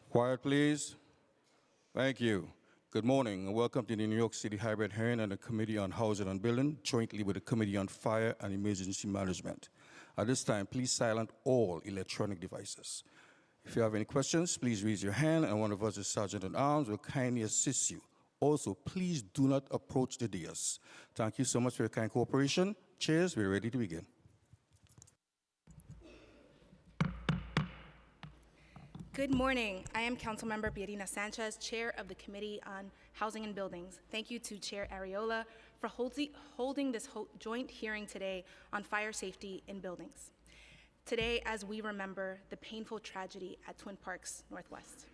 Quiet, please. Thank you. Good morning and welcome to the New York City Hybrid Hearing and the Committee on Housing and Building, jointly with the Committee on Fire and Emergency Management. At this time, please silence all electronic devices. If you have any questions, please raise your hand and one of us, the Sergeant-at-Arms, will kindly assist you. Also, please do not approach the dais. Thank you so much for your kind cooperation. Chairs, we're ready to begin. Good morning. I am Councilmember Pierina Sanchez, Chair of the Committee on Housing and Buildings. Thank you to Chair Arreola for holding this joint hearing today on fire safety in buildings. Today, as we remember the painful tragedy at Twin Parks Northwest.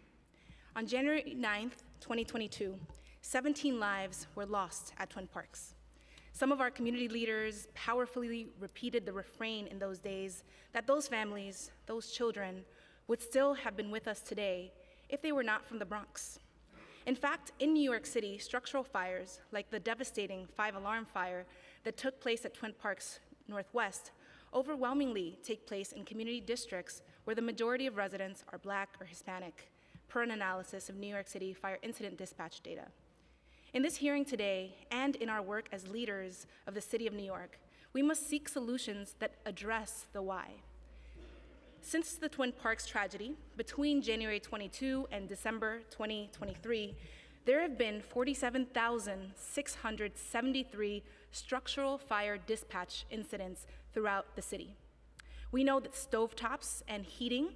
On January 9th, 2022, 17 lives were lost at Twin Parks. Some of our community leaders powerfully repeated the refrain in those days that those families, those children, would still have been with us today if they were not from the Bronx. In fact, in New York City, structural fires, like the devastating 5-alarm fire that took place at Twin Parks Northwest, overwhelmingly take place in community districts where the majority of residents are Black or Hispanic, per an analysis of New York City Fire Incident Dispatch data. In this hearing today, and in our work as leaders of the City of New York, we must seek solutions that address the why. Since the Twin Parks tragedy, between January 22 and December 2023, there have been 47,673 structural fire dispatch incidents throughout the city. We know that stovetops and heating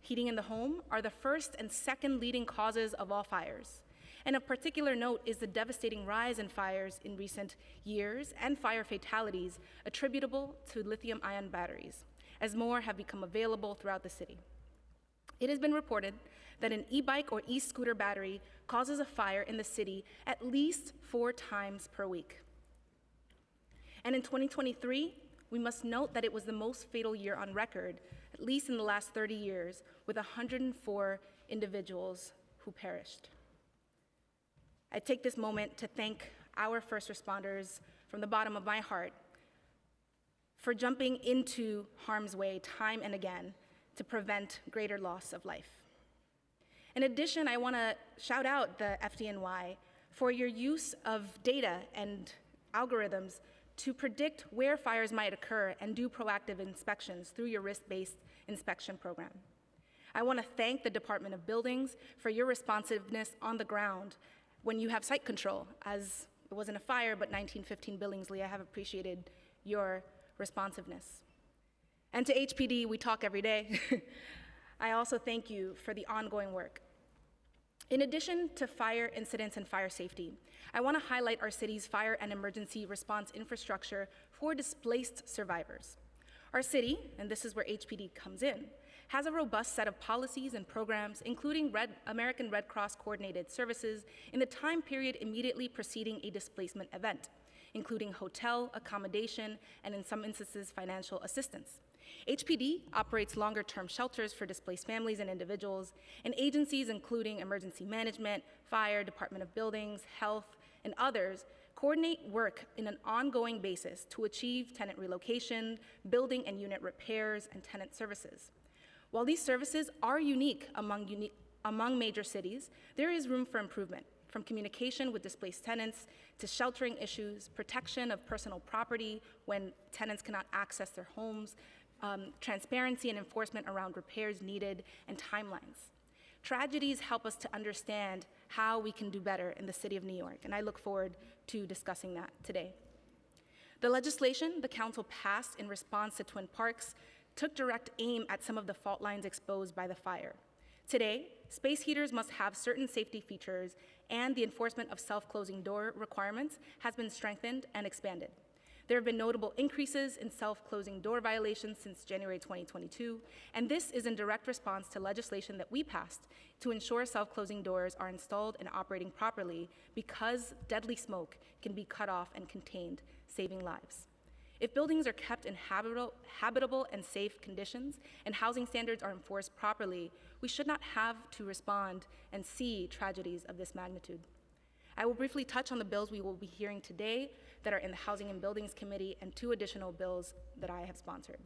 in the home are the first and second leading causes of all fires. And of particular note is the devastating rise in fires in recent years and fire fatalities attributable to lithium-ion batteries, as more have become available throughout the city. It has been reported that an e-bike or e-scooter battery causes a fire in the city at least 4 times per week. And in 2023, we must note that it was the most fatal year on record, at least in the last 30 years, with 104 individuals who perished. I take this moment to thank our first responders from the bottom of my heart for jumping into harm's way time and again to prevent greater loss of life. In addition, I want to shout out the FDNY for your use of data and algorithms to predict where fires might occur and do proactive inspections through your risk-based inspection program. I want to thank the Department of Buildings for your responsiveness on the ground when you have site control, as it wasn't a fire, but 1915 Billingsley. I have appreciated your responsiveness. And to HPD, we talk every day. I also thank you for the ongoing work. In addition to fire incidents and fire safety, I want to highlight our city's fire and emergency response infrastructure for displaced survivors. Our city, and this is where HPD comes in, has a robust set of policies and programs, including American Red Cross coordinated services in the time period immediately preceding a displacement event, including hotel, accommodation, and in some instances, financial assistance. HPD operates longer-term shelters for displaced families and individuals, and agencies including emergency management, fire, Department of Buildings, health, and others coordinate work in an ongoing basis to achieve tenant relocation, building and unit repairs, and tenant services. While these services are unique among major cities, there is room for improvement, from communication with displaced tenants to sheltering issues, protection of personal property when tenants cannot access their homes, transparency and enforcement around repairs needed, and timelines. Tragedies help us to understand how we can do better in the City of New York, and I look forward to discussing that today. The legislation the Council passed in response to Twin Parks took direct aim at some of the fault lines exposed by the fire. Today, space heaters must have certain safety features, and the enforcement of self-closing door requirements has been strengthened and expanded. There have been notable increases in self-closing door violations since January 2022, and this is in direct response to legislation that we passed to ensure self-closing doors are installed and operating properly because deadly smoke can be cut off and contained, saving lives. If buildings are kept in habitable and safe conditions and housing standards are enforced properly, we should not have to respond and see tragedies of this magnitude. I will briefly touch on the bills we will be hearing today that are in the Housing and Buildings Committee and 2 additional bills that I have sponsored.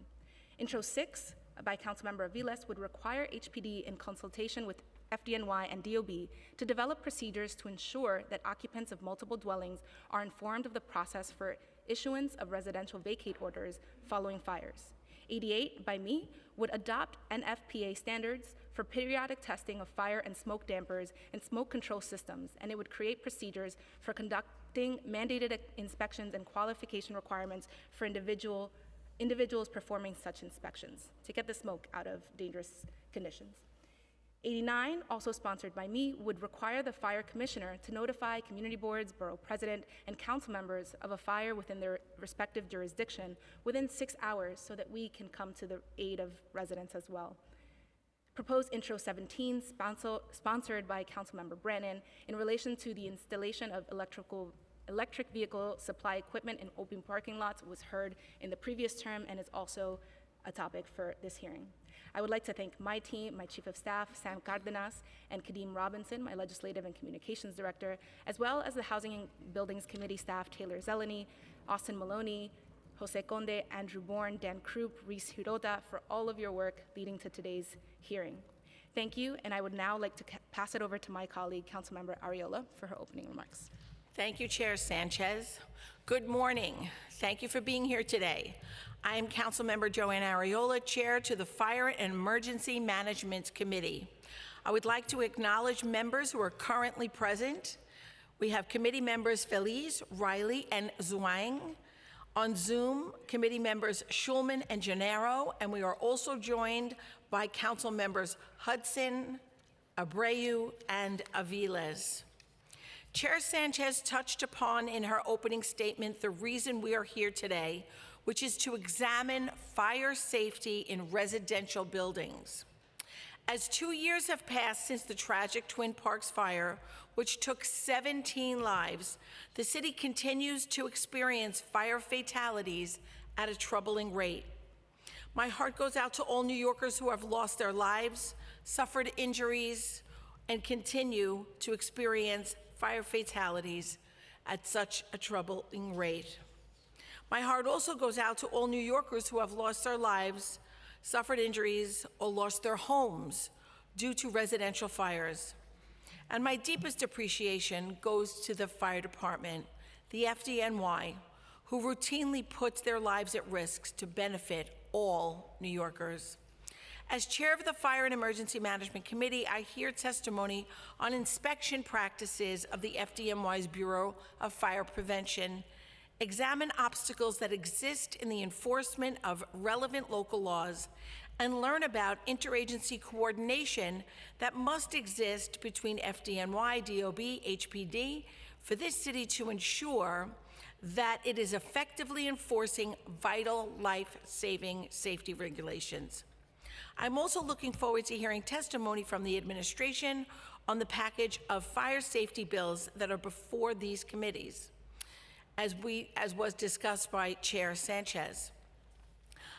Intro 6 by Councilmember Aviles would require HPD in consultation with FDNY and DOB to develop procedures to ensure that occupants of multiple dwellings are informed of the process for issuance of residential vacate orders following fires. 88 by me would adopt NFPA standards for periodic testing of fire and smoke dampers and smoke control systems, and it would create procedures for conducting mandated inspections and qualification requirements for individuals performing such inspections to get the smoke out of dangerous conditions. 89, also sponsored by me, would require the fire commissioner to notify community boards, borough president, and council members of a fire within their respective jurisdiction within 6 hours so that we can come to the aid of residents as well. Proposed Intro 17, sponsored by Councilmember Brannan, in relation to the installation of electric vehicle supply equipment in open parking lots, was heard in the previous term and is also a topic for this hearing. I would like to thank my team, my Chief of Staff, Sam Cardenas, and Kadeem Robinson, my Legislative and Communications Director, as well as the Housing and Buildings Committee staff, Taylor Zeleny, Austin Maloney, Jose Conde, Andrew Bourne, Dan Krupp, Reese Hirota, for all of your work leading to today's hearing. Thank you, and I would now like to pass it over to my colleague, Councilmember Ariola, for her opening remarks. Thank you, Chair Sanchez. Good morning. Thank you for being here today. I am Councilmember Joanne Ariola, Chair to the Fire and Emergency Management Committee. I would like to acknowledge members who are currently present. We have committee members Feliz, Riley, and Zhuang. On Zoom, committee members Schulman and Gennaro, and we are also joined by council members Hudson, Abreu, and Aviles. Chair Sanchez touched upon in her opening statement the reason we are here today, which is to examine fire safety in residential buildings. As 2 years have passed since the tragic Twin Parks fire, which took 17 lives, the city continues to experience fire fatalities at a troubling rate. My heart goes out to all New Yorkers who have lost their lives, suffered injuries, and continue to experience fire fatalities at such a troubling rate. My heart also goes out to all New Yorkers who have lost their lives, suffered injuries, or lost their homes due to residential fires. And my deepest appreciation goes to the fire department, the FDNY, who routinely puts their lives at risk to benefit all New Yorkers. As chair of the Fire and Emergency Management Committee, I hear testimony on inspection practices of the FDNY's Bureau of Fire Prevention, examine obstacles that exist in the enforcement of relevant local laws, and learn about interagency coordination that must exist between FDNY, DOB, HPD for this city to ensure that it is effectively enforcing vital life-saving safety regulations. I'm also looking forward to hearing testimony from the administration on the package of fire safety bills that are before these committees, as was discussed by Chair Sanchez.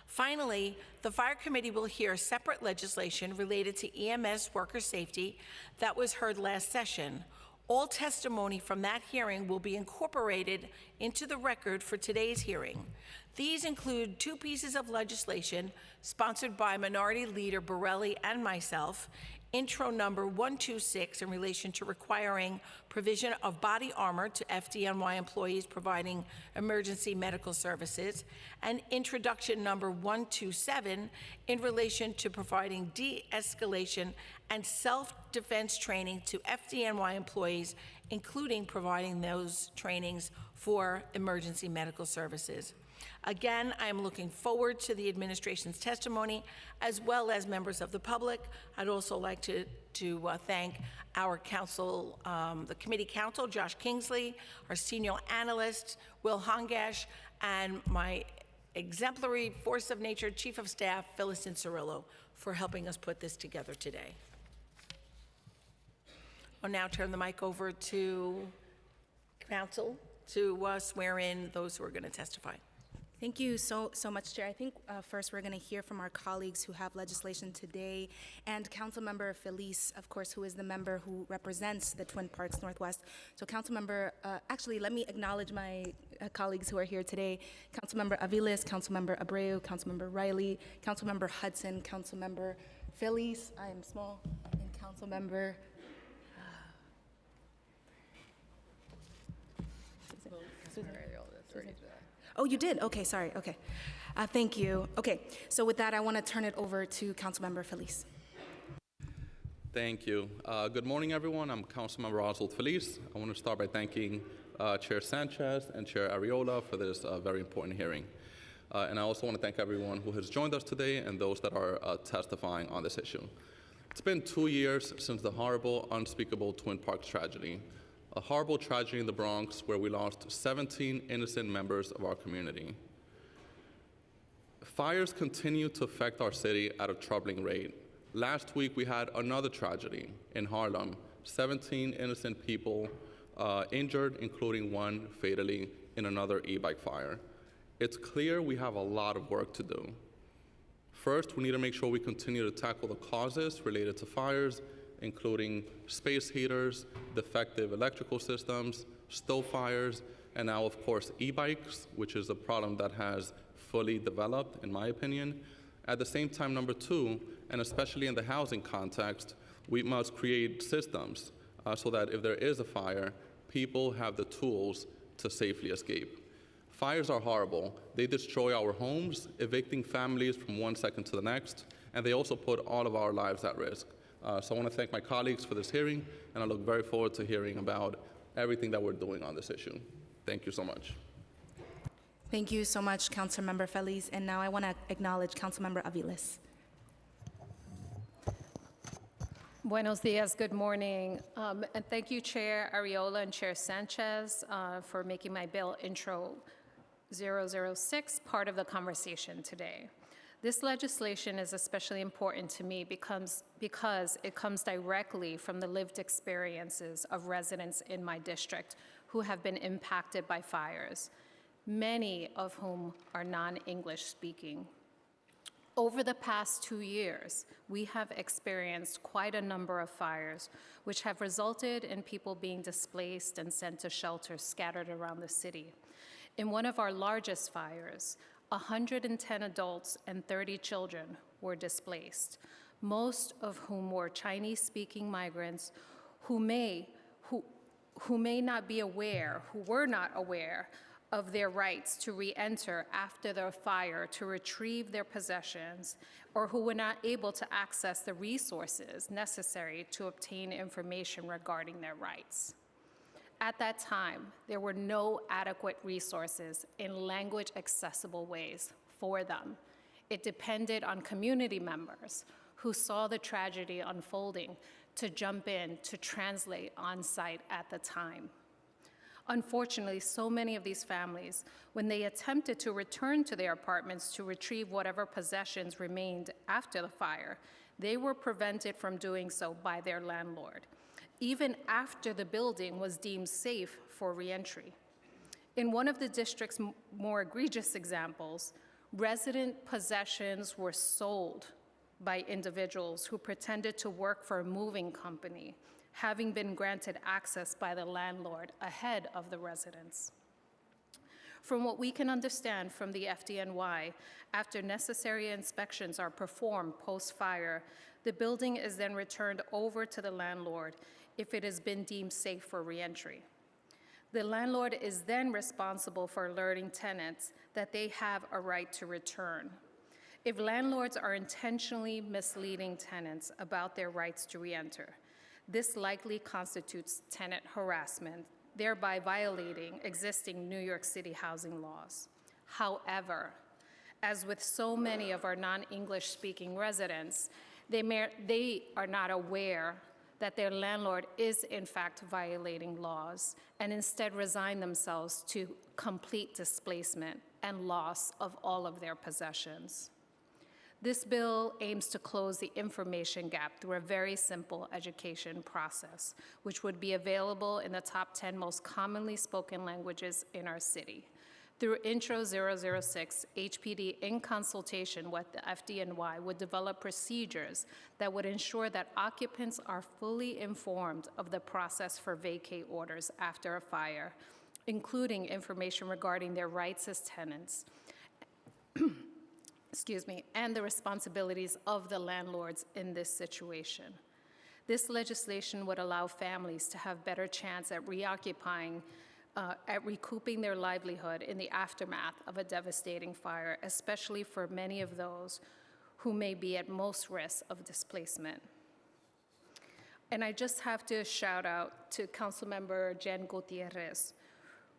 Finally, the Fire Committee will hear separate legislation related to EMS worker safety that was heard last session. All testimony from that hearing will be incorporated into the record for today's hearing. These include 2 pieces of legislation sponsored by Minority Leader Borelli and myself, Intro number 126 in relation to requiring provision of body armor to FDNY employees providing emergency medical services, and Introduction number 127 in relation to providing de-escalation and self-defense training to FDNY employees, including providing those trainings for emergency medical services. Again, I am looking forward to the administration's testimony, as well as members of the public. I'd also like to thank our council, the committee counsel, Josh Kingsley, our senior analyst, Will Hongash, and my exemplary force of nature Chief of Staff, Phyllis Cirillo, for helping us put this together today. I'll now turn the mic over to council to swear in those who are going to testify. Thank you so much, Chair. I think first we're going to hear from our colleagues who have legislation today, and Councilmember Feliz, of course, who is the member who represents the Twin Parks Northwest. So Councilmember, actually, let me acknowledge my colleagues who are here today. Councilmember Aviles, Councilmember Abreu, Councilmember Riley, Councilmember Hudson, Councilmember Feliz, I am small, and Councilmember Oh, you did? Okay, sorry. Okay. Thank you. Okay, so with that, I want to turn it over to Councilmember Feliz. Thank you. Good morning, everyone. I'm Councilmember Oswald Feliz. I want to start by thanking Chair Sanchez and Chair Arreola for this very important hearing. And I also want to thank everyone who has joined us today and those that are testifying on this issue. It's been 2 years since the horrible, unspeakable Twin Parks tragedy. A horrible tragedy in the Bronx where we lost 17 innocent members of our community. Fires continue to affect our city at a troubling rate. Last week we had another tragedy in Harlem, 17 innocent people injured, including one fatally in another e-bike fire. It's clear we have a lot of work to do. First, we need to make sure we continue to tackle the causes related to fires, including space heaters, defective electrical systems, stove fires, and now, of course, e-bikes, which is a problem that has fully developed, in my opinion. At the same time, number two, and especially in the housing context, we must create systems so that if there is a fire, people have the tools to safely escape. Fires are horrible. They destroy our homes, evicting families from one second to the next, and they also put all of our lives at risk. So I want to thank my colleagues for this hearing, and I look very forward to hearing about everything that we're doing on this issue. Thank you so much. Thank you so much, Councilmember Feliz. And now I want to acknowledge Councilmember Aviles. Buenos dias, good morning. And thank you, Chair Arreola and Chair Sanchez, for making my bill intro 006 part of the conversation today. This legislation is especially important to me because it comes directly from the lived experiences of residents in my district who have been impacted by fires, many of whom are non-English speaking. Over the past 2 years, we have experienced quite a number of fires, which have resulted in people being displaced and sent to shelters scattered around the city. In one of our largest fires, 110 adults and 30 children were displaced, most of whom were Chinese-speaking migrants who were not aware of their rights to re-enter after the fire to retrieve their possessions, or who were not able to access the resources necessary to obtain information regarding their rights. At that time, there were no adequate resources in language-accessible ways for them. It depended on community members who saw the tragedy unfolding to jump in to translate on-site at the time. Unfortunately, so many of these families, when they attempted to return to their apartments to retrieve whatever possessions remained after the fire, they were prevented from doing so by their landlord, even after the building was deemed safe for reentry. In one of the district's more egregious examples, resident possessions were sold by individuals who pretended to work for a moving company, having been granted access by the landlord ahead of the residents. From what we can understand from the FDNY, after necessary inspections are performed post-fire, the building is then returned over to the landlord if it has been deemed safe for reentry. The landlord is then responsible for alerting tenants that they have a right to return. If landlords are intentionally misleading tenants about their rights to reenter, this likely constitutes tenant harassment, thereby violating existing New York City housing laws. However, as with so many of our non-English speaking residents, they are not aware that their landlord is in fact violating laws and instead resign themselves to complete displacement and loss of all of their possessions. This bill aims to close the information gap through a very simple education process, which would be available in the top 10 most commonly spoken languages in our city. Through Intro 006, HPD, in consultation with the FDNY, would develop procedures that would ensure that occupants are fully informed of the process for vacate orders after a fire, including information regarding their rights as tenants, and the responsibilities of the landlords in this situation. This legislation would allow families to have better chance at at recouping their livelihood in the aftermath of a devastating fire, especially for many of those who may be at most risk of displacement. And I just have to shout out to Councilmember Jen Gutierrez,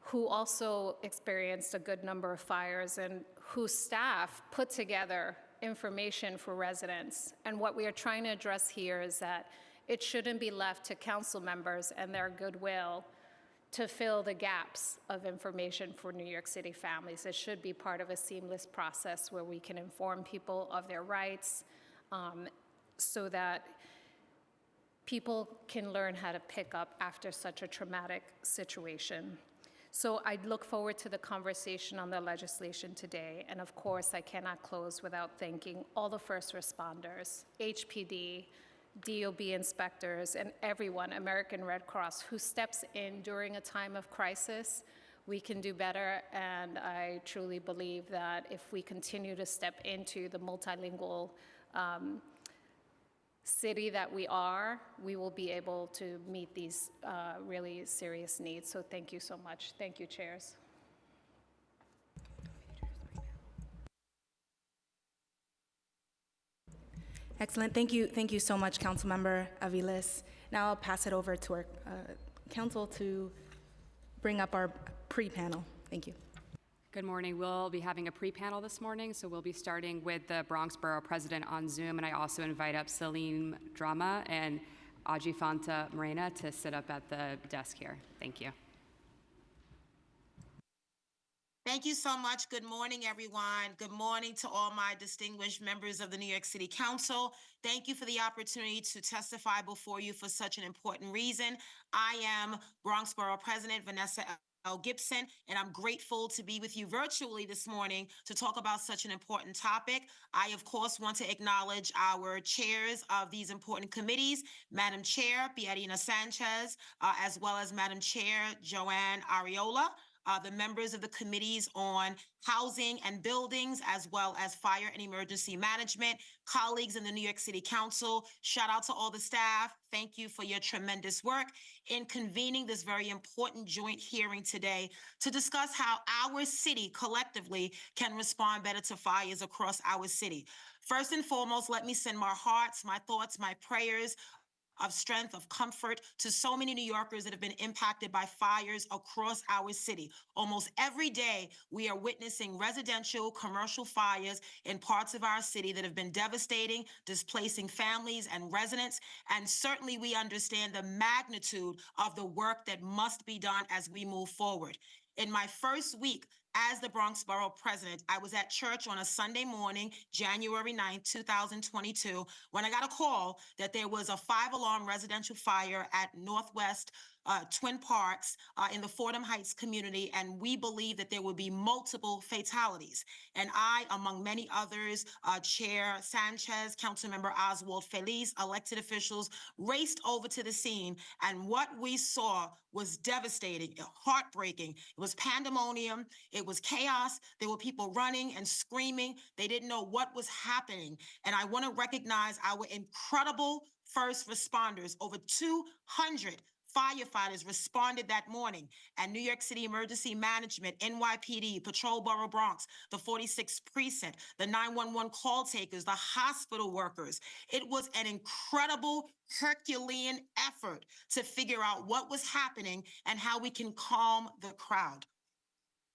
who also experienced a good number of fires and whose staff put together information for residents. And what we are trying to address here is that it shouldn't be left to council members and their goodwill to fill the gaps of information for New York City families. It should be part of a seamless process where we can inform people of their rights so that people can learn how to pick up after such a traumatic situation. So I look forward to the conversation on the legislation today. And of course, I cannot close without thanking all the first responders, HPD, DOB inspectors, and everyone, American Red Cross, who steps in during a time of crisis. We can do better, and I truly believe that if we continue to step into the multilingual city that we are, we will be able to meet these really serious needs. So thank you so much. Thank you, chairs. Excellent. Thank you so much, Councilmember Aviles. Now I'll pass it over to our council to bring up our pre-panel. Thank you. Good morning. We'll be having a pre-panel this morning, so we'll be starting with the Bronx Borough President on Zoom, and I also invite up Salim Drama and Ajifanta Morena to sit up at the desk here. Thank you. Thank you so much. Good morning, everyone. Good morning to all my distinguished members of the New York City Council. Thank you for the opportunity to testify before you for such an important reason. I am Bronx Borough President Vanessa L. Gibson, and I'm grateful to be with you virtually this morning to talk about such an important topic. I, of course, want to acknowledge our chairs of these important committees, Madam Chair Piarina Sanchez, as well as Madam Chair Joanne Ariola, the members of the committees on housing and buildings, as well as fire and emergency management, colleagues in the New York City Council. Shout out to all the staff. Thank you for your tremendous work in convening this very important joint hearing today to discuss how our city collectively can respond better to fires across our city. First and foremost, let me send my hearts, my thoughts, my prayers of strength, of comfort to so many New Yorkers that have been impacted by fires across our city. Almost every day, we are witnessing residential, commercial fires in parts of our city that have been devastating, displacing families and residents. And certainly we understand the magnitude of the work that must be done as we move forward. In my first week as the Bronx Borough President, I was at church on a Sunday morning, January 9th, 2022, when I got a call that there was a 5-alarm residential fire at Northwest Twin Parks in the Fordham Heights community, and we believe that there will be multiple fatalities. And I, among many others, Chair Sanchez, Councilmember Oswald Feliz, elected officials, raced over to the scene, and what we saw was devastating, heartbreaking. It was pandemonium. It was chaos. There were people running and screaming. They didn't know what was happening. And I want to recognize our incredible first responders. Over 200 firefighters responded that morning, and New York City Emergency Management, NYPD, Patrol Borough Bronx, the 46th Precinct, the 911 call takers, the hospital workers. It was an incredible Herculean effort to figure out what was happening and how we can calm the crowd.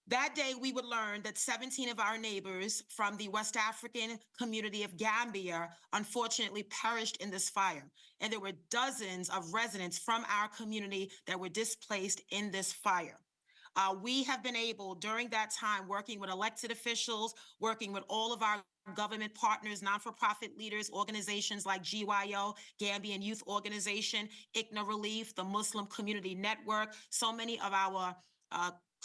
That day, we would learn that 17 of our neighbors from the West African community of Gambia unfortunately perished in this fire. And there were dozens of residents from our community that were displaced in this fire. We have been able, during that time, working with elected officials, working with all of our government partners, non-for-profit leaders, organizations like GYO, Gambian Youth Organization, ICNA Relief, the Muslim Community Network, so many of our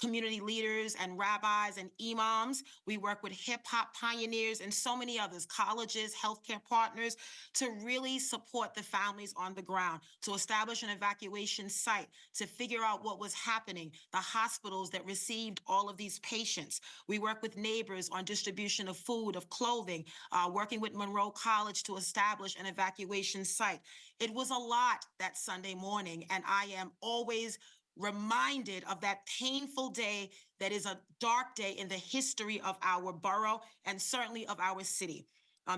community leaders and rabbis and imams. We work with hip hop pioneers and so many others, colleges, healthcare partners, to really support the families on the ground, to establish an evacuation site, to figure out what was happening, the hospitals that received all of these patients. We work with neighbors on distribution of food, of clothing, working with Monroe College to establish an evacuation site. It was a lot that Sunday morning, and I am always reminded of that painful day that is a dark day in the history of our borough and certainly of our city.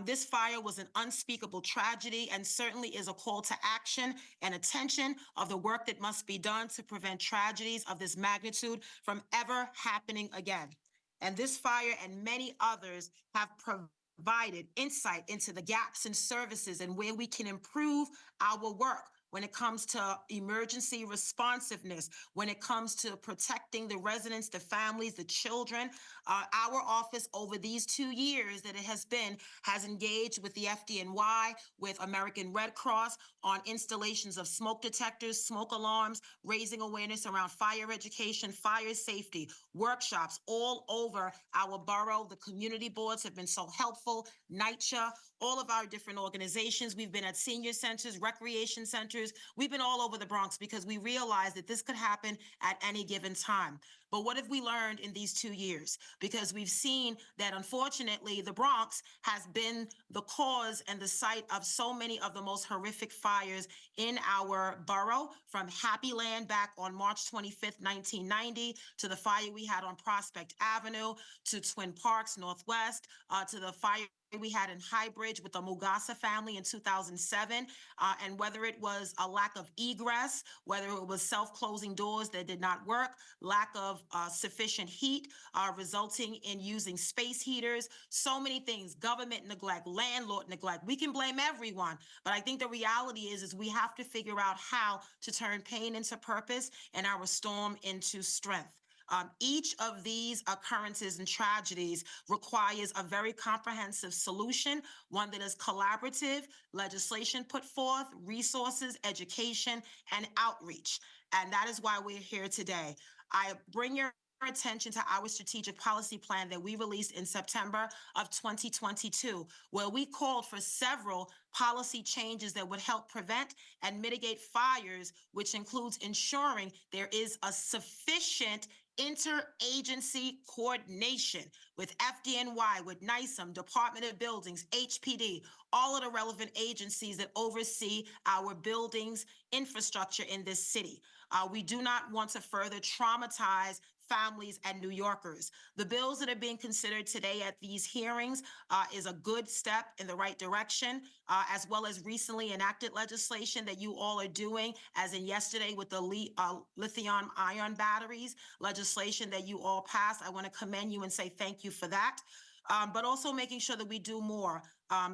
This fire was an unspeakable tragedy and certainly is a call to action and attention of the work that must be done to prevent tragedies of this magnitude from ever happening again. And this fire and many others have provided insight into the gaps in services and where we can improve our work when it comes to emergency responsiveness, when it comes to protecting the residents, the families, the children. Our office over these 2 years that it has engaged with the FDNY, with American Red Cross on installations of smoke detectors, smoke alarms, raising awareness around fire education, fire safety, workshops all over our borough. The community boards have been so helpful, NYCHA, all of our different organizations. We've been at senior centers, recreation centers. We've been all over the Bronx because we realized that this could happen at any given time. But what have we learned in these 2 years? Because we've seen that unfortunately the Bronx has been the cause and the site of so many of the most horrific fires in our borough, from Happy Land back on March 25th, 1990, to the fire we had on Prospect Avenue, to Twin Parks Northwest, to the fire we had in Highbridge with the Mugasa family in 2007, and whether it was a lack of egress, whether it was self-closing doors that did not work, lack of sufficient heat, resulting in using space heaters, so many things, government neglect, landlord neglect. We can blame everyone, but I think the reality is we have to figure out how to turn pain into purpose and our storm into strength. Each of these occurrences and tragedies requires a very comprehensive solution, one that is collaborative, legislation put forth, resources, education, and outreach. And that is why we're here today. I bring your attention to our strategic policy plan that we released in September of 2022, where we called for several policy changes that would help prevent and mitigate fires, which includes ensuring there is a sufficient interagency coordination with FDNY, with NYSEM, Department of Buildings, HPD, all of the relevant agencies that oversee our buildings infrastructure in this city. We do not want to further traumatize families and New Yorkers. The bills that are being considered today at these hearings is a good step in the right direction, as well as recently enacted legislation that you all are doing, as in yesterday with the lithium-ion batteries, legislation that you all passed. I want to commend you and say thank you for that, but also making sure that we do more.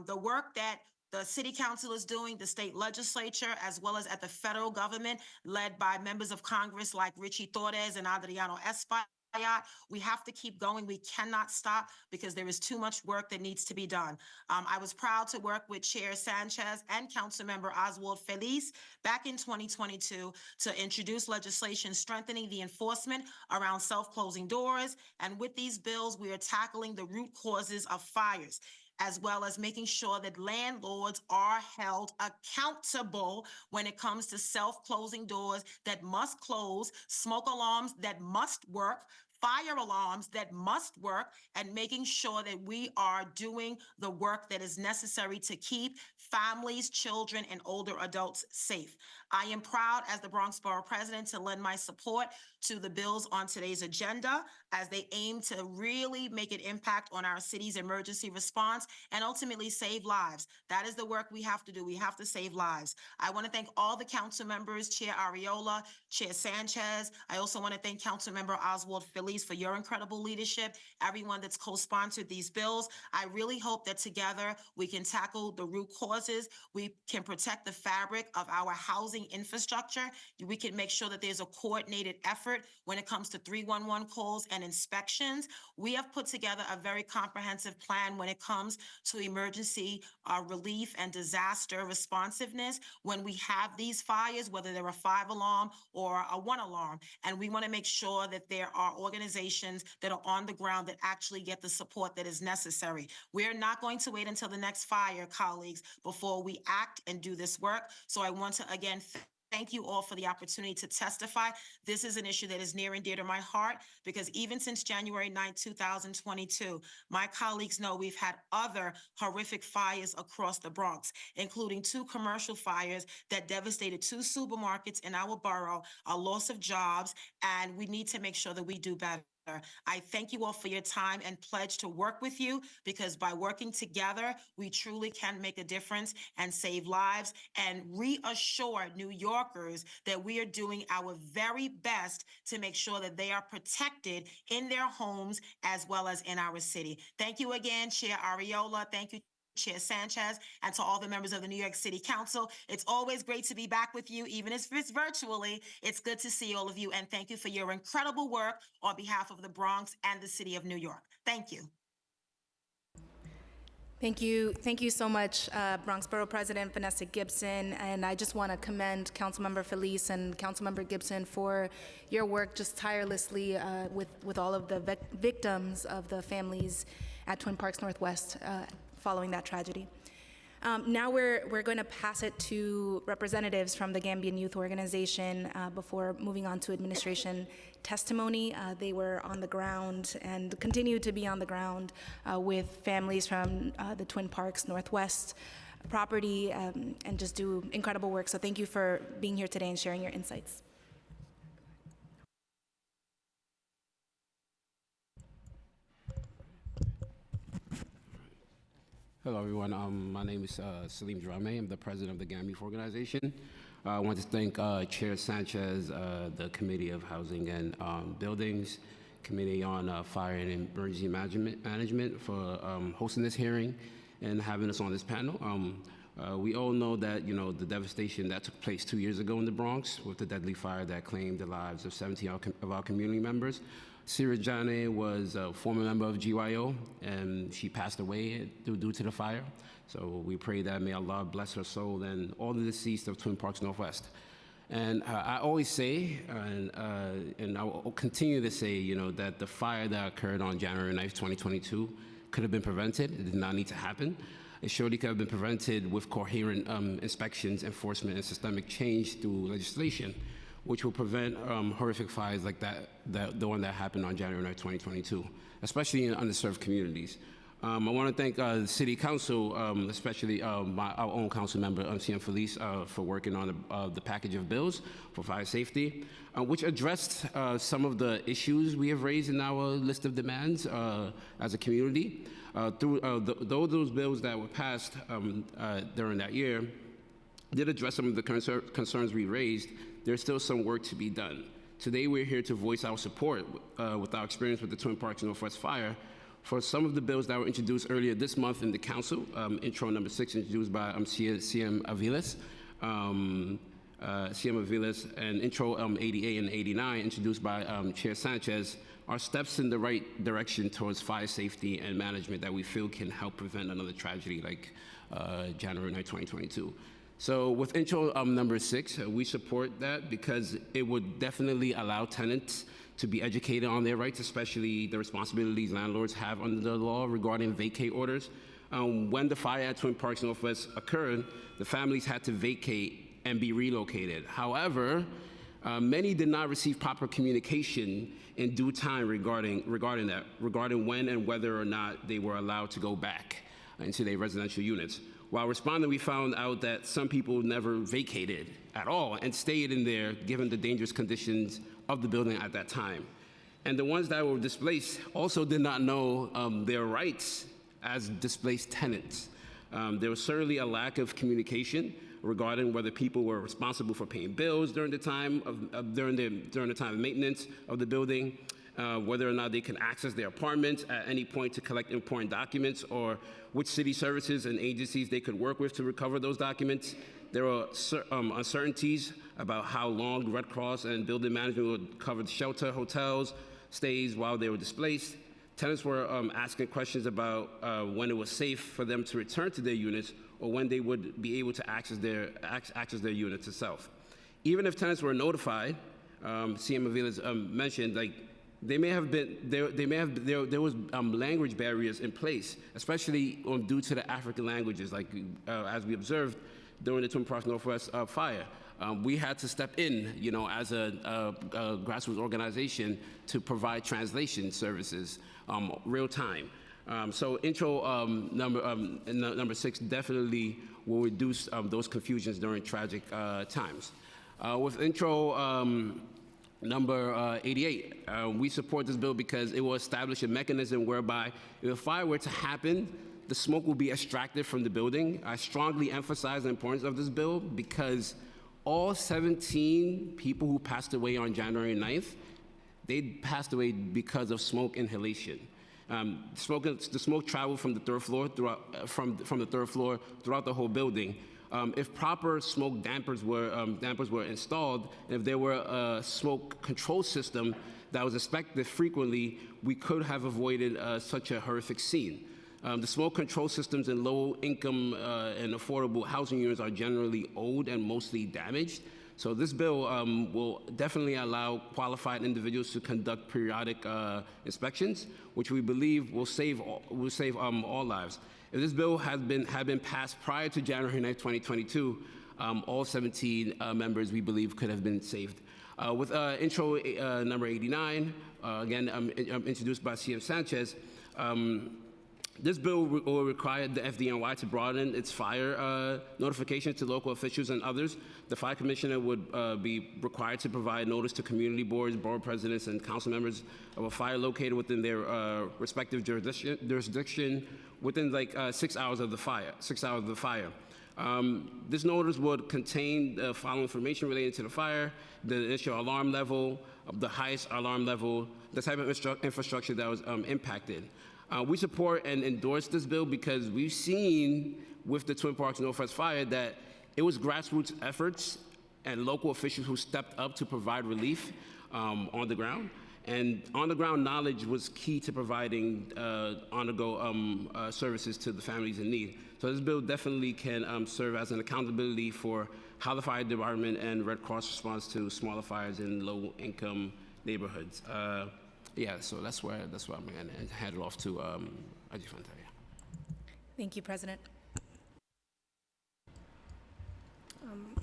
The work that the city council is doing, the state legislature, as well as at the federal government, led by members of Congress like Richie Torres and Adriano Espaillat. We have to keep going. We cannot stop because there is too much work that needs to be done. I was proud to work with Chair Sanchez and Councilmember Oswald Feliz back in 2022 to introduce legislation strengthening the enforcement around self-closing doors. And with these bills, we are tackling the root causes of fires, as well as making sure that landlords are held accountable when it comes to self-closing doors that must close, smoke alarms that must work, fire alarms that must work, and making sure that we are doing the work that is necessary to keep families, children, and older adults safe. I am proud as the Bronx Borough President to lend my support to the bills on today's agenda as they aim to really make an impact on our city's emergency response and ultimately save lives. That is the work we have to do. We have to save lives. I want to thank all the council members, Chair Ariola, Chair Sanchez. I also want to thank Councilmember Oswald Feliz Felice, for your incredible leadership, everyone that's co-sponsored these bills. I really hope that together we can tackle the root causes. We can protect the fabric of our housing infrastructure. We can make sure that there's a coordinated effort when it comes to 311 calls and inspections. We have put together a very comprehensive plan when it comes to emergency relief and disaster responsiveness when we have these fires, whether they're a 5-alarm or a 1-alarm. And we want to make sure that there are organizations that are on the ground that actually get the support that is necessary. We're not going to wait until the next fire, colleagues, before we act and do this work. So I want to again thank you all for the opportunity to testify. This is an issue that is near and dear to my heart because even since January 9, 2022, my colleagues know we've had other horrific fires across the Bronx, including 2 commercial fires that devastated 2 supermarkets in our borough, a loss of jobs, and we need to make sure that we do better. I thank you all for your time and pledge to work with you because by working together, we truly can make a difference and save lives and reassure New Yorkers that we are doing our very best to make sure that they are protected in their homes as well as in our city. Thank you again, Chair Ariola. Thank you, Chair Sanchez, and to all the members of the New York City Council. It's always great to be back with you, even if it's virtually. It's good to see all of you, and thank you for your incredible work on behalf of the Bronx and the city of New York. Thank you. Thank you so much, Bronx Borough President Vanessa Gibson, and I just want to commend Councilmember Felice and Councilmember Gibson for your work just tirelessly with all of the victims of the families at Twin Parks Northwest following that tragedy. Now we're going to pass it to representatives from the Gambian Youth Organization before moving on to administration testimony. They were on the ground and continue to be on the ground with families from the Twin Parks Northwest property and just do incredible work. So thank you for being here today and sharing your insights. Hello, everyone. My name is Salim Drame. I'm the president of the Gambian Youth Organization. I want to thank Chair Sanchez, the Committee of Housing and Buildings, Committee on Fire and Emergency Management for hosting this hearing and having us on this panel. We all know that, the devastation that took place 2 years ago in the Bronx with the deadly fire that claimed the lives of 17 of our community members. Sira Jane was a former member of GYO, and she passed away due to the fire. So we pray that may Allah bless her soul and all the deceased of Twin Parks Northwest. And I always say, and I will continue to say, that the fire that occurred on January 9th, 2022 could have been prevented. It did not need to happen. It surely could have been prevented with coherent inspections, enforcement, and systemic change through legislation, which will prevent horrific fires like the one that happened on January 9th, 2022, especially in underserved communities. I want to thank the City Council, especially our own council member, CM Felice, for working on the package of bills for fire safety, which addressed some of the issues we have raised in our list of demands as a community. Though those bills that were passed during that year did address some of the concerns we raised, there's still some work to be done. Today, we're here to voice our support with our experience with the Twin Parks Northwest fire for some of the bills that were introduced earlier this month in the council. Intro number 6 introduced by CM Aviles. CM Aviles, and intro 88 and 89 introduced by Chair Sanchez are steps in the right direction towards fire safety and management that we feel can help prevent another tragedy like January 9, 2022. So with intro number 6, we support that because it would definitely allow tenants to be educated on their rights, especially the responsibilities landlords have under the law regarding vacate orders. When the fire at Twin Parks Northwest occurred, the families had to vacate and be relocated. However, many did not receive proper communication in due time regarding when and whether or not they were allowed to go back into their residential units. While responding, we found out that some people never vacated at all and stayed in there given the dangerous conditions of the building at that time. And the ones that were displaced also did not know their rights as displaced tenants. There was certainly a lack of communication regarding whether people were responsible for paying bills during the time of maintenance of the building, whether or not they can access their apartments at any point to collect important documents, or which city services and agencies they could work with to recover those documents. There were uncertainties about how long Red Cross and building management would cover shelter, hotels, stays while they were displaced. Tenants were asking questions about when it was safe for them to return to their units, or when they would be able to access their units itself. Even if tenants were notified, CM Aviles mentioned, like, there was language barriers in place, especially due to the African languages, like as we observed during the Twin Parks Northwest fire. We had to step in, as a grassroots organization to provide translation services real time. So intro number 6 definitely will reduce those confusions during tragic times. With intro number 88, we support this bill because it will establish a mechanism whereby if a fire were to happen, the smoke will be extracted from the building. I strongly emphasize the importance of this bill because all 17 people who passed away on January 9th, they passed away because of smoke inhalation. The smoke traveled from the third floor from the third floor throughout the whole building. If proper smoke dampers were installed, and if there were a smoke control system that was inspected frequently, we could have avoided such a horrific scene. The smoke control systems in low-income and affordable housing units are generally old and mostly damaged. So this bill will definitely allow qualified individuals to conduct periodic inspections, which we believe will save all lives. If this bill had been passed prior to January 9, 2022, all 17 members, we believe, could have been saved. With intro number 89, again, introduced by CM Sanchez, this bill will require the FDNY to broaden its fire notification to local officials and others. The fire commissioner would be required to provide notice to community boards, board presidents, and council members of a fire located within their respective jurisdiction within 6 hours of the fire. This notice would contain the following information related to the fire: the initial alarm level, the highest alarm level, the type of infrastructure that was impacted. We support and endorse this bill because we've seen with the Twin Parks Northwest fire that it was grassroots efforts and local officials who stepped up to provide relief on the ground. And on-the-ground knowledge was key to providing on-the-go services to the families in need. So this bill definitely can serve as an accountability for how the fire department and Red Cross responds to smaller fires in low-income neighborhoods. Yeah, so that's where I'm going to hand it off to Aji Fanta. Thank you, President.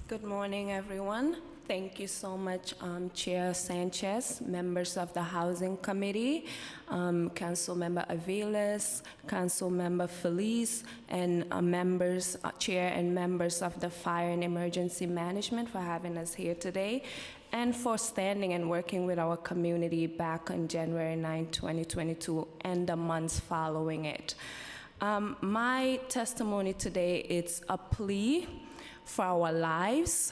Good morning, everyone. Thank you so much, Chair Sanchez, members of the Housing Committee, Council Member Aviles, Council Member Feliz, and Chair and members of the Fire and Emergency Management for having us here today, and for standing and working with our community back on January 9, 2022, and the months following it. My testimony today is a plea for our lives,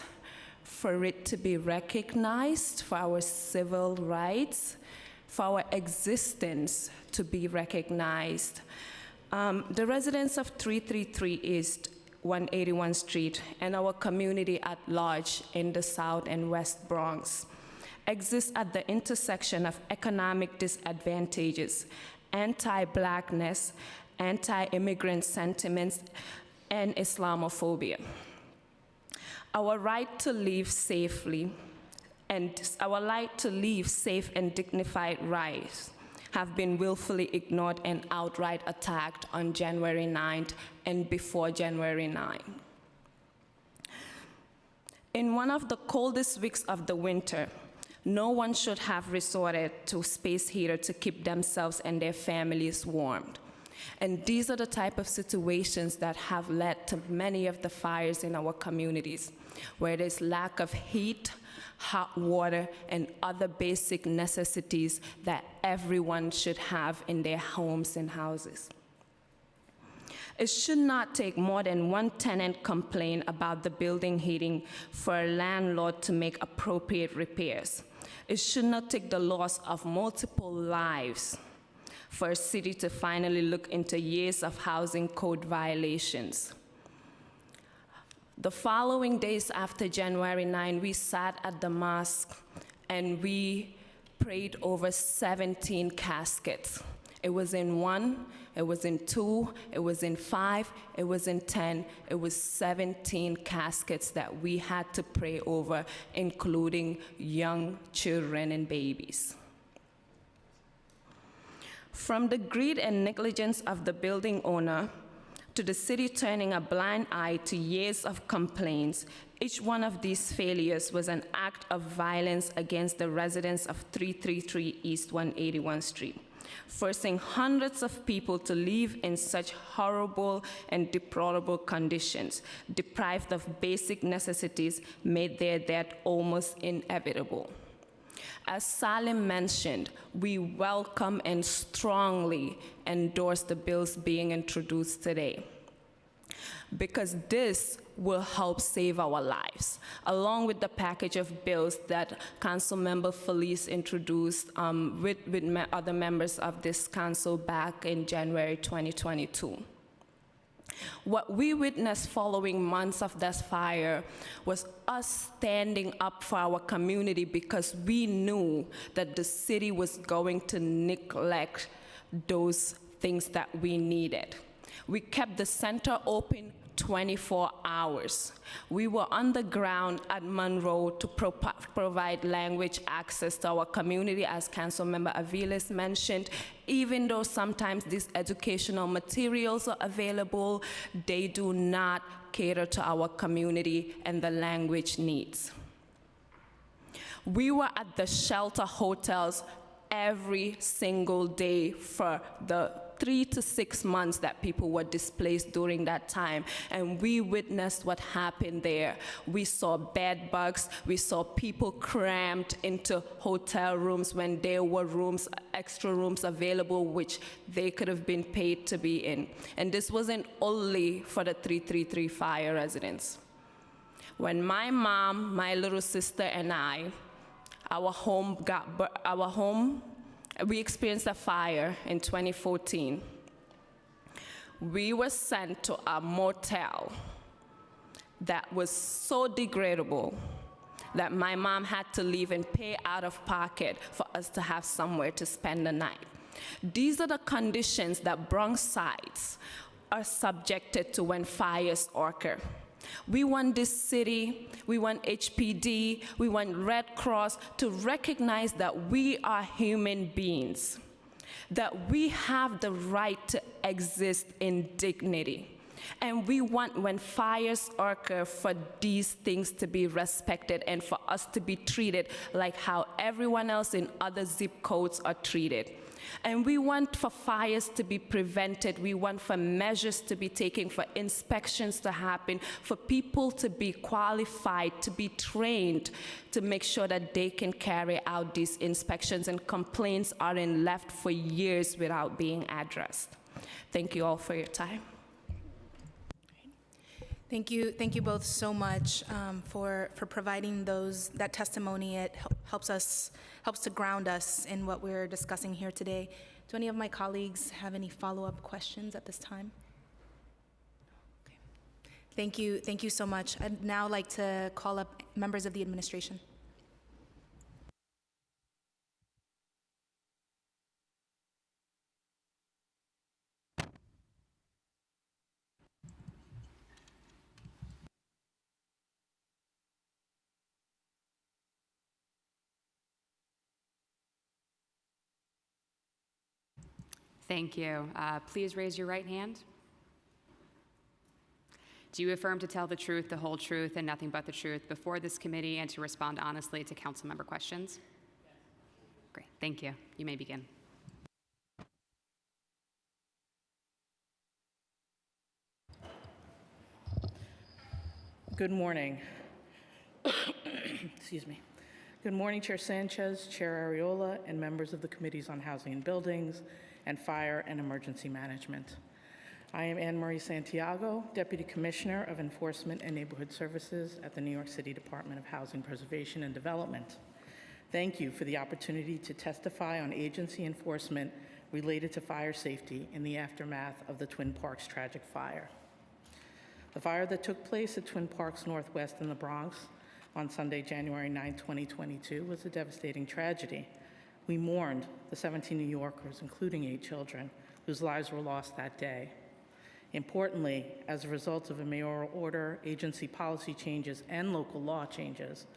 for it to be recognized, for our civil rights, for our existence to be recognized. The residents of 333 East 181 Street and our community at large in the South and West Bronx exist at the intersection of economic disadvantages, anti-Blackness, anti-immigrant sentiments, and Islamophobia. Our right to live safely and our right to live safe and dignified lives have been willfully ignored and outright attacked on January 9th and before January 9th. In one of the coldest weeks of the winter, no one should have resorted to space heater to keep themselves and their families warmed. And these are the type of situations that have led to many of the fires in our communities, where there's lack of heat, hot water, and other basic necessities that everyone should have in their homes and houses. It should not take more than one tenant complaint about the building heating for a landlord to make appropriate repairs. It should not take the loss of multiple lives for a city to finally look into years of housing code violations. The following days after January 9, we sat at the mosque and we prayed over 17 caskets. It was in 1, it was in 2, it was in 5, it was in 10, it was 17 caskets that we had to pray over, including young children and babies. From the greed and negligence of the building owner to the city turning a blind eye to years of complaints, each one of these failures was an act of violence against the residents of 333 East 181 Street, forcing hundreds of people to live in such horrible and deplorable conditions, deprived of basic necessities, made their death almost inevitable. As Salim mentioned, we welcome and strongly endorse the bills being introduced today, because this will help save our lives, along with the package of bills that Councilmember Felice introduced with other members of this council back in January 2022. What we witnessed following months of this fire was us standing up for our community because we knew that the city was going to neglect those things that we needed. We kept the center open 24 hours. We were on the ground at Monroe to provide language access to our community, as Councilmember Aviles mentioned. Even though sometimes these educational materials are available, they do not cater to our community and the language needs. We were at the shelter hotels every single day for the 3 to 6 months that people were displaced during that time, and we witnessed what happened there. We saw bed bugs, we saw people crammed into hotel rooms when there were rooms, extra rooms available, which they could have been paid to be in. And this wasn't only for the 333 fire residents. When my mom, my little sister, and I, we experienced a fire in 2014. We were sent to a motel that was so degradable that my mom had to leave and pay out of pocket for us to have somewhere to spend the night. These are the conditions that Bronxites are subjected to when fires occur. We want this city, we want HPD, we want Red Cross to recognize that we are human beings, that we have the right to exist in dignity. And we want, when fires occur, for these things to be respected and for us to be treated like how everyone else in other zip codes are treated. And we want for fires to be prevented. We want for measures to be taken, for inspections to happen, for people to be qualified, to be trained, to make sure that they can carry out these inspections, and complaints aren't left for years without being addressed. Thank you all for your time. Thank you both so much for providing that testimony. It helps to ground us in what we're discussing here today. Do any of my colleagues have any follow-up questions at this time? Okay. Thank you so much. I'd now like to call up members of the administration. Thank you. Please raise your right hand. Do you affirm to tell the truth, the whole truth, and nothing but the truth before this committee, and to respond honestly to council member questions? Yes. Great. Thank you. You may begin. Good morning. Excuse me. Good morning, Chair Sanchez, Chair Arreola, and members of the Committees on Housing and Buildings and Fire and Emergency Management. I am Anne Marie Santiago, Deputy Commissioner of Enforcement and Neighborhood Services at the New York City Department of Housing Preservation and Development. Thank you for the opportunity to testify on agency enforcement related to fire safety in the aftermath of the Twin Parks tragic fire. The fire that took place at Twin Parks Northwest in the Bronx on Sunday, January 9, 2022, was a devastating tragedy. We mourned the 17 New Yorkers, including 8 children, whose lives were lost that day. Importantly, as a result of a mayoral order, agency policy changes, and local law changes,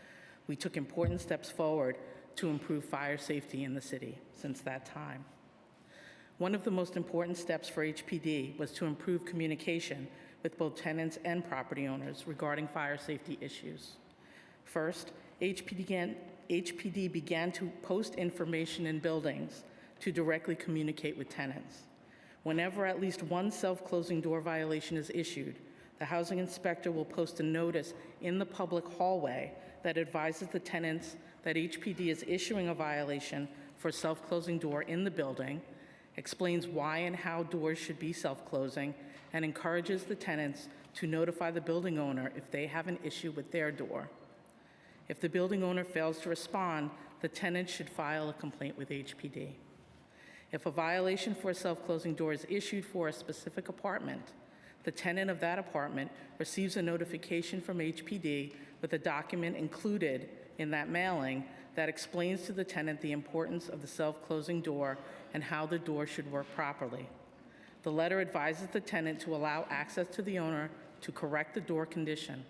we took important steps forward to improve fire safety in the city since that time. One of the most important steps for HPD was to improve communication with both tenants and property owners regarding fire safety issues. First, HPD began to post information in buildings to directly communicate with tenants. Whenever at least one self-closing door violation is issued, the housing inspector will post a notice in the public hallway that advises the tenants that HPD is issuing a violation for a self-closing door in the building, explains why and how doors should be self-closing, and encourages the tenants to notify the building owner if they have an issue with their door. If the building owner fails to respond, the tenant should file a complaint with HPD. If a violation for a self-closing door is issued for a specific apartment, the tenant of that apartment receives a notification from HPD with a document included in that mailing that explains to the tenant the importance of the self-closing door and how the door should work properly. The letter advises the tenant to allow access to the owner to correct the door condition.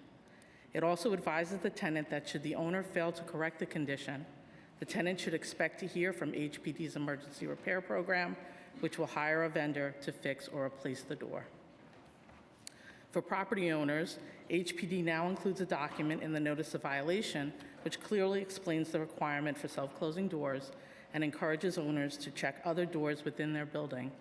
It also advises the tenant that should the owner fail to correct the condition, the tenant should expect to hear from HPD's emergency repair program, which will hire a vendor to fix or replace the door. For property owners, HPD now includes a document in the notice of violation which clearly explains the requirement for self-closing doors and encourages owners to check other doors within their building.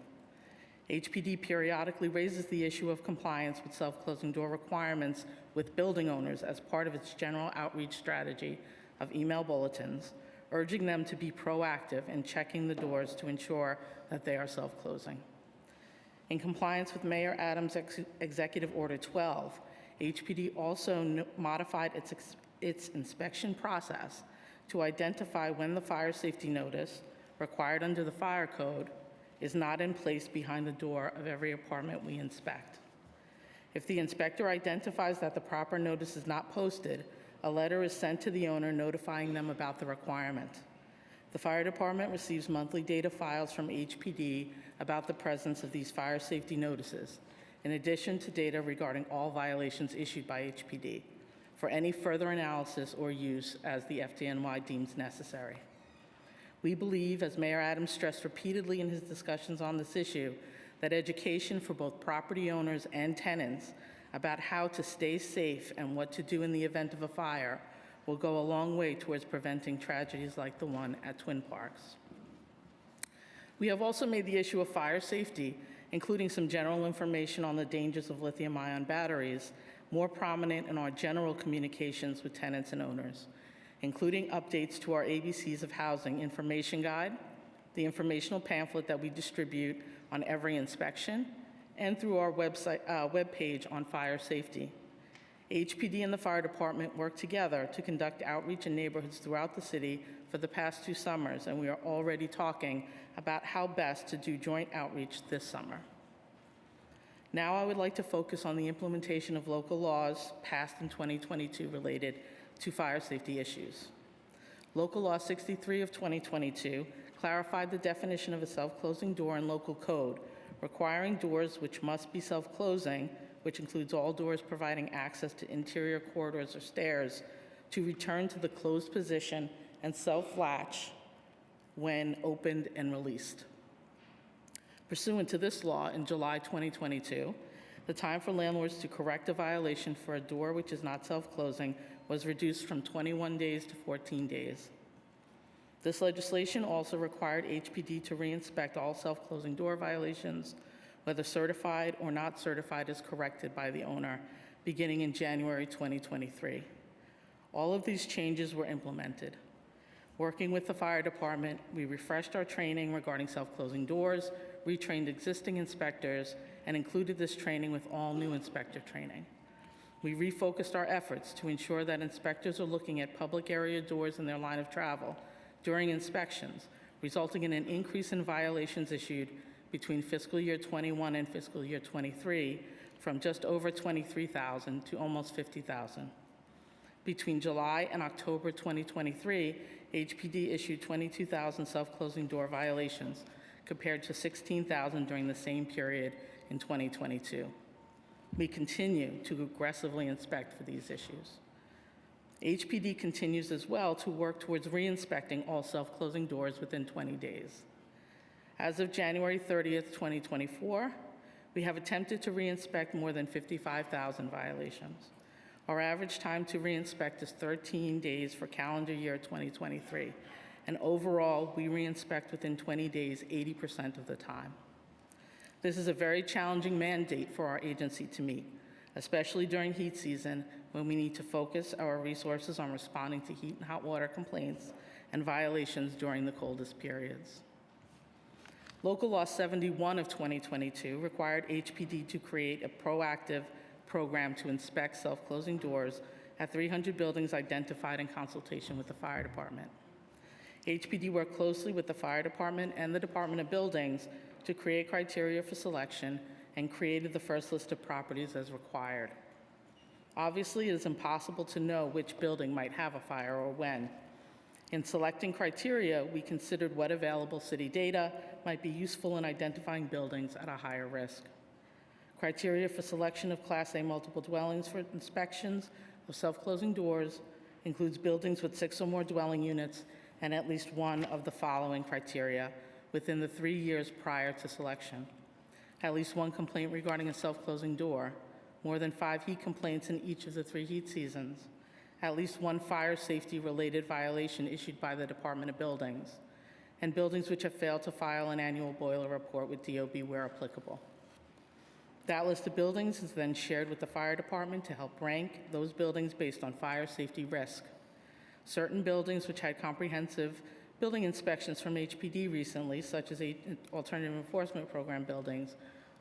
HPD periodically raises the issue of compliance with self-closing door requirements with building owners as part of its general outreach strategy of email bulletins, urging them to be proactive in checking the doors to ensure that they are self-closing. In compliance with Mayor Adams' Executive Order 12, HPD also modified its inspection process to identify when the fire safety notice, required under the fire code, is not in place behind the door of every apartment we inspect. If the inspector identifies that the proper notice is not posted, a letter is sent to the owner notifying them about the requirement. The fire department receives monthly data files from HPD about the presence of these fire safety notices, in addition to data regarding all violations issued by HPD, for any further analysis or use as the FDNY deems necessary. We believe, as Mayor Adams stressed repeatedly in his discussions on this issue, that education for both property owners and tenants about how to stay safe and what to do in the event of a fire will go a long way towards preventing tragedies like the one at Twin Parks. We have also made the issue of fire safety, including some general information on the dangers of lithium-ion batteries, more prominent in our general communications with tenants and owners, including updates to our ABCs of Housing information guide, the informational pamphlet that we distribute on every inspection, and through our webpage on fire safety. HPD and the fire department work together to conduct outreach in neighborhoods throughout the city for the past 2 summers, and we are already talking about how best to do joint outreach this summer. Now I would like to focus on the implementation of local laws passed in 2022 related to fire safety issues. Local Law 63 of 2022 clarified the definition of a self-closing door in local code, requiring doors which must be self-closing, which includes all doors providing access to interior corridors or stairs, to return to the closed position and self-latch when opened and released. Pursuant to this law, in July 2022, the time for landlords to correct a violation for a door which is not self-closing was reduced from 21 days to 14 days. This legislation also required HPD to re-inspect all self-closing door violations, whether certified or not certified as corrected by the owner, beginning in January 2023. All of these changes were implemented. Working with the fire department, we refreshed our training regarding self-closing doors, retrained existing inspectors, and included this training with all new inspector training. We refocused our efforts to ensure that inspectors are looking at public area doors in their line of travel during inspections, resulting in an increase in violations issued between fiscal year 21 and fiscal year 23 from just over 23,000 to almost 50,000. Between July and October 2023, HPD issued 22,000 self-closing door violations compared to 16,000 during the same period in 2022. We continue to aggressively inspect for these issues. HPD continues as well to work towards re-inspecting all self-closing doors within 20 days. As of January 30th, 2024, we have attempted to re-inspect more than 55,000 violations. Our average time to re-inspect is 13 days for calendar year 2023, and overall, we re-inspect within 20 days 80% of the time. This is a very challenging mandate for our agency to meet, especially during heat season when we need to focus our resources on responding to heat and hot water complaints and violations during the coldest periods. Local Law 71 of 2022 required HPD to create a proactive program to inspect self-closing doors at 300 buildings identified in consultation with the fire department. HPD worked closely with the fire department and the Department of Buildings to create criteria for selection and created the first list of properties as required. Obviously, it is impossible to know which building might have a fire or when. In selecting criteria, we considered what available city data might be useful in identifying buildings at a higher risk. Criteria for selection of Class A multiple dwellings for inspections of self-closing doors includes buildings with 6 or more dwelling units and at least one of the following criteria within the 3 years prior to selection. At least one complaint regarding a self-closing door, more than 5 heat complaints in each of the 3 heat seasons, at least one fire safety-related violation issued by the Department of Buildings, and buildings which have failed to file an annual boiler report with DOB where applicable. That list of buildings is then shared with the fire department to help rank those buildings based on fire safety risk. Certain buildings which had comprehensive building inspections from HPD recently, such as Alternative Enforcement Program buildings,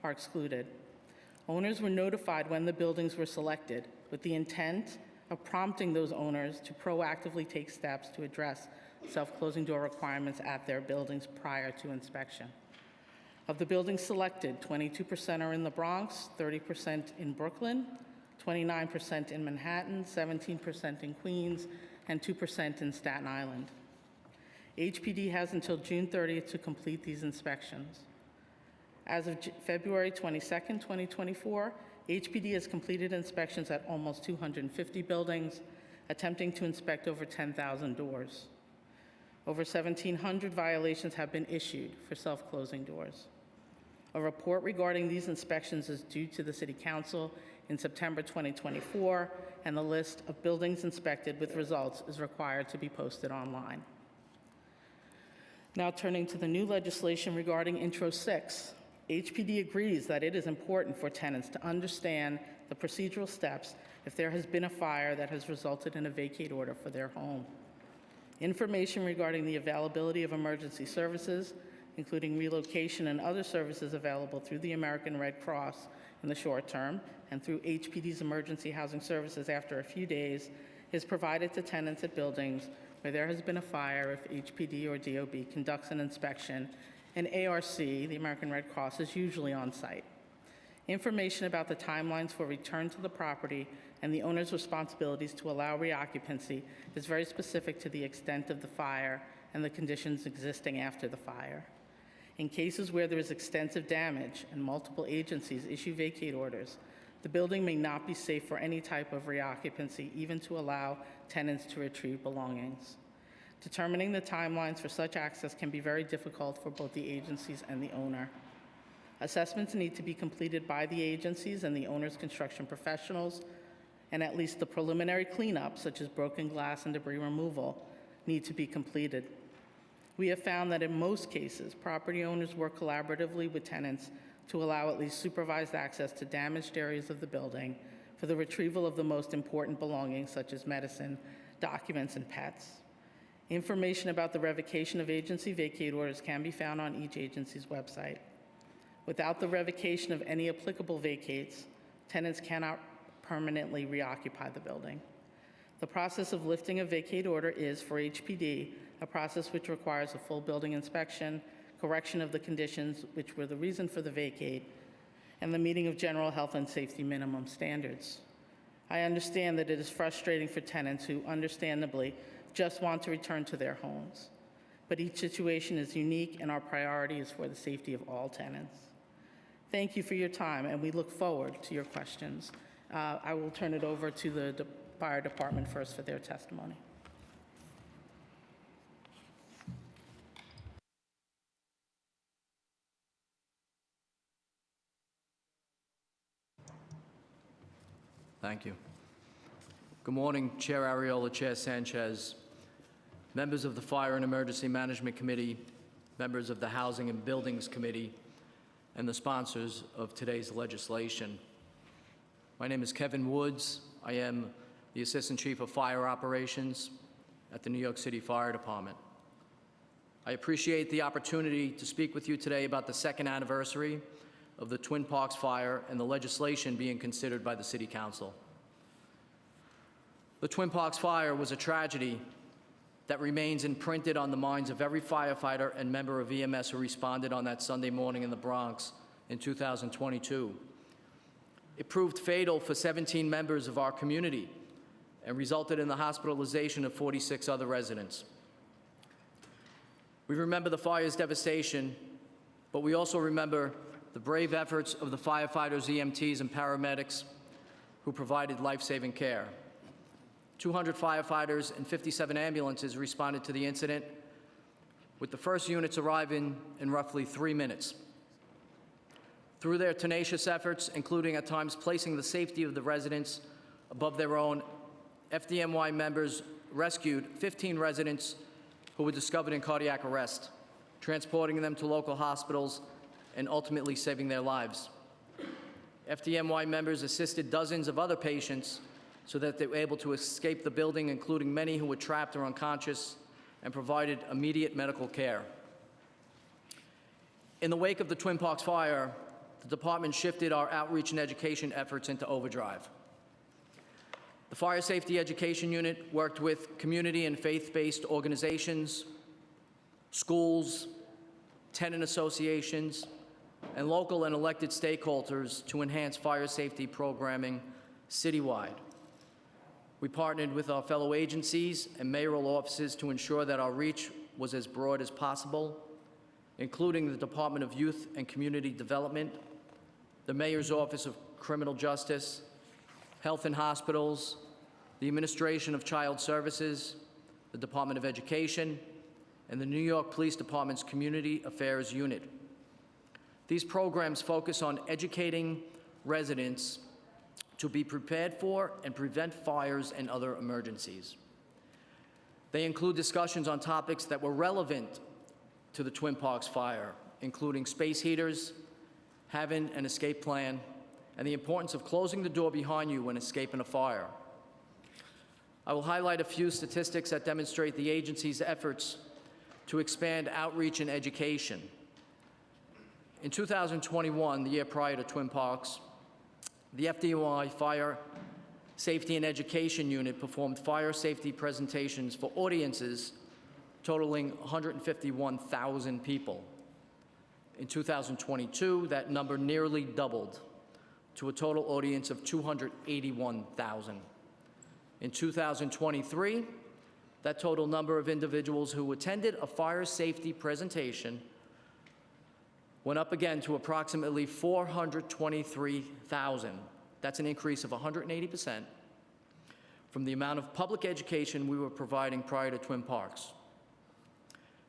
are excluded. Owners were notified when the buildings were selected with the intent of prompting those owners to proactively take steps to address self-closing door requirements at their buildings prior to inspection. Of the buildings selected, 22% are in the Bronx, 30% in Brooklyn, 29% in Manhattan, 17% in Queens, and 2% in Staten Island. HPD has until June 30th to complete these inspections. As of February 22nd, 2024, HPD has completed inspections at almost 250 buildings, attempting to inspect over 10,000 doors. Over 1,700 violations have been issued for self-closing doors. A report regarding these inspections is due to the City Council in September 2024, and the list of buildings inspected with results is required to be posted online. Now turning to the new legislation regarding Intro 6, HPD agrees that it is important for tenants to understand the procedural steps if there has been a fire that has resulted in a vacate order for their home. Information regarding the availability of emergency services, including relocation and other services available through the American Red Cross in the short term and through HPD's emergency housing services after a few days, is provided to tenants at buildings where there has been a fire if HPD or DOB conducts an inspection, and ARC, the American Red Cross, is usually on site. Information about the timelines for return to the property and the owner's responsibilities to allow reoccupancy is very specific to the extent of the fire and the conditions existing after the fire. In cases where there is extensive damage and multiple agencies issue vacate orders, the building may not be safe for any type of reoccupancy, even to allow tenants to retrieve belongings. Determining the timelines for such access can be very difficult for both the agencies and the owner. Assessments need to be completed by the agencies and the owner's construction professionals, and at least the preliminary cleanup, such as broken glass and debris removal, need to be completed. We have found that in most cases, property owners work collaboratively with tenants to allow at least supervised access to damaged areas of the building for the retrieval of the most important belongings, such as medicine, documents, and pets. Information about the revocation of agency vacate orders can be found on each agency's website. Without the revocation of any applicable vacates, tenants cannot permanently reoccupy the building. The process of lifting a vacate order is, for HPD, a process which requires a full building inspection, correction of the conditions which were the reason for the vacate, and the meeting of general health and safety minimum standards. I understand that it is frustrating for tenants who, understandably, just want to return to their homes. But each situation is unique, and our priority is for the safety of all tenants. Thank you for your time, and we look forward to your questions. I will turn it over to the Fire Department first for their testimony. Thank you. Good morning, Chair Ariola, Chair Sanchez, members of the Fire and Emergency Management Committee, members of the Housing and Buildings Committee, and the sponsors of today's legislation. My name is Kevin Woods. I am the Assistant Chief of Fire Operations at the New York City Fire Department. I appreciate the opportunity to speak with you today about the second anniversary of the Twin Parks fire and the legislation being considered by the City Council. The Twin Parks fire was a tragedy that remains imprinted on the minds of every firefighter and member of EMS who responded on that Sunday morning in the Bronx in 2022. It proved fatal for 17 members of our community and resulted in the hospitalization of 46 other residents. We remember the fire's devastation, but we also remember the brave efforts of the firefighters, EMTs, and paramedics who provided life-saving care. 200 firefighters and 57 ambulances responded to the incident, with the first units arriving in roughly 3 minutes. Through their tenacious efforts, including at times placing the safety of the residents above their own, FDNY members rescued 15 residents who were discovered in cardiac arrest, transporting them to local hospitals and ultimately saving their lives. FDNY members assisted dozens of other patients so that they were able to escape the building, including many who were trapped or unconscious, and provided immediate medical care. In the wake of the Twin Parks fire, the department shifted our outreach and education efforts into overdrive. The Fire Safety Education Unit worked with community and faith-based organizations, schools, tenant associations, and local and elected stakeholders to enhance fire safety programming citywide. We partnered with our fellow agencies and mayoral offices to ensure that our reach was as broad as possible, including the Department of Youth and Community Development, the Mayor's Office of Criminal Justice, Health and Hospitals, the Administration of Child Services, the Department of Education, and the New York Police Department's Community Affairs Unit. These programs focus on educating residents to be prepared for and prevent fires and other emergencies. They include discussions on topics that were relevant to the Twin Parks fire, including space heaters, having an escape plan, and the importance of closing the door behind you when escaping a fire. I will highlight a few statistics that demonstrate the agency's efforts to expand outreach and education. In 2021, the year prior to Twin Parks, the FDNY Fire Safety and Education Unit performed fire safety presentations for audiences totaling 151,000 people. In 2022, that number nearly doubled to a total audience of 281,000. In 2023, that total number of individuals who attended a fire safety presentation went up again to approximately 423,000. That's an increase of 180% from the amount of public education we were providing prior to Twin Parks.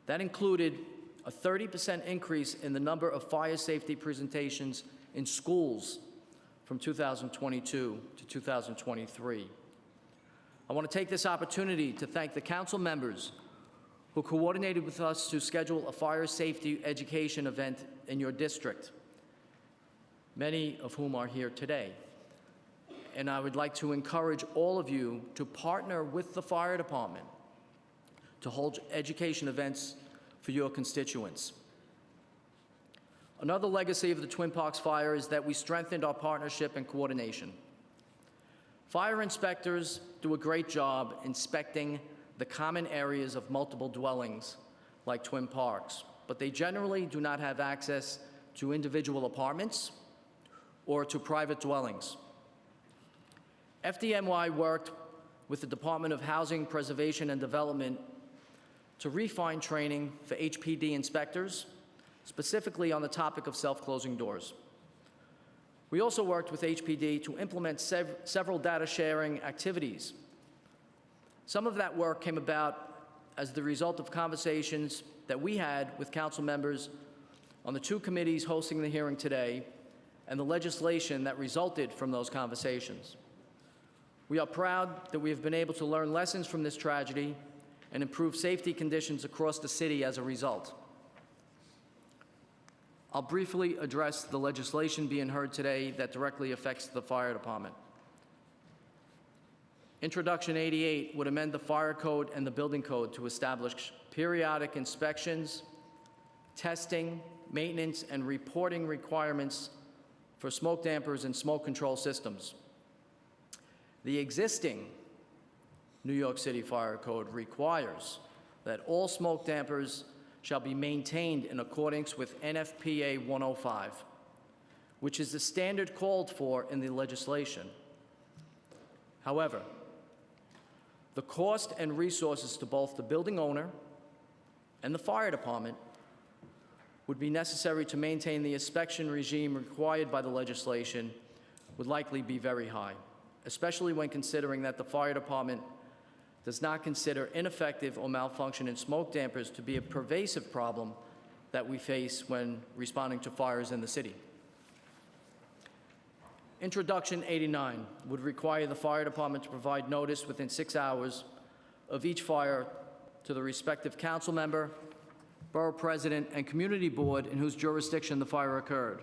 That included a 30% increase in the number of fire safety presentations in schools from 2022 to 2023. I want to take this opportunity to thank the council members who coordinated with us to schedule a fire safety education event in your district, many of whom are here today. And I would like to encourage all of you to partner with the fire department to hold education events for your constituents. Another legacy of the Twin Parks fire is that we strengthened our partnership and coordination. Fire inspectors do a great job inspecting the common areas of multiple dwellings, like Twin Parks, but they generally do not have access to individual apartments or to private dwellings. FDNY worked with the Department of Housing, Preservation, and Development to refine training for HPD inspectors, specifically on the topic of self-closing doors. We also worked with HPD to implement several data sharing activities. Some of that work came about as the result of conversations that we had with council members on the two committees hosting the hearing today and the legislation that resulted from those conversations. We are proud that we have been able to learn lessons from this tragedy and improve safety conditions across the city as a result. I'll briefly address the legislation being heard today that directly affects the fire department. Introduction 88 would amend the fire code and the building code to establish periodic inspections, testing, maintenance, and reporting requirements for smoke dampers and smoke control systems. The existing New York City Fire Code requires that all smoke dampers shall be maintained in accordance with NFPA 105, which is the standard called for in the legislation. However, the cost and resources to both the building owner and the fire department would be necessary to maintain the inspection regime required by the legislation would likely be very high, especially when considering that the fire department does not consider ineffective or malfunctioning smoke dampers to be a pervasive problem that we face when responding to fires in the city. Introduction 89 would require the fire department to provide notice within 6 hours of each fire to the respective council member, borough president, and community board in whose jurisdiction the fire occurred.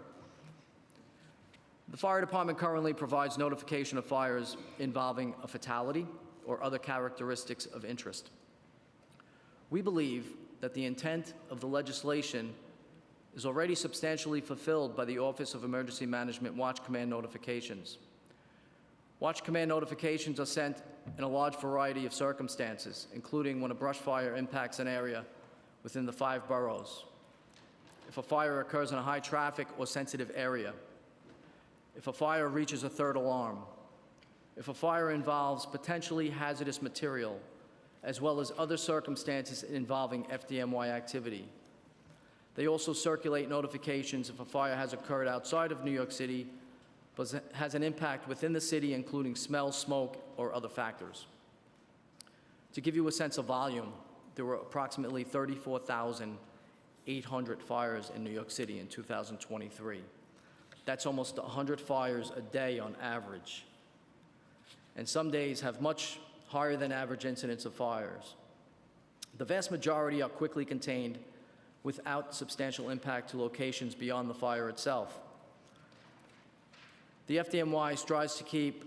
The fire department currently provides notification of fires involving a fatality or other characteristics of interest. We believe that the intent of the legislation is already substantially fulfilled by the Office of Emergency Management Watch Command notifications. Watch Command notifications are sent in a large variety of circumstances, including when a brush fire impacts an area within the 5 boroughs, if a fire occurs in a high traffic or sensitive area, if a fire reaches a 3rd alarm, if a fire involves potentially hazardous material, as well as other circumstances involving FDNY activity. They also circulate notifications if a fire has occurred outside of New York City, but has an impact within the city, including smell, smoke, or other factors. To give you a sense of volume, there were approximately 34,800 fires in New York City in 2023. That's almost 100 fires a day on average. And some days have much higher than average incidents of fires. The vast majority are quickly contained without substantial impact to locations beyond the fire itself. The FDNY strives to keep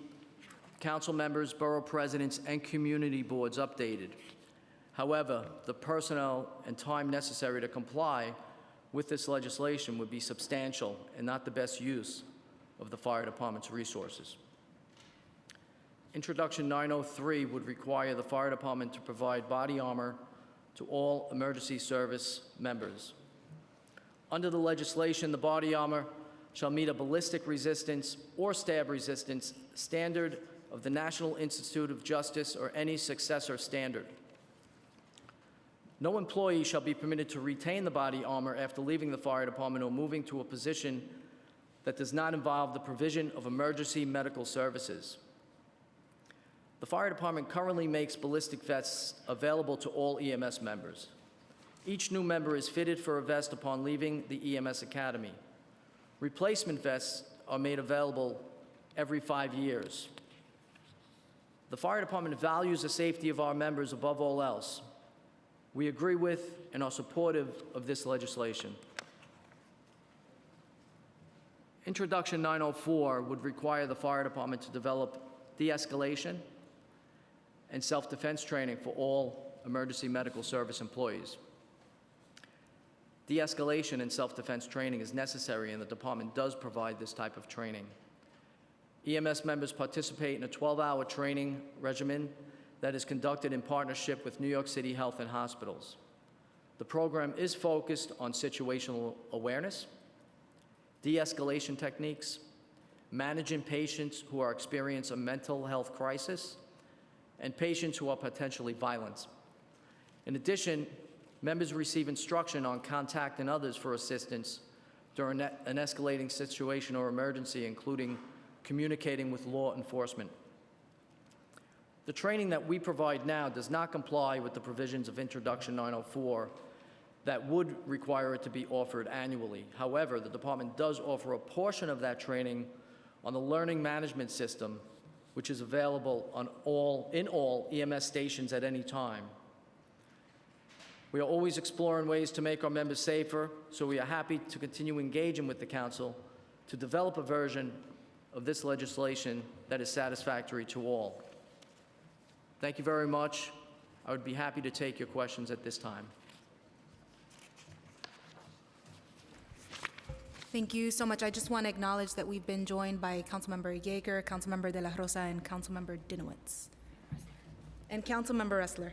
council members, borough presidents, and community boards updated. However, the personnel and time necessary to comply with this legislation would be substantial and not the best use of the fire department's resources. Introduction 903 would require the fire department to provide body armor to all emergency service members. Under the legislation, the body armor shall meet a ballistic resistance or stab resistance standard of the National Institute of Justice or any successor standard. No employee shall be permitted to retain the body armor after leaving the fire department or moving to a position that does not involve the provision of emergency medical services. The fire department currently makes ballistic vests available to all EMS members. Each new member is fitted for a vest upon leaving the EMS academy. Replacement vests are made available every 5 years. The fire department values the safety of our members above all else. We agree with and are supportive of this legislation. Introduction 904 would require the fire department to develop de-escalation and self-defense training for all emergency medical service employees. De-escalation and self-defense training is necessary, and the department does provide this type of training. EMS members participate in a 12-hour training regimen that is conducted in partnership with New York City Health and Hospitals. The program is focused on situational awareness, de-escalation techniques, managing patients who are experiencing a mental health crisis, and patients who are potentially violent. In addition, members receive instruction on contacting others for assistance during an escalating situation or emergency, including communicating with law enforcement. The training that we provide now does not comply with the provisions of Introduction 904 that would require it to be offered annually. However, the department does offer a portion of that training on the learning management system, which is available in all EMS stations at any time. We are always exploring ways to make our members safer, so we are happy to continue engaging with the council to develop a version of this legislation that is satisfactory to all. Thank you very much. I would be happy to take your questions at this time. Thank you so much. I just want to acknowledge that we've been joined by Councilmember Yeager, Councilmember De La Rosa, and Councilmember Dinowitz. And Councilmember Ressler.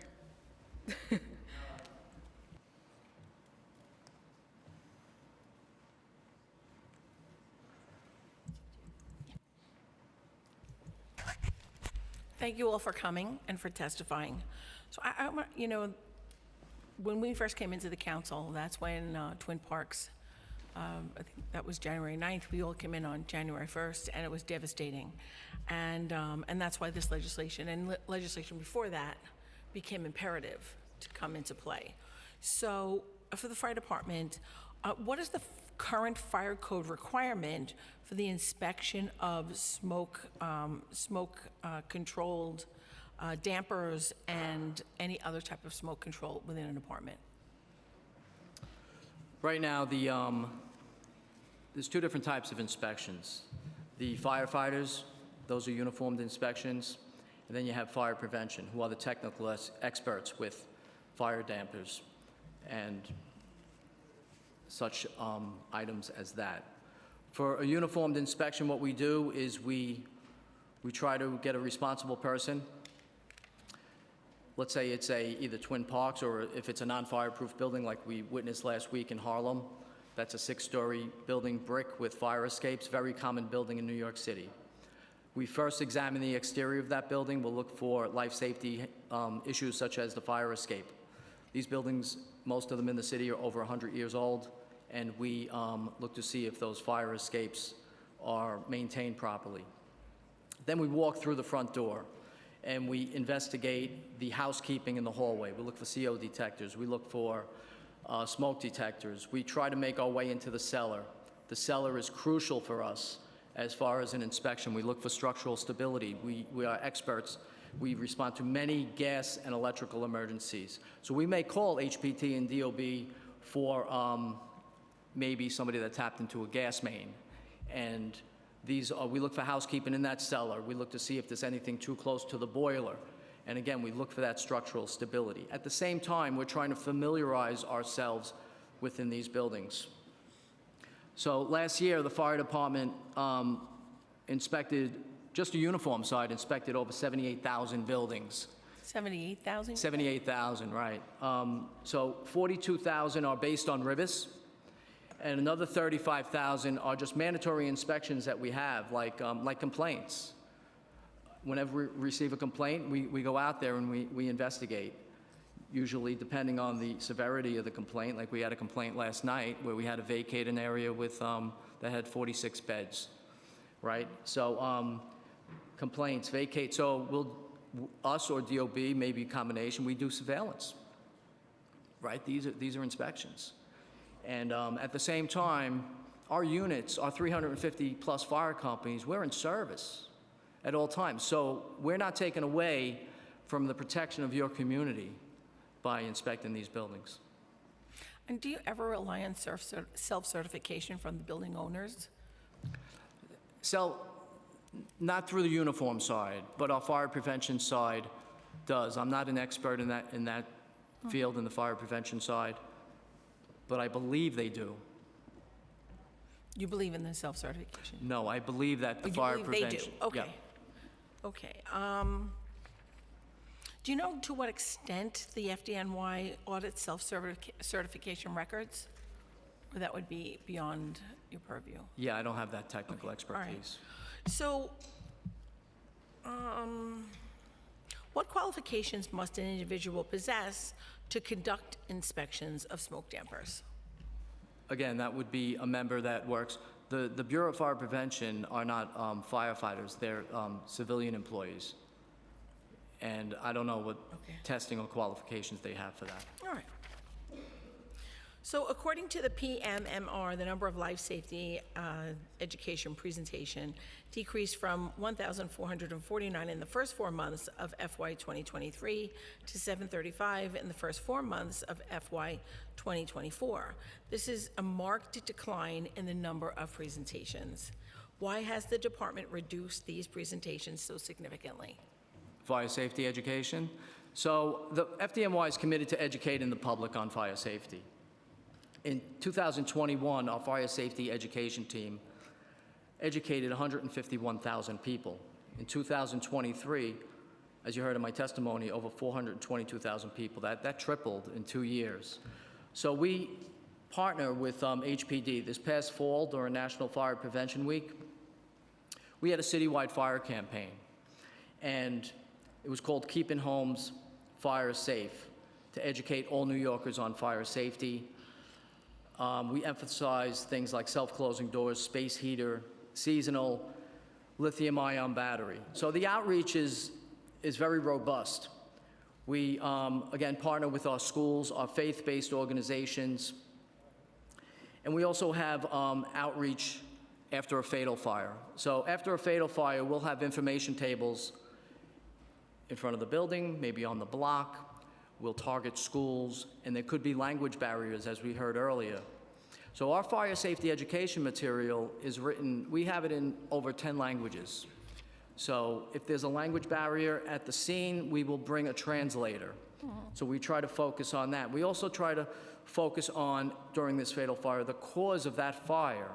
Thank you all for coming and for testifying. So you know, when we first came into the council, that's when Twin Parks, I think that was January 9th. We all came in on January 1st, and it was devastating. And that's why this legislation and legislation before that became imperative to come into play. So for the fire department, what is the current fire code requirement for the inspection of smoke-controlled dampers and any other type of smoke control within an apartment? Right now, there's two different types of inspections. The firefighters, those are uniformed inspections, and then you have fire prevention, who are the technical experts with fire dampers and such items as that. For a uniformed inspection, what we do is we try to get a responsible person. Let's say it's either Twin Parks, or if it's a non-fireproof building like we witnessed last week in Harlem. That's a 6-story building, brick with fire escapes, very common building in New York City. We first examine the exterior of that building. We'll look for life safety issues such as the fire escape. These buildings, most of them in the city, are over 100 years old, and we look to see if those fire escapes are maintained properly. Then we walk through the front door, and we investigate the housekeeping in the hallway. We look for CO detectors. We look for smoke detectors. We try to make our way into the cellar. The cellar is crucial for us as far as an inspection. We look for structural stability. We are experts. We respond to many gas and electrical emergencies. So we may call HPT and DOB for maybe somebody that tapped into a gas main. And we look for housekeeping in that cellar. We look to see if there's anything too close to the boiler. And again, we look for that structural stability. At the same time, we're trying to familiarize ourselves within these buildings. So last year, the fire department inspected, just the uniform side, inspected over 78,000 buildings. 78,000? 78,000, right. So 42,000 are based on RIBIS, and another 35,000 are just mandatory inspections that we have, like complaints. Whenever we receive a complaint, we go out there and we investigate, usually depending on the severity of the complaint. Like we had a complaint last night where we had to vacate an area with, that had 46 beds, right? So complaints, vacate. So us or DOB, maybe a combination, we do surveillance, right? These are inspections. And at the same time, our units, our 350 plus fire companies, we're in service at all times. So we're not taken away from the protection of your community by inspecting these buildings. And do you ever rely on self-certification from the building owners? Not through the uniform side, but our fire prevention side does. I'm not an expert in that field, in the fire prevention side, but I believe they do. You believe in the self-certification? No, I believe that the You fire believe prevention. They do? Yeah. Okay. Do you know to what extent the FDNY audits self-certification records? Or that would be beyond your purview? Yeah, I don't have that technical All right. expertise. So, what qualifications must an individual possess to conduct inspections of smoke dampers? Again, that would be a member that works. The Bureau of Fire Prevention are not firefighters, they're civilian employees. And I don't know what testing or qualifications they have for that. All right. So according to the PMMR, the number of life safety education presentation decreased from 1,449 in the first 4 months of FY 2023 to 735 in the first 4 months of FY 2024. This is a marked decline in the number of presentations. Why has the department reduced these presentations so significantly? Fire safety education. So the FDNY is committed to educating the public on fire safety. In 2021, our fire safety education team educated 151,000 people. In 2023, as you heard in my testimony, over 422,000 people. That tripled in 2 years. So we partner with HPD. This past fall, during National Fire Prevention Week, we had a citywide fire campaign. And it was called Keeping Homes Fire Safe, to educate all New Yorkers on fire safety. We emphasized things like self-closing doors, space heater, seasonal, lithium-ion battery. So the outreach is very robust. We, again, partner with our schools, our faith-based organizations, and we also have outreach after a fatal fire. So after a fatal fire, we'll have information tables in front of the building, maybe on the block. We'll target schools, and there could be language barriers, as we heard earlier. So our fire safety education material is written, we have it in over 10 languages. So if there's a language barrier at the scene, we will bring a translator. So we try to focus on that. We also try to focus on, during this fatal fire, the cause of that fire.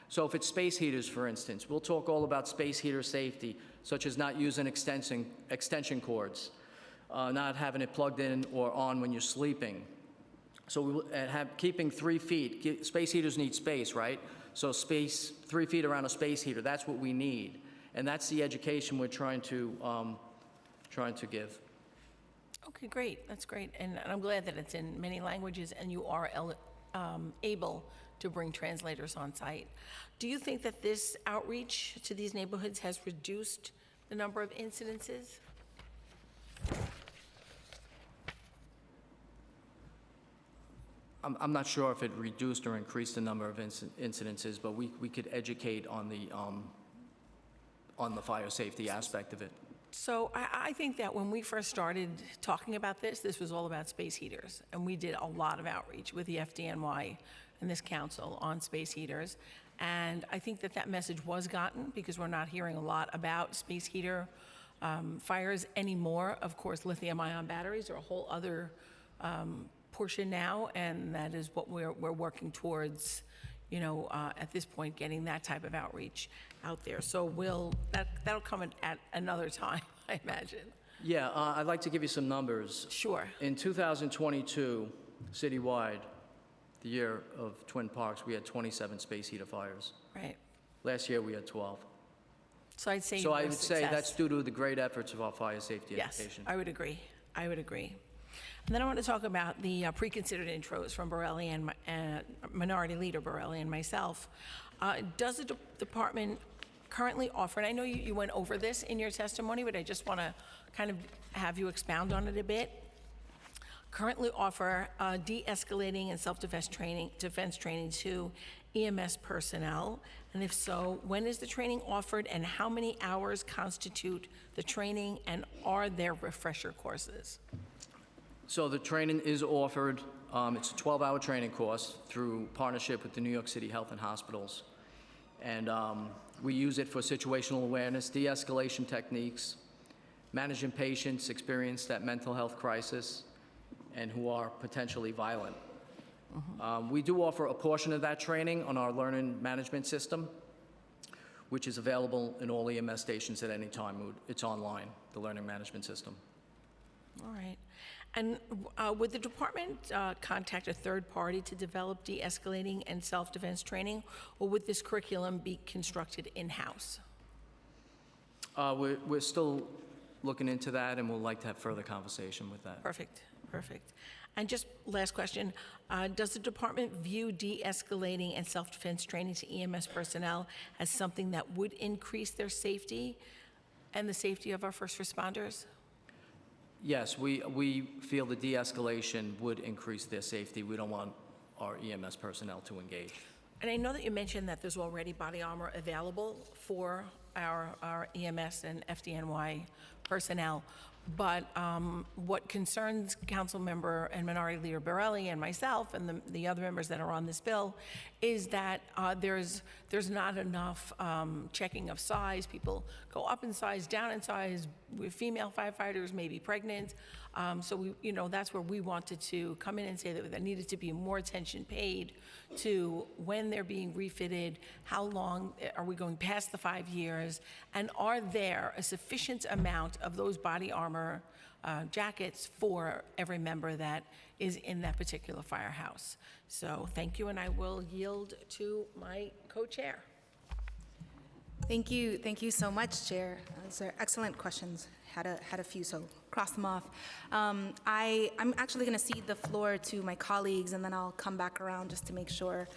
So if it's space heaters, for instance, we'll talk all about space heater safety, such as not using extension cords, not having it plugged in or on when you're sleeping. So we will keeping 3 feet. Space heaters need space, right? So space, 3 feet around a space heater, that's what we need. And that's the education we're trying to give. Okay, great, that's great. And I'm glad that it's in many languages and you are able to bring translators on site. Do you think that this outreach to these neighborhoods has reduced the number of incidences? I'm not sure if it reduced or increased the number of incidences, but we could educate on the fire safety aspect of it. So I think that when we first started talking about this was all about space heaters. And we did a lot of outreach with the FDNY and this council on space heaters. And I think that message was gotten because we're not hearing a lot about space heater fires anymore. Of course, lithium-ion batteries are a whole other portion now, and that is what we're working towards, you know, at this point, getting that type of outreach out there. So that'll come at another time, I imagine. Yeah, I'd like to give you some numbers. Sure. In 2022, citywide, the year of Twin Parks, we had 27 space heater fires. Right. Last year, we had 12. So I'd say So I more would say success. that's due to the great efforts of our fire safety education. Yes, I would agree. I would agree. And then I want to talk about the pre-considered intros from Borelli and Minority Leader Borelli and myself. Does the department currently offer, and I know you went over this in your testimony, but I just want to kind of have you expound on it a bit, currently offer de-escalating and self-defense training to EMS personnel? And if so, when is the training offered and how many hours constitute the training, and are there refresher courses? So the training is offered. It's a 12-hour training course through partnership with the New York City Health and Hospitals. And we use it for situational awareness, de-escalation techniques, managing patients experienced that mental health crisis and who are potentially violent. We do offer a portion of that training on our learning management system, which is available in all EMS stations at any time. It's online, the learning management system. All right. And would the department contact a third party to develop de-escalating and self-defense training, or would this curriculum be constructed in-house? We're still looking into that, and we'd like to have further conversation with that. Perfect, perfect. And just last question, does the department view de-escalating and self-defense training to EMS personnel as something that would increase their safety and the safety of our first responders? Yes, we feel the de-escalation would increase their safety. We don't want our EMS personnel to engage. And I know that you mentioned that there's already body armor available for our EMS and FDNY personnel, but what concerns Councilmember and Minority Leader Borelli and myself and the other members that are on this bill is that there's not enough checking of size. People go up in size, down in size. With female firefighters, maybe pregnant. So that's where we wanted to come in and say that there needed to be more attention paid to when they're being refitted, how long are we going past the 5 years, and are there a sufficient amount of those body armor jackets for every member that is in that particular firehouse. So thank you, and I will yield to my co-chair. Thank you so much, Chair. Those are excellent questions. Had a few, so cross them off. I'm actually going to cede the floor to my colleagues, and then I'll come back around just to make sure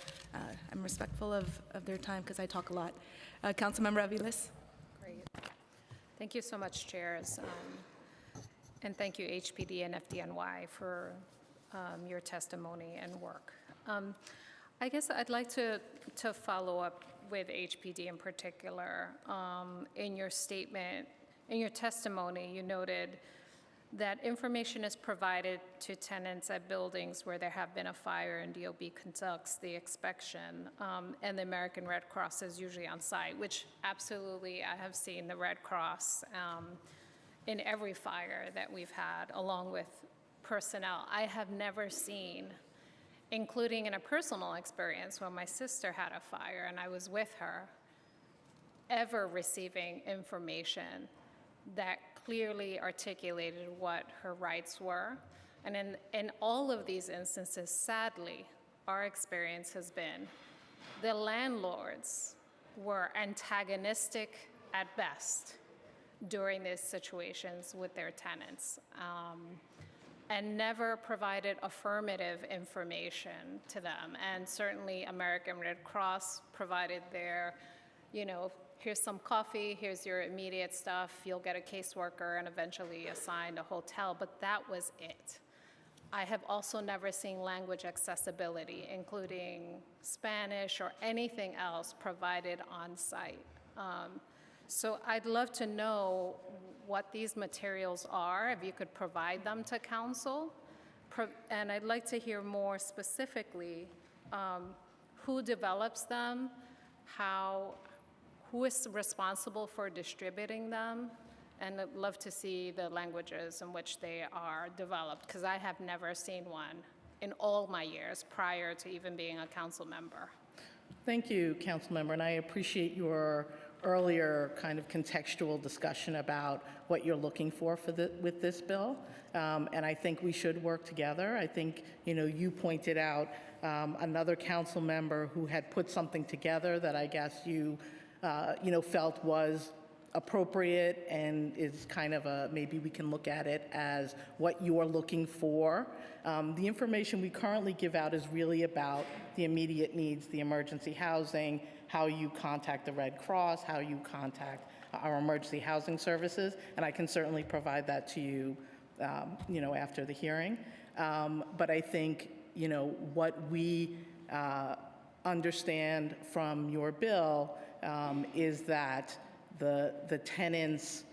I'm respectful of their time because I talk a lot. Councilmember Aviles. Great. Thank you so much, chairs. And thank you, HPD and FDNY, for your testimony and work. I guess I'd like to follow up with HPD in particular. In your statement, in your testimony, you noted that information is provided to tenants at buildings where there have been a fire and DOB conducts the inspection, and the American Red Cross is usually on site, which absolutely I have seen the Red Cross in every fire that we've had, along with personnel. I have never seen, including in a personal experience when my sister had a fire and I was with her, ever receiving information that clearly articulated what her rights were. And in all of these instances, sadly, our experience has been the landlords were antagonistic at best during these situations with their tenants, and never provided affirmative information to them. And certainly American Red Cross provided their, here's some coffee, here's your immediate stuff, you'll get a caseworker and eventually assigned a hotel, but that was it. I have also never seen language accessibility, including Spanish or anything else provided on site. So I'd love to know what these materials are, if you could provide them to council. And I'd like to hear more specifically who develops them, who is responsible for distributing them, and I'd love to see the languages in which they are developed, because I have never seen one in all my years prior to even being a council member. Thank you, Council Member, and I appreciate your earlier kind of contextual discussion about what you're looking for with this bill, and I think we should work together. I think, you pointed out another council member who had put something together that I guess you felt was appropriate and is kind of maybe we can look at it as what you're looking for. The information we currently give out is really about the immediate needs, the emergency housing, how you contact the Red Cross, how you contact our emergency housing services, and I can certainly provide that to you, after the hearing. But I think, what we understand from your bill is that the tenants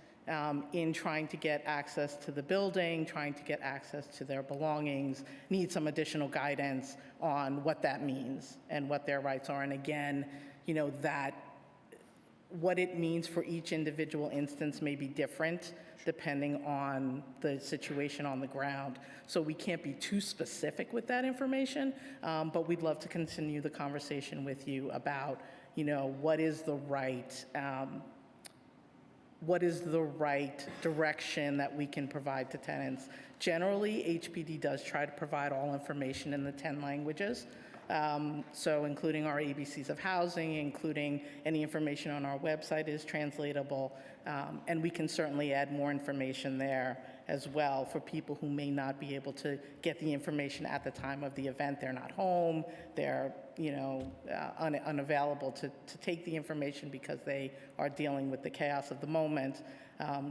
in trying to get access to the building, trying to get access to their belongings, need some additional guidance on what that means and what their rights are. And again, that what it means for each individual instance may be different depending on the situation on the ground. So we can't be too specific with that information, but we'd love to continue the conversation with you about, what is the right direction that we can provide to tenants. Generally, HPD does try to provide all information in the 10 languages. So including our ABCs of housing, including any information on our website is translatable, and we can certainly add more information there as well for people who may not be able to get the information at the time of the event. They're not home, they're unavailable to take the information because they are dealing with the chaos of the moment.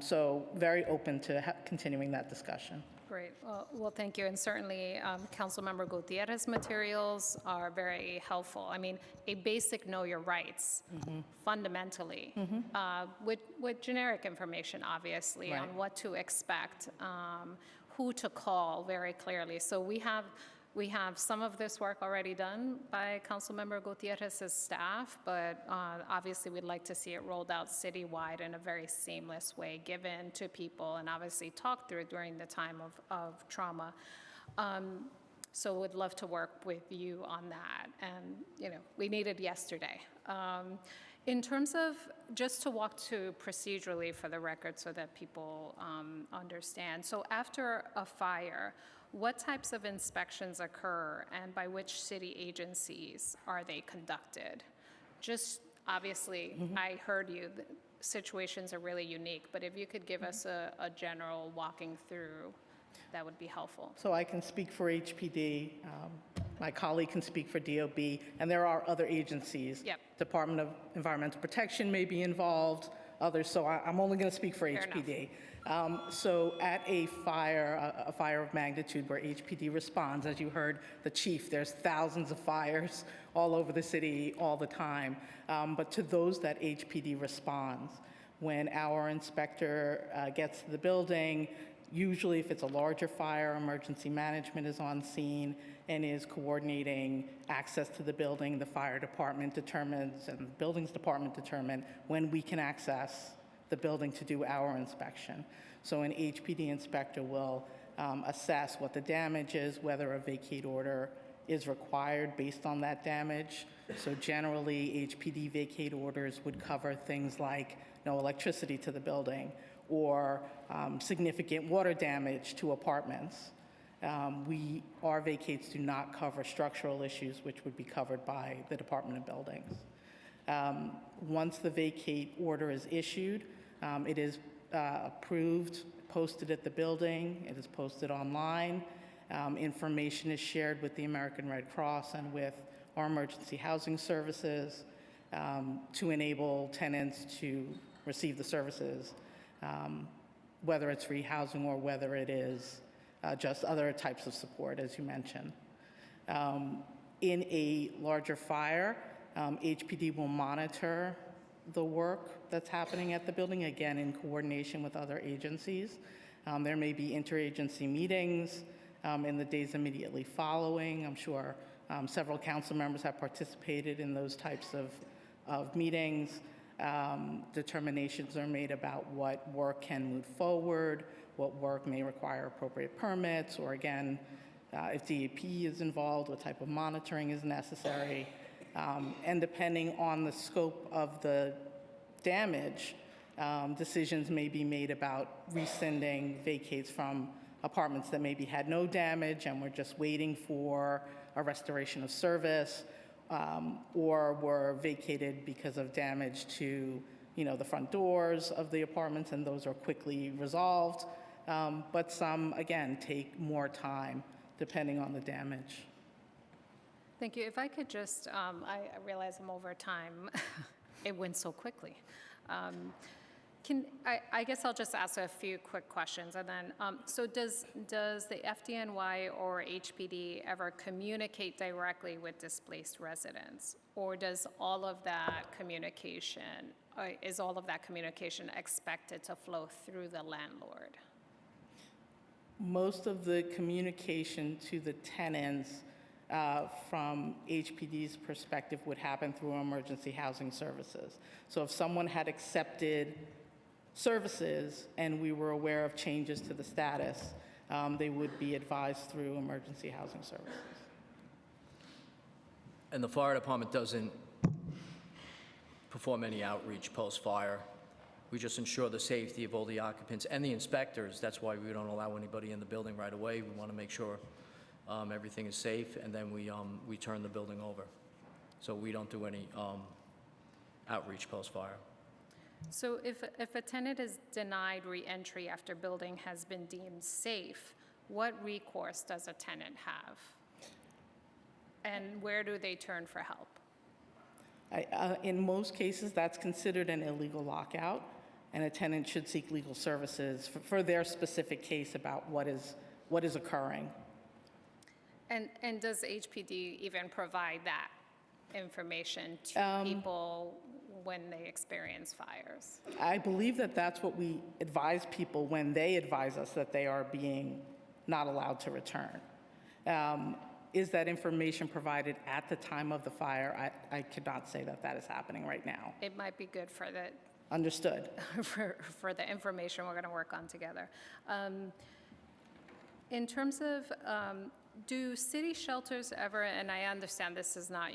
So very open to continuing that discussion. Great. Well, thank you. And certainly, Councilmember Gutierrez's materials are very helpful. I mean, a basic know your rights, fundamentally, with generic information, obviously, Right. on what to expect, who to call very clearly. So we have some of this work already done by Councilmember Gutierrez's staff, but obviously we'd like to see it rolled out citywide in a very seamless way, given to people and obviously talked through during the time of trauma. So would love to work with you on that. And, we need it yesterday. In terms of, just to walk to procedurally for the record so that people understand. So after a fire, what types of inspections occur and by which city agencies are they conducted? Just obviously, I heard you, the situations are really unique, but if you could give us a general walking through, that would be helpful. So I can speak for HPD, my colleague can speak for DOB, and there are other agencies. Yep. Department of Environmental Protection may be involved, others, so I'm only going to speak for HPD. So at a fire of magnitude where HPD responds, as you heard the chief, there's thousands of fires all over the city all the time. But to those that HPD responds, when our inspector gets to the building, usually if it's a larger fire, emergency management is on scene and is coordinating access to the building. The fire department determines and the buildings department determine when we can access the building to do our inspection. So an HPD inspector will assess what the damage is, whether a vacate order is required based on that damage. So generally, HPD vacate orders would cover things like no electricity to the building or significant water damage to apartments. Our vacates do not cover structural issues, which would be covered by the Department of Buildings. Once the vacate order is issued, it is approved, posted at the building, it is posted online. Information is shared with the American Red Cross and with our emergency housing services to enable tenants to receive the services, whether it's rehousing or whether it is just other types of support, as you mentioned. In a larger fire, HPD will monitor the work that's happening at the building, again, in coordination with other agencies. There may be interagency meetings in the days immediately following. I'm sure several council members have participated in those types of meetings. Determinations are made about what work can move forward, what work may require appropriate permits, or again, if DEP is involved, what type of monitoring is necessary. And depending on the scope of the damage, decisions may be made about rescinding vacates from apartments that maybe had no damage and were just waiting for a restoration of service, or were vacated because of damage to, the front doors of the apartments, and those are quickly resolved. But some, again, take more time depending on the damage. Thank you. If I could just, I realize I'm over time. It went so quickly. I guess I'll just ask a few quick questions, and then, so does the FDNY or HPD ever communicate directly with displaced residents, or does all of that communication, is all of that communication expected to flow through the landlord? Most of the communication to the tenants from HPD's perspective would happen through emergency housing services. So if someone had accepted services and we were aware of changes to the status, they would be advised through emergency housing services. And the fire department doesn't perform any outreach post-fire. We just ensure the safety of all the occupants and the inspectors. That's why we don't allow anybody in the building right away. We want to make sure everything is safe, and then we turn the building over. So we don't do any outreach post-fire. So if a tenant is denied re-entry after building has been deemed safe, what recourse does a tenant have? And where do they turn for help? In most cases, that's considered an illegal lockout, and a tenant should seek legal services for their specific case about what is occurring. And does HPD even provide that information to people when they experience fires? I believe that that's what we advise people when they advise us that they are being not allowed to return. Is that information provided at the time of the fire? I could not say that that is happening right now. It might be good for the Understood. for the information we're going to work on together. In terms of, do city shelters ever, and I understand this is not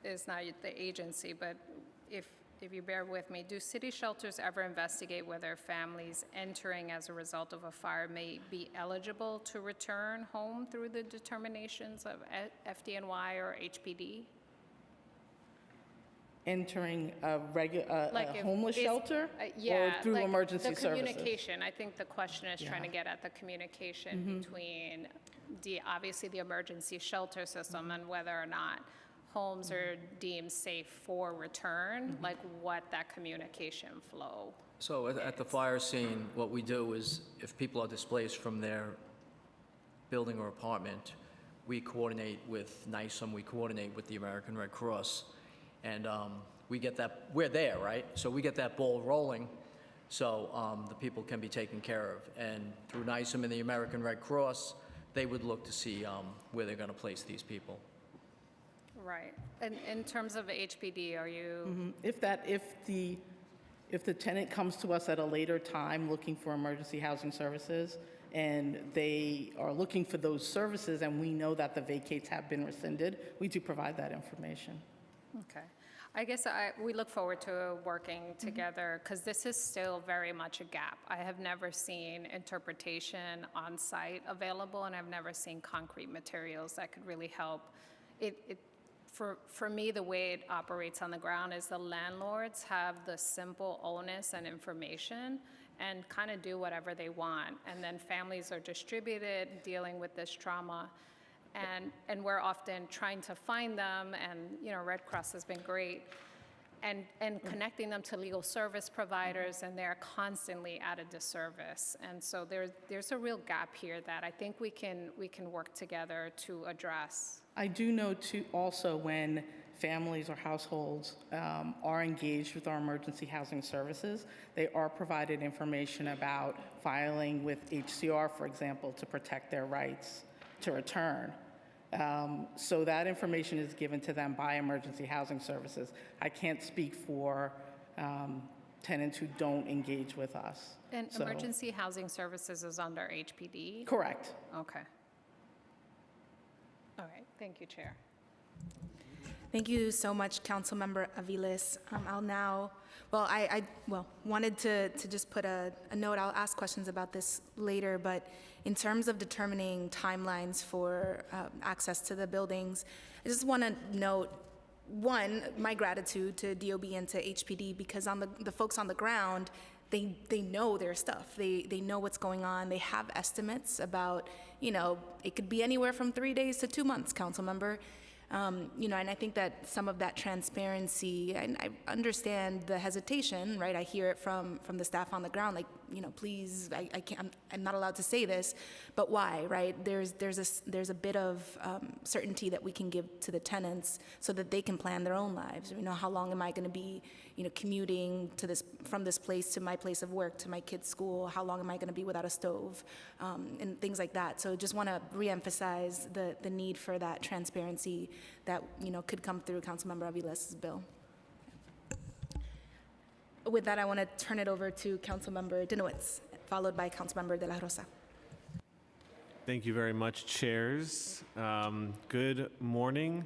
the agency, but if you bear with me, do city shelters ever investigate whether families entering as a result of a fire may be eligible to return home through the determinations of FDNY or HPD? Entering a homeless is- shelter? Yeah. Or through like emergency the services? communication, I think the question is trying to get at the communication between obviously the emergency shelter system and whether or not homes are deemed safe for return, like what that communication flow. So at the fire scene, what we do is if people are displaced from their building or apartment, we coordinate with NYSUM, we coordinate with the American Red Cross, and we get that, we're there, right? So we get that ball rolling so the people can be taken care of. And through NYSUM and the American Red Cross, they would look to see where they're going to place these people. Right. And in terms of HPD, are you? If the tenant comes to us at a later time looking for emergency housing services, and they are looking for those services, and we know that the vacates have been rescinded, we do provide that information. Okay. I guess we look forward to working together because this is still very much a gap. I have never seen interpretation on site available, and I've never seen concrete materials that could really help. For me, the way it operates on the ground is the landlords have the simple onus and information and kind of do whatever they want. And then families are distributed dealing with this trauma. And we're often trying to find them, and Red Cross has been great, and connecting them to legal service providers, and they're constantly at a disservice. And so there's a real gap here that I think we can work together to address. I do know too also when families or households are engaged with our emergency housing services, they are provided information about filing with HCR, for example, to protect their rights to return. So that information is given to them by emergency housing services. I can't speak for tenants who don't engage with us. And emergency housing services is under HPD? Correct. Okay. All right, thank you, Chair. Thank you so much, Councilmember Aviles. I'll now, I wanted to just put a note. I'll ask questions about this later, but in terms of determining timelines for access to the buildings, I just want to note, one, my gratitude to DOB and to HPD, because on the folks on the ground, they know their stuff. They know what's going on. They have estimates about, it could be anywhere from 3 days to 2 months, Councilmember. And I think that some of that transparency, and I understand the hesitation, right? I hear it from the staff on the ground, like, please, I can't, I'm not allowed to say this, but why, right? There's a bit of certainty that we can give to the tenants so that they can plan their own lives. How long am I going to be, commuting from this place to my place of work, to my kids' school? How long am I going to be without a stove? And things like that. So just want to reemphasize the need for that transparency that, could come through Councilmember Aviles' bill. With that, I want to turn it over to Councilmember Dinowitz, followed by Councilmember De La Rosa. Thank you very much, chairs. Good morning.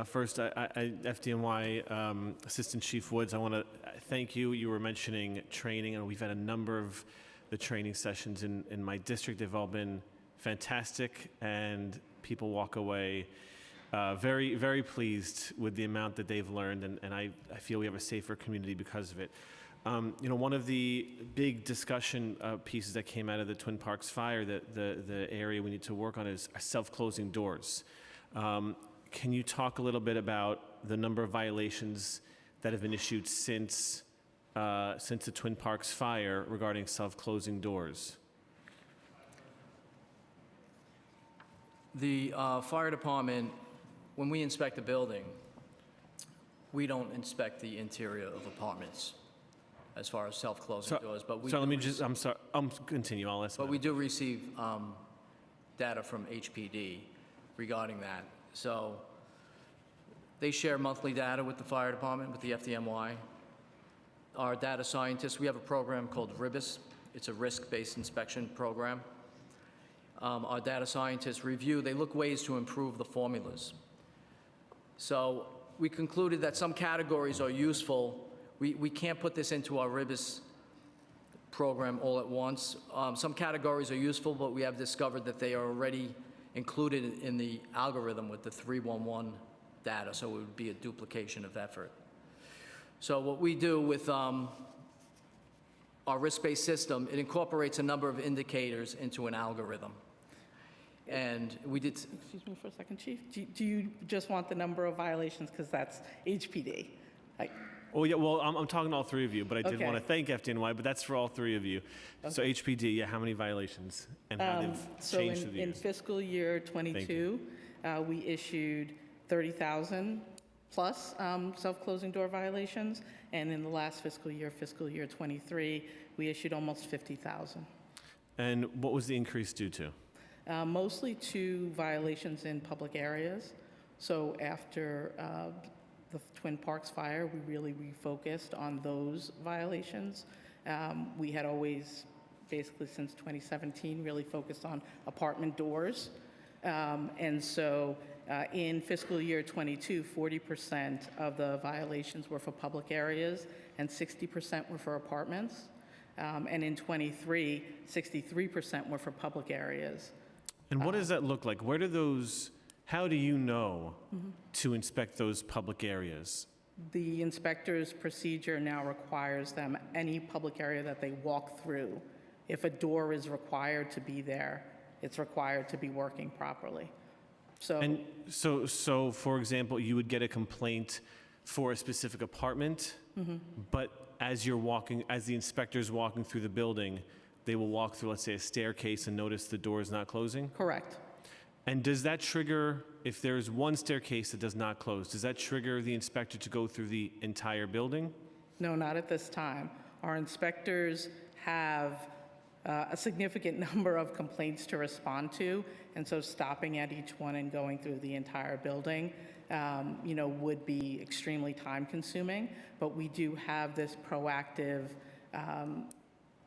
First, FDNY Assistant Chief Woods, I want to thank you. You were mentioning training, and we've had a number of the training sessions in my district. They've all been fantastic, and people walk away very, very pleased with the amount that they've learned, and I feel we have a safer community because of it. One of the big discussion pieces that came out of the Twin Parks fire, the area we need to work on is self-closing doors. Can you talk a little bit about the number of violations that have been issued since the Twin Parks fire regarding self-closing doors? The fire department, when we inspect a building, we don't inspect the interior of apartments as far as self-closing doors, but we. So let me just, I'm sorry, continue, I'll ask. But we do receive data from HPD regarding that. So they share monthly data with the fire department, with the FDNY. Our data scientists, we have a program called RIBIS. It's a risk-based inspection program. Our data scientists review, they look ways to improve the formulas. So we concluded that some categories are useful. We can't put this into our RIBIS program all at once. Some categories are useful, but we have discovered that they are already included in the algorithm with the 311 data, so it would be a duplication of effort. So what we do with our risk-based system, it incorporates a number of indicators into an algorithm. And we did. Excuse me for a second, Chief. Do you just want the number of violations? Because that's HPD. Oh, yeah, well, I'm talking to all three of you, but I did Okay. want to thank FDNY, but that's for all three of you. Okay. So HPD, yeah, how many violations and how they've changed through the years? In fiscal year 22, we issued 30,000 plus self-closing door violations, and in the last fiscal year 23, we issued almost 50,000. And what was the increase due to? Mostly to violations in public areas. So after the Twin Parks fire, we really refocused on those violations. We had always, basically since 2017, really focused on apartment doors. And so in fiscal year 22, 40% of the violations were for public areas and 60% were for apartments. And in 23, 63% were for public areas. And what does that look like? Where do those, how do you know to inspect those public areas? The inspector's procedure now requires them, any public area that they walk through, if a door is required to be there, it's required to be working properly. So, And so for example, you would get a complaint for a specific apartment, but as you're walking, as the inspector's walking through the building, they will walk through, let's say, a staircase and notice the door is not closing? correct. And does that trigger, if there's one staircase that does not close, does that trigger the inspector to go through the entire building? No, not at this time. Our inspectors have a significant number of complaints to respond to, and so stopping at each one and going through the entire building, would be extremely time-consuming. But we do have this proactive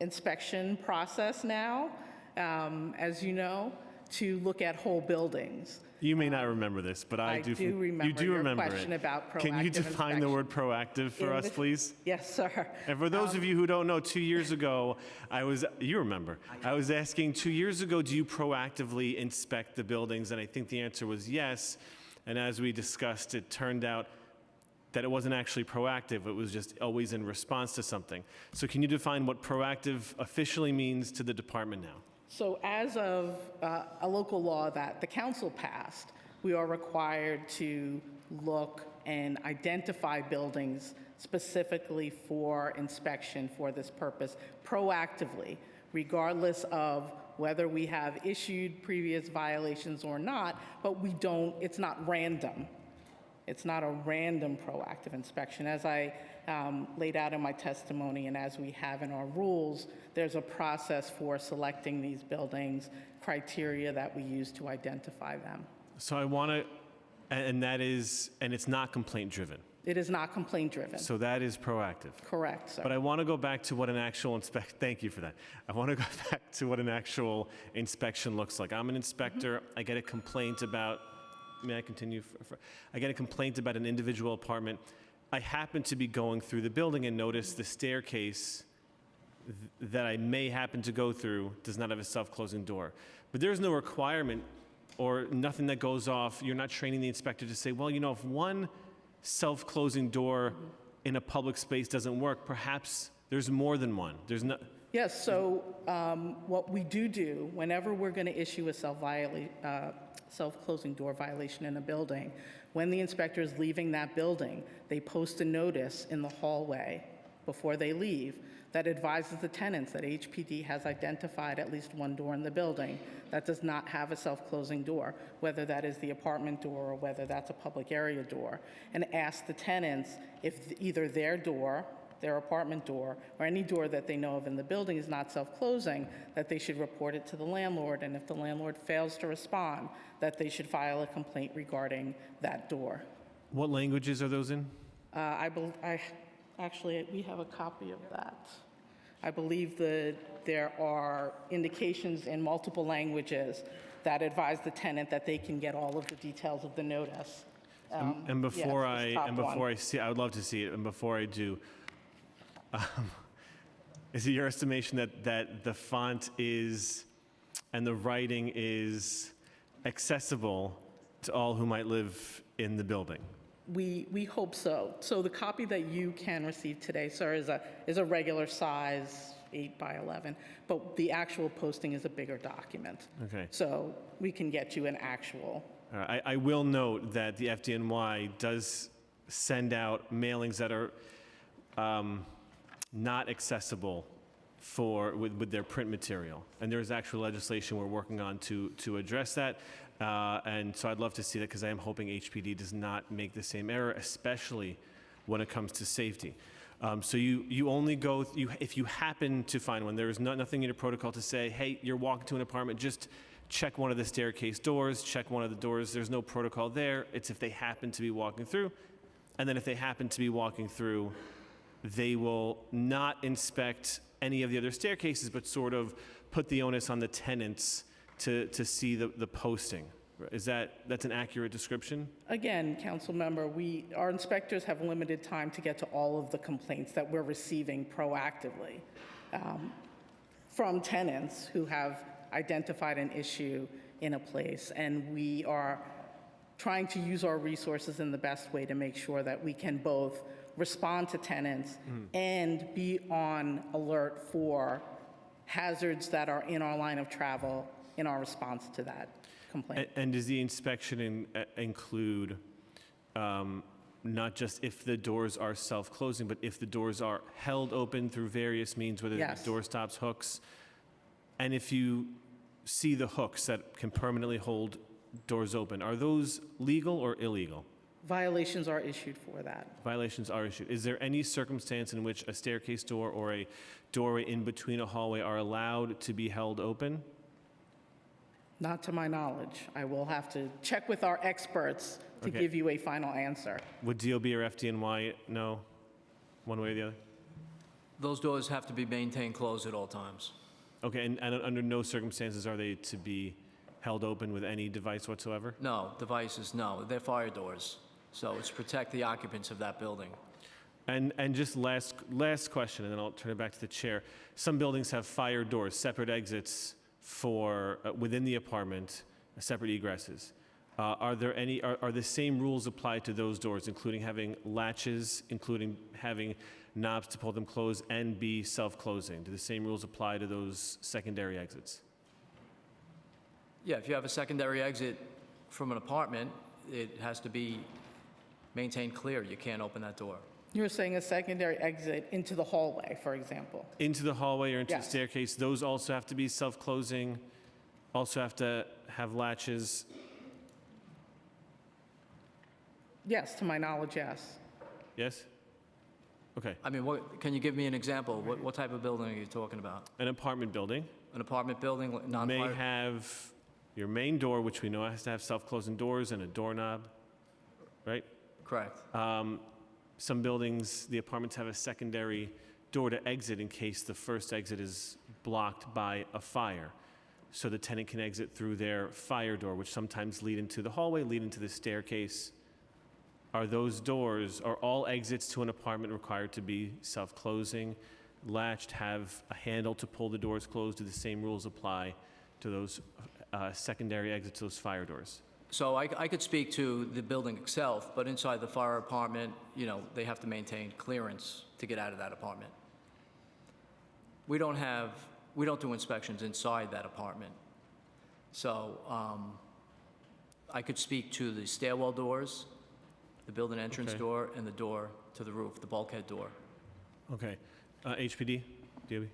inspection process now, as you know, to look at whole buildings. You may not remember this, but I do. remember You do your remember question it. about Can you proactive define the word proactive for In us, the- please? Yes, sir. And for those of you who don't know, 2 years ago, you remember, I was asking 2 years ago, do you proactively inspect the buildings? And I think the answer was yes. And as we discussed, it turned out that it wasn't actually proactive. It was just always in response to something. So can you define what proactive officially means to the department now? So as of a local law that the council passed, we are required to look and identify buildings specifically for inspection for this purpose proactively, regardless of whether we have issued previous violations or not, but we don't, it's not random. It's not a random proactive inspection. As I laid out in my testimony and as we have in our rules, there's a process for selecting these buildings, criteria that we use to identify them. So I want to, and it's not complaint driven. It is not complaint driven. So that is proactive. Correct, sir. But I want to go back to what an actual thank you for that. I want to go back to what an actual inspection looks like. I'm an inspector. I get a complaint about, may I continue? I get a complaint about an individual apartment. I happen to be going through the building and notice the staircase that I may happen to go through does not have a self-closing door. But there's no requirement or nothing that goes off. You're not training the inspector to say, well, you know, if one self-closing door in a public space doesn't work, perhaps there's more than one. There's no. Yes, so what we do whenever we're going to issue a self-closing door violation in a building, when the inspector is leaving that building, they post a notice in the hallway before they leave that advises the tenants that HPD has identified at least one door in the building that does not have a self-closing door, whether that is the apartment door or whether that's a public area door, and ask the tenants if either their door, their apartment door, or any door that they know of in the building is not self-closing, that they should report it to the landlord, and if the landlord fails to respond, that they should file a complaint regarding that door. What languages are those in? Actually, we have a copy of that. I believe that there are indications in multiple languages that advise the tenant that they can get all of the details of the notice. And before I see, I would love to see it. And before I do, is it your estimation that the font is and the writing is accessible to all who might live in the building? We hope so. So the copy that you can receive today, sir, is a regular size 8 by 11, but the actual posting is a bigger document. Okay. So we can get you an actual. I will note that the FDNY does send out mailings that are not accessible with their print material, and there is actual legislation we're working on to address that. And so I'd love to see that because I am hoping HPD does not make the same error, especially when it comes to safety. So you only go, if you happen to find one, there is nothing in your protocol to say, hey, you're walking to an apartment, just check one of the staircase doors, check one of the doors. There's no protocol there. It's if they happen to be walking through. And then if they happen to be walking through, they will not inspect any of the other staircases, but sort of put the onus on the tenants to see the posting. That's an accurate description? Again, council member, our inspectors have limited time to get to all of the complaints that we're receiving proactively from tenants who have identified an issue in a place, and we are trying to use our resources in the best way to make sure that we can both respond to tenants and be on alert for hazards that are in our line of travel in our response to that complaint. And does the inspection include not just if the doors are self-closing, but if the doors are held open through various means, whether it's door stops, hooks, and if you see the hooks that can permanently hold doors open, are those legal or illegal? Violations are issued for that. Violations are issued. Is there any circumstance in which a staircase door or a doorway in between a hallway are allowed to be held open? Not to my knowledge. I will have to check with our experts to Okay. give you a final answer. Would DOB or FDNY know one way or the other? Those doors have to be maintained closed at all times. Okay, and under no circumstances are they to be held open with any device whatsoever? No, devices, no. They're fire doors. So it's to protect the occupants of that building. And just last question, and then I'll turn it back to the chair. Some buildings have fire doors, separate exits for within the apartment, separate egresses. Are the same rules applied to those doors, including having latches, including having knobs to pull them closed, and be self-closing? Do the same rules apply to those secondary exits? Yeah, if you have a secondary exit from an apartment, it has to be maintained clear. You can't open that door. You're saying a secondary exit into the hallway, for example? Into the hallway or into the Yes. staircase, those also have to be self-closing, also have to have latches. Yes, to my knowledge, yes. Yes? Okay. I mean, can you give me an example? What type of building are you talking about? An apartment building An apartment building, may non-fire? have your main door, which we know has to have self-closing doors and a doorknob, right? Correct. Some buildings, the apartments have a secondary door to exit in case the first exit is blocked by a fire. So the tenant can exit through their fire door, which sometimes lead into the hallway, lead into the staircase. Are those doors, are all exits to an apartment required to be self-closing, latched, have a handle to pull the doors closed? Do the same rules apply to those secondary exits, those fire doors? So I could speak to the building itself, but inside the fire apartment, you know, they have to maintain clearance to get out of that apartment. We don't do inspections inside that apartment. So I could speak to the stairwell doors, the building entrance Okay. door, and the door to the roof, the bulkhead door. Okay. HPD, DOB?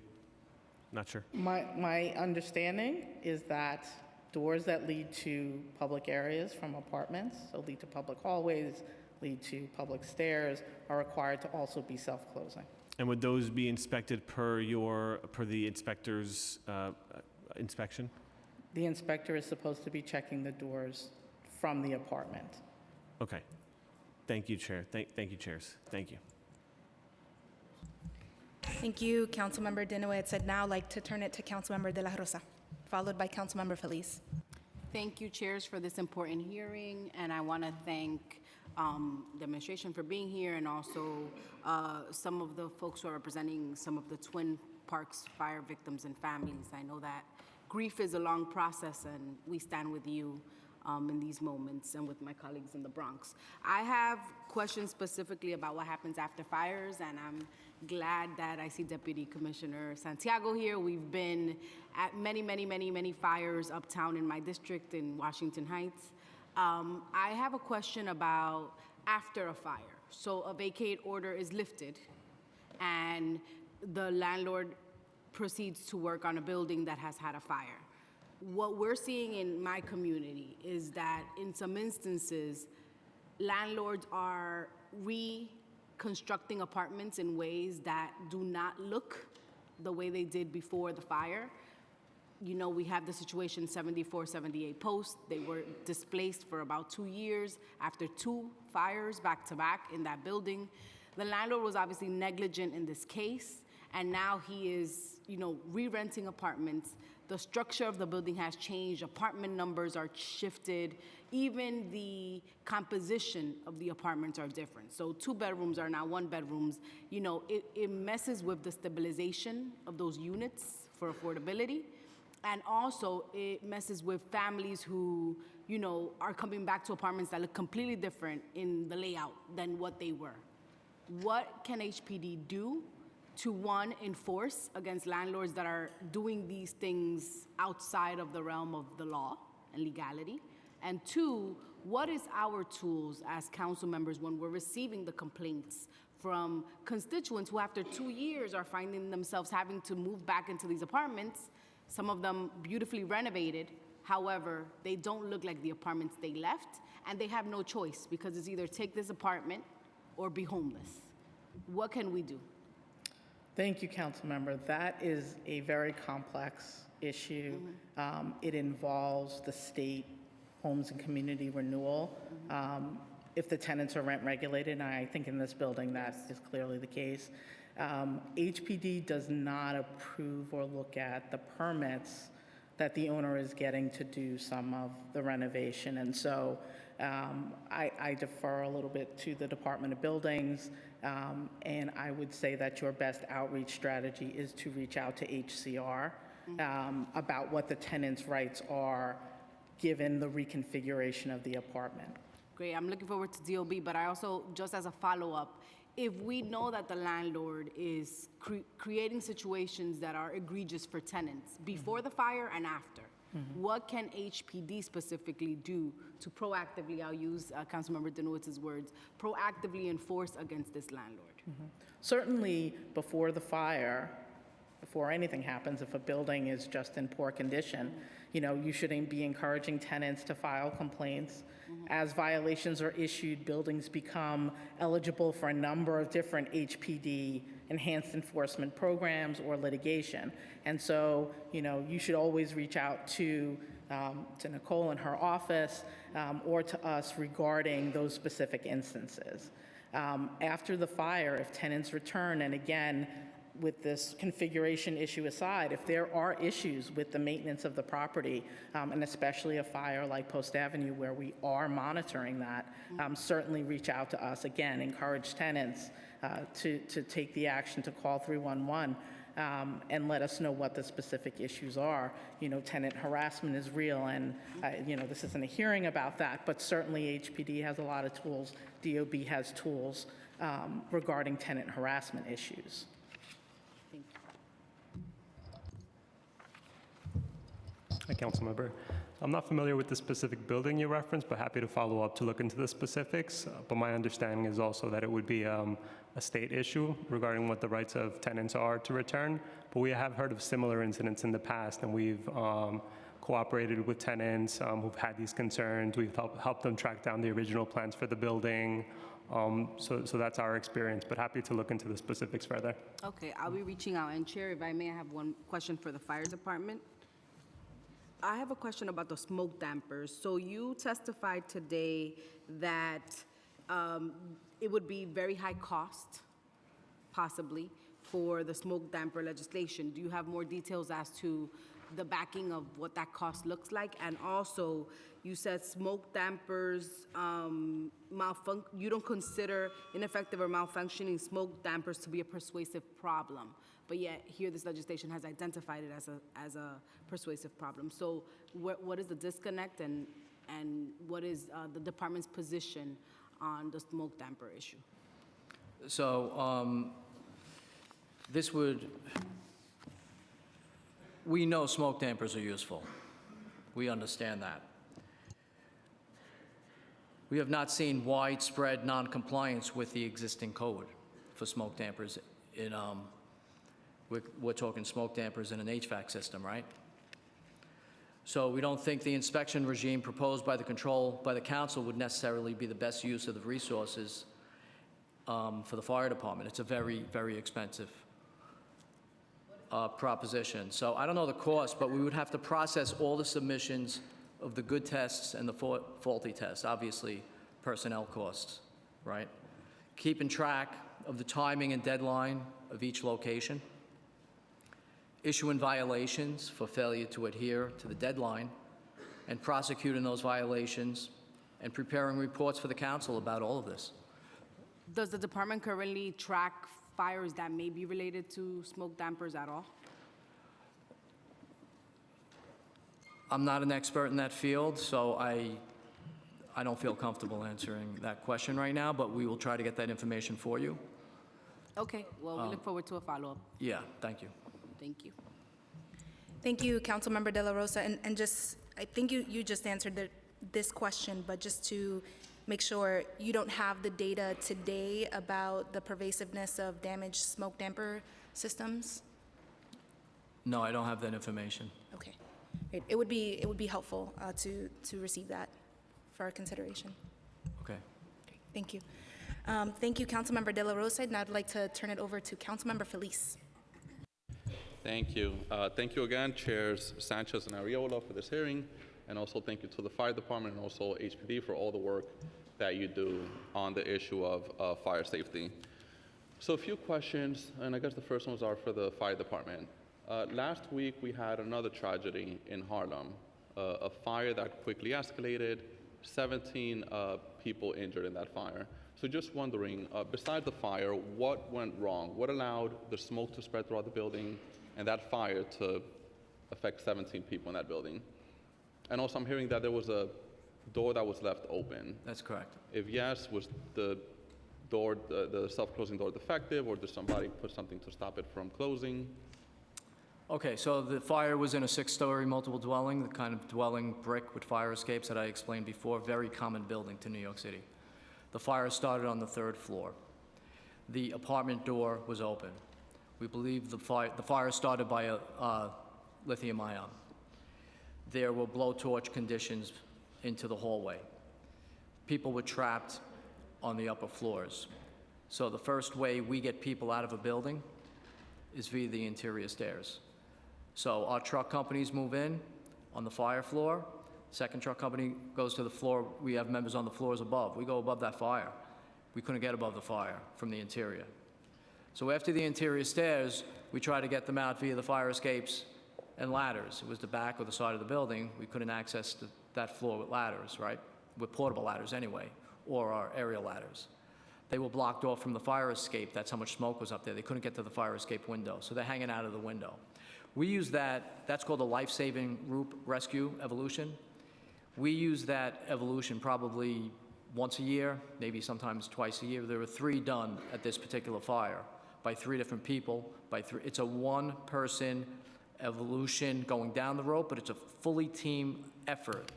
Not sure. My understanding is that doors that lead to public areas from apartments, so lead to public hallways, lead to public stairs, are required to also be self-closing. And would those be inspected per the inspector's inspection? The inspector is supposed to be checking the doors from the apartment. Okay. Thank you, Chair. Thank you, chairs. Thank you. Thank you, Councilmember Dinowitz. I'd now like to turn it to Councilmember De La Rosa, followed by Councilmember Feliz. Thank you, chairs, for this important hearing, and I want to thank the administration for being here, and also some of the folks who are representing some of the Twin Parks fire victims and families. I know that grief is a long process, and we stand with you in these moments and with my colleagues in the Bronx. I have questions specifically about what happens after fires, and I'm glad that I see Deputy Commissioner Santiago here. We've been at many fires uptown in my district in Washington Heights. I have a question about after a fire. So a vacate order is lifted, and the landlord proceeds to work on a building that has had a fire. What we're seeing in my community is that in some instances, landlords are reconstructing apartments in ways that do not look the way they did before the fire. You know, we have the situation 74, 78 Post. They were displaced for about 2 years after 2 fires back to back in that building. The landlord was obviously negligent in this case, and now he is, you know, re-renting apartments. The structure of the building has changed. Apartment numbers are shifted. Even the composition of the apartments are different. So 2 bedrooms are now 1 bedrooms. You know, it messes with the stabilization of those units for affordability. And also it messes with families who, you know, are coming back to apartments that look completely different in the layout than what they were. What can HPD do to, one, enforce against landlords that are doing these things outside of the realm of the law and legality? And 2, what is our tools as council members when we're receiving the complaints from constituents who after 2 years are finding themselves having to move back into these apartments, some of them beautifully renovated, however, they don't look like the apartments they left, and they have no choice because it's either take this apartment or be homeless. What can we do? Thank you, Councilmember. That is a very complex issue. It involves the state homes and community renewal. If the tenants are rent regulated, and I think in this building that is clearly the case, HPD does not approve or look at the permits that the owner is getting to do some of the renovation. And so I defer a little bit to the Department of Buildings, and I would say that your best outreach strategy is to reach out to HCR about what the tenant's rights are given the reconfiguration of the apartment. Great, I'm looking forward to DOB, but I also, just as a follow-up, if we know that the landlord is creating situations that are egregious for tenants before the fire and after, What can HPD specifically do to proactively, I'll use Councilmember Denowitz's words, proactively enforce against this landlord? Certainly, before the fire, before anything happens, if a building is just in poor condition, you shouldn't be encouraging tenants to file complaints. As violations are issued, buildings become eligible for a number of different HPD enhanced enforcement programs or litigation. And so, you should always reach out to Nicole in her office or to us regarding those specific instances. After the fire, if tenants return, and again, with this configuration issue aside, if there are issues with the maintenance of the property, and especially a fire like Post Avenue where we are monitoring that, certainly reach out to us. Again, encourage tenants to take the action to call 311 and let us know what the specific issues are. Tenant harassment is real, and this isn't a hearing about that, but certainly HPD has a lot of tools. DOB has tools regarding tenant harassment issues. Hi, Councilmember. I'm not familiar with the specific building you referenced, but happy to follow up to look into the specifics. But my understanding is also that it would be a state issue regarding what the rights of tenants are to return. But we have heard of similar incidents in the past, and we've cooperated with tenants who've had these concerns. We've helped them track down the original plans for the building. So that's our experience, but happy to look into the specifics further. Okay, I'll be reaching out. And Chair, if I may, I have one question for the fire department. I have a question about the smoke dampers. So you testified today that it would be very high cost, possibly, for the smoke damper legislation. Do you have more details as to the backing of what that cost looks like? And also, you said smoke dampers, you don't consider ineffective or malfunctioning smoke dampers to be a persuasive problem. But yet, here this legislation has identified it as a persuasive problem. So what is the disconnect, and what is the department's position on the smoke damper issue? So we know smoke dampers are useful. We understand that. We have not seen widespread non-compliance with the existing code for smoke dampers in we're talking smoke dampers in an HVAC system, right? So we don't think the inspection regime proposed by the council would necessarily be the best use of the resources for the fire department. It's a very, very expensive proposition. So I don't know the cost, but we would have to process all the submissions of the good tests and the faulty tests, obviously personnel costs, right? Keeping track of the timing and deadline of each location, issuing violations for failure to adhere to the deadline, and prosecuting those violations, and preparing reports for the council about all of this. Does the department currently track fires that may be related to smoke dampers at all? I'm not an expert in that field, so I don't feel comfortable answering that question right now, but we will try to get that information for you. Okay, well, we look forward to a follow-up. Yeah, thank you. Thank you. Thank you, Councilmember De La Rosa. And just, I think you just answered this question, but just to make sure, you don't have the data today about the pervasiveness of damaged smoke damper systems? No, I don't have that information. Okay. It would be helpful to receive that for our consideration. Okay. Thank you. Thank you, Councilmember De La Rosa. Now I'd like to turn it over to Councilmember Feliz. Thank you. Thank you again, Chairs Sanchez and Arreola, for this hearing, and also thank you to the Fire Department and also HPD for all the work that you do on the issue of fire safety. So a few questions, and I guess the first ones are for the Fire Department. Last week, we had another tragedy in Harlem, a fire that quickly escalated, 17 people injured in that fire. So just wondering, besides the fire, what went wrong? What allowed the smoke to spread throughout the building and that fire to affect 17 people in that building? And also, I'm hearing that there was a door that was left open. That's correct. If yes, was the door, the self-closing door defective, or did somebody put something to stop it from closing? Okay, so the fire was in a 6-story multiple dwelling, the kind of dwelling brick with fire escapes that I explained before, very common building to New York City. The fire started on the 3rd floor. The apartment door was open. We believe the fire started by a lithium ion. There were blowtorch conditions into the hallway. People were trapped on the upper floors. So the first way we get people out of a building is via the interior stairs. So our truck companies move in on the fire floor. Second truck company goes to the floor. We have members on the floors above. We go above that fire. We couldn't get above the fire from the interior. So after the interior stairs, we try to get them out via the fire escapes and ladders. It was the back or the side of the building. We couldn't access that floor with ladders, right? With portable ladders anyway, or our aerial ladders. They were blocked off from the fire escape. That's how much smoke was up there. They couldn't get to the fire escape window, so they're hanging out of the window. We use that's called a life-saving group rescue evolution. We use that evolution probably once a year, maybe sometimes twice a year. There were 3 done at this particular fire by 3 different people. It's a one-person evolution going down the rope, but it's a fully team effort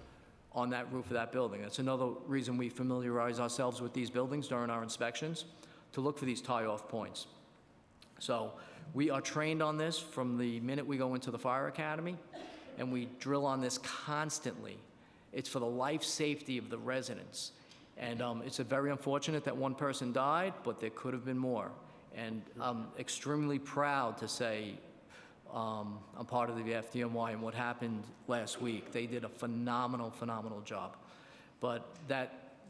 on that roof of that building. That's another reason we familiarize ourselves with these buildings during our inspections, to look for these tie-off points. So we are trained on this from the minute we go into the fire academy, and we drill on this constantly. It's for the life safety of the residents. And it's very unfortunate that one person died, but there could have been more. And I'm extremely proud to say I'm part of the FDNY, and what happened last week, they did a phenomenal, phenomenal job. But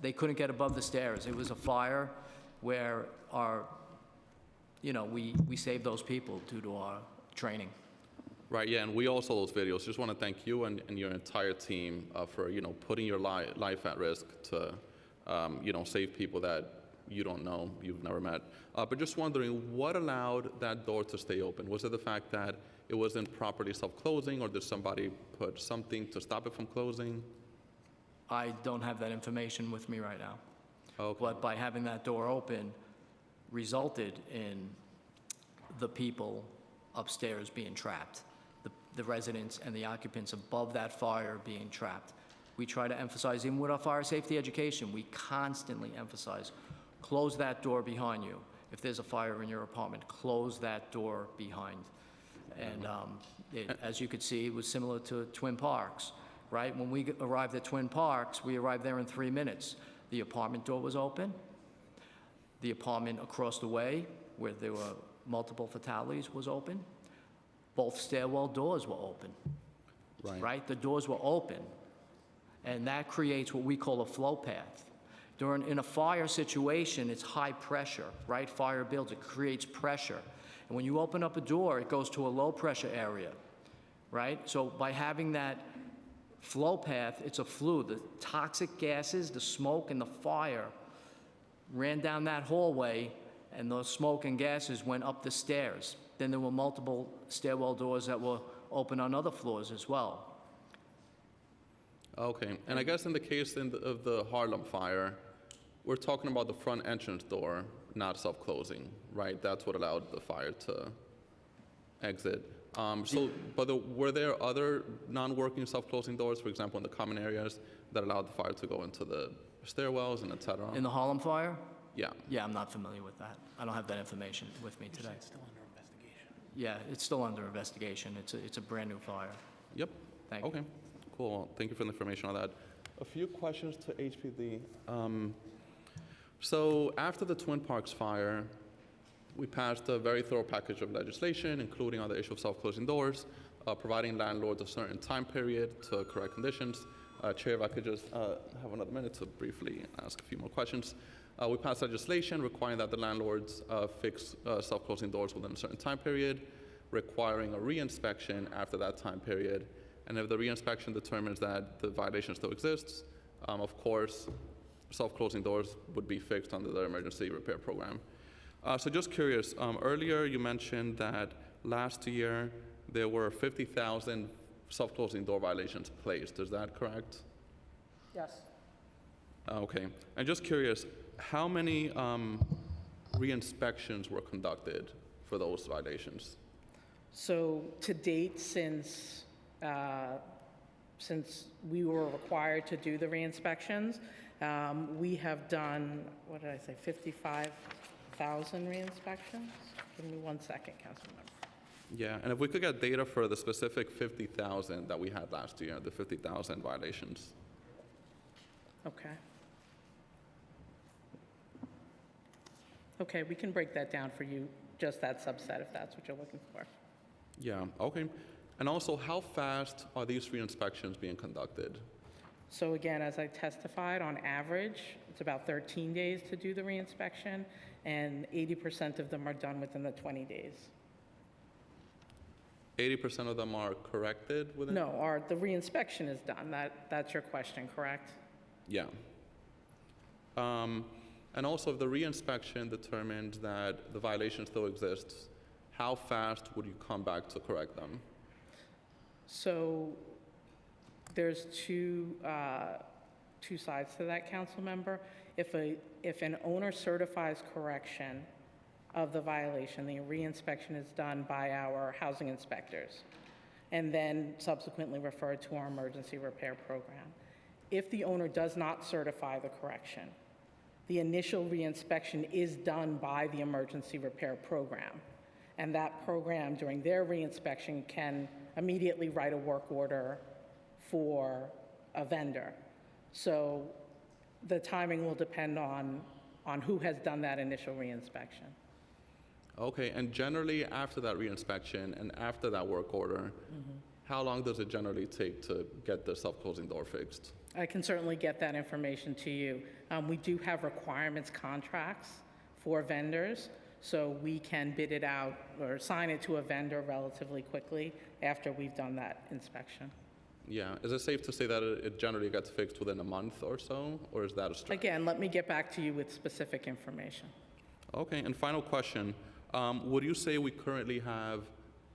they couldn't get above the stairs. It was a fire where we saved those people due to our training. Right, yeah, and we all saw those videos. Just want to thank you and your entire team for, putting your life at risk to, save people that you don't know, you've never met. But just wondering, what allowed that door to stay open? Was it the fact that it wasn't properly self-closing, or did somebody put something to stop it from closing? I don't have that information with me right now. Okay. But by having that door open resulted in the people upstairs being trapped, the residents and the occupants above that fire being trapped. We try to emphasize, even with our fire safety education, we constantly emphasize, close that door behind you. If there's a fire in your apartment, close that door behind. And as you could see, it was similar to Twin Parks, right? When we arrived at Twin Parks, we arrived there in 3 minutes. The apartment door was open. The apartment across the way, where there were multiple fatalities, was open. Both stairwell doors were open, right? The doors were open, and that creates what we call a flow path. In a fire situation, it's high pressure, right? Fire builds, it creates pressure. And when you open up a door, it goes to a low pressure area, right? So by having that flow path, it's a flue. The toxic gases, the smoke and the fire ran down that hallway, and those smoke and gases went up the stairs. Then there were multiple stairwell doors that were open on other floors as well. Okay, and I guess in the case of the Harlem fire, we're talking about the front entrance door not self-closing, right? That's what allowed the fire to exit. Were there other non-working self-closing doors, for example, in the common areas, that allowed the fire to go into the stairwells and et cetera? In the Harlem fire? Yeah. Yeah, I'm not familiar with that. I don't have that information with me today. It's still under investigation. Yeah, it's still under investigation. It's a brand new fire. Yep. Thank you. Okay, cool. Thank you for the information on that. A few questions to HPD. So after the Twin Parks fire, we passed a very thorough package of legislation, including on the issue of self-closing doors, providing landlords a certain time period to correct conditions. Chair, if I could just have another minute to briefly ask a few more questions. We passed legislation requiring that the landlords fix self-closing doors within a certain time period, requiring a re-inspection after that time period. And if the re-inspection determines that the violation still exists, of course, self-closing doors would be fixed under the emergency repair program. So just curious, earlier you mentioned that last year there were 50,000 self-closing door violations placed. Is that correct? Yes. Okay. And just curious, how many re-inspections were conducted for those violations? So to date, since we were required to do the re-inspections, we have done, what did I say, 55,000 re-inspections? Give me 1 second, Councilmember. Yeah, and if we could get data for the specific 50,000 that we had last year, the 50,000 violations. Okay. Okay, we can break that down for you, just that subset, if that's what you're looking for. Yeah, okay. And also, how fast are these re-inspections being conducted? So again, as I testified, on average, it's about 13 days to do the re-inspection, and 80% of them are done within the 20 days. 80% of them are corrected within? No, the re-inspection is done. That's your question, correct? Yeah. And also, if the re-inspection determined that the violation still exists, how fast would you come back to correct them? So there's two sides to that, council member. If an owner certifies correction of the violation, the re-inspection is done by our housing inspectors and then subsequently referred to our emergency repair program. If the owner does not certify the correction, the initial re-inspection is done by the emergency repair program. And that program, during their re-inspection, can immediately write a work order for a vendor. So the timing will depend on who has done that initial re-inspection. Okay, and generally after that re-inspection and after that work order, how long does it generally take to get the self-closing door fixed? I can certainly get that information to you. We do have requirements contracts for vendors, so we can bid it out or assign it to a vendor relatively quickly after we've done that inspection. Yeah, is it safe to say that it generally gets fixed within a month or so, or is that a stretch? Again, let me get back to you with specific information. Okay, and final question. Would you say we currently have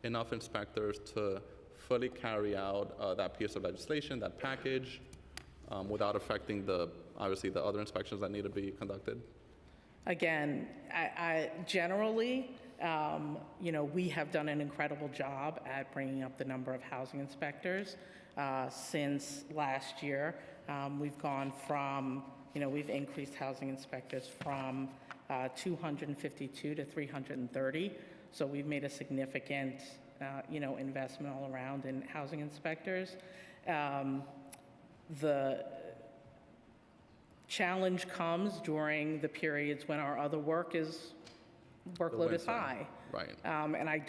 enough inspectors to fully carry out that piece of legislation, that package, without affecting obviously the other inspections that need to be conducted? Again, I generally, we have done an incredible job at bringing up the number of housing inspectors. Since last year, we've gone from, we've increased housing inspectors from 252 to 330. So we've made a significant, investment all around in housing inspectors. The challenge comes during the periods when our other workload is high. Right. And I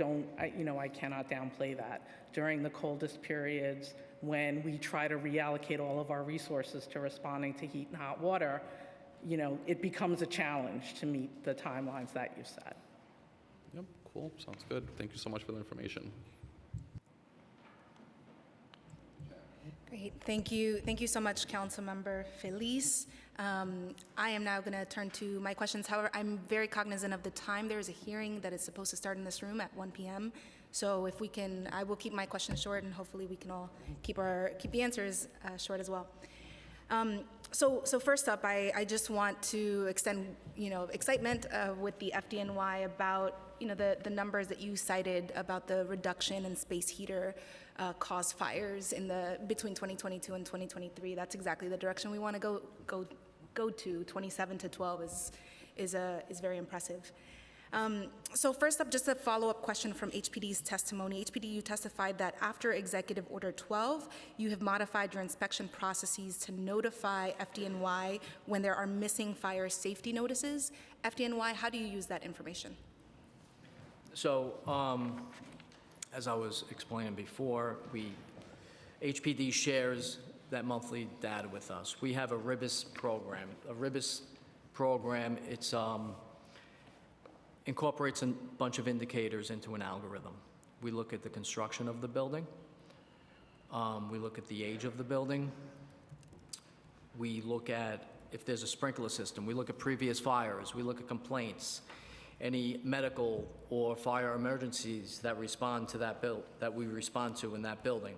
cannot downplay that. During the coldest periods, when we try to reallocate all of our resources to responding to heat and hot water, it becomes a challenge to meet the timelines that you set. Yep, cool, sounds good. Thank you so much for the information. Great, thank you so much, Councilmember Feliz. I am now going to turn to my questions. However, I'm very cognizant of the time. There is a hearing that is supposed to start in this room at 1 p.m. So if we can, I will keep my questions short, and hopefully we can all keep the answers short as well. So first up, I just want to extend, excitement with the FDNY about, the numbers that you cited about the reduction in space heater caused fires between 2022 and 2023. That's exactly the direction we want to go to. 27 to 12 is very impressive. So first up, just a follow-up question from HPD's testimony. HPD, you testified that after Executive Order 12, you have modified your inspection processes to notify FDNY when there are missing fire safety notices. FDNY, how do you use that information? So, as I was explaining before, HPD shares that monthly data with us. We have a RIBIS program. A RIBIS program, it's incorporates a bunch of indicators into an algorithm. We look at the construction of the building. We look at the age of the building. We look at if there's a sprinkler system. We look at previous fires. We look at complaints, any medical or fire emergencies that respond to that we respond to in that building.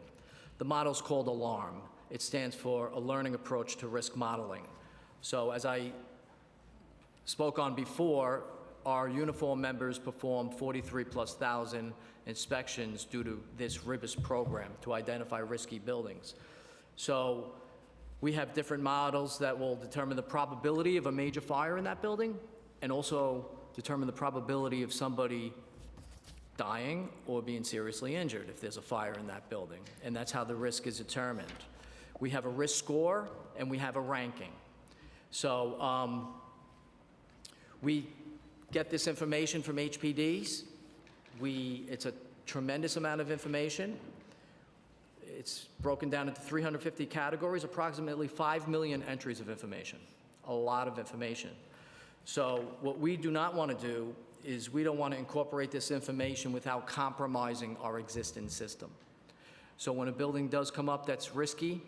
The model's called ALARM. It stands for a learning approach to risk modeling. So as I spoke on before, our uniform members performed 43,000+ inspections due to this RIBIS program to identify risky buildings. So we have different models that will determine the probability of a major fire in that building and also determine the probability of somebody dying or being seriously injured if there's a fire in that building. And that's how the risk is determined. We have a risk score and we have a ranking. So we get this information from HPDs. It's a tremendous amount of information. It's broken down into 350 categories, approximately 5 million entries of information, a lot of information. So what we do not want to do is we don't want to incorporate this information without compromising our existing system. So when a building does come up that's risky,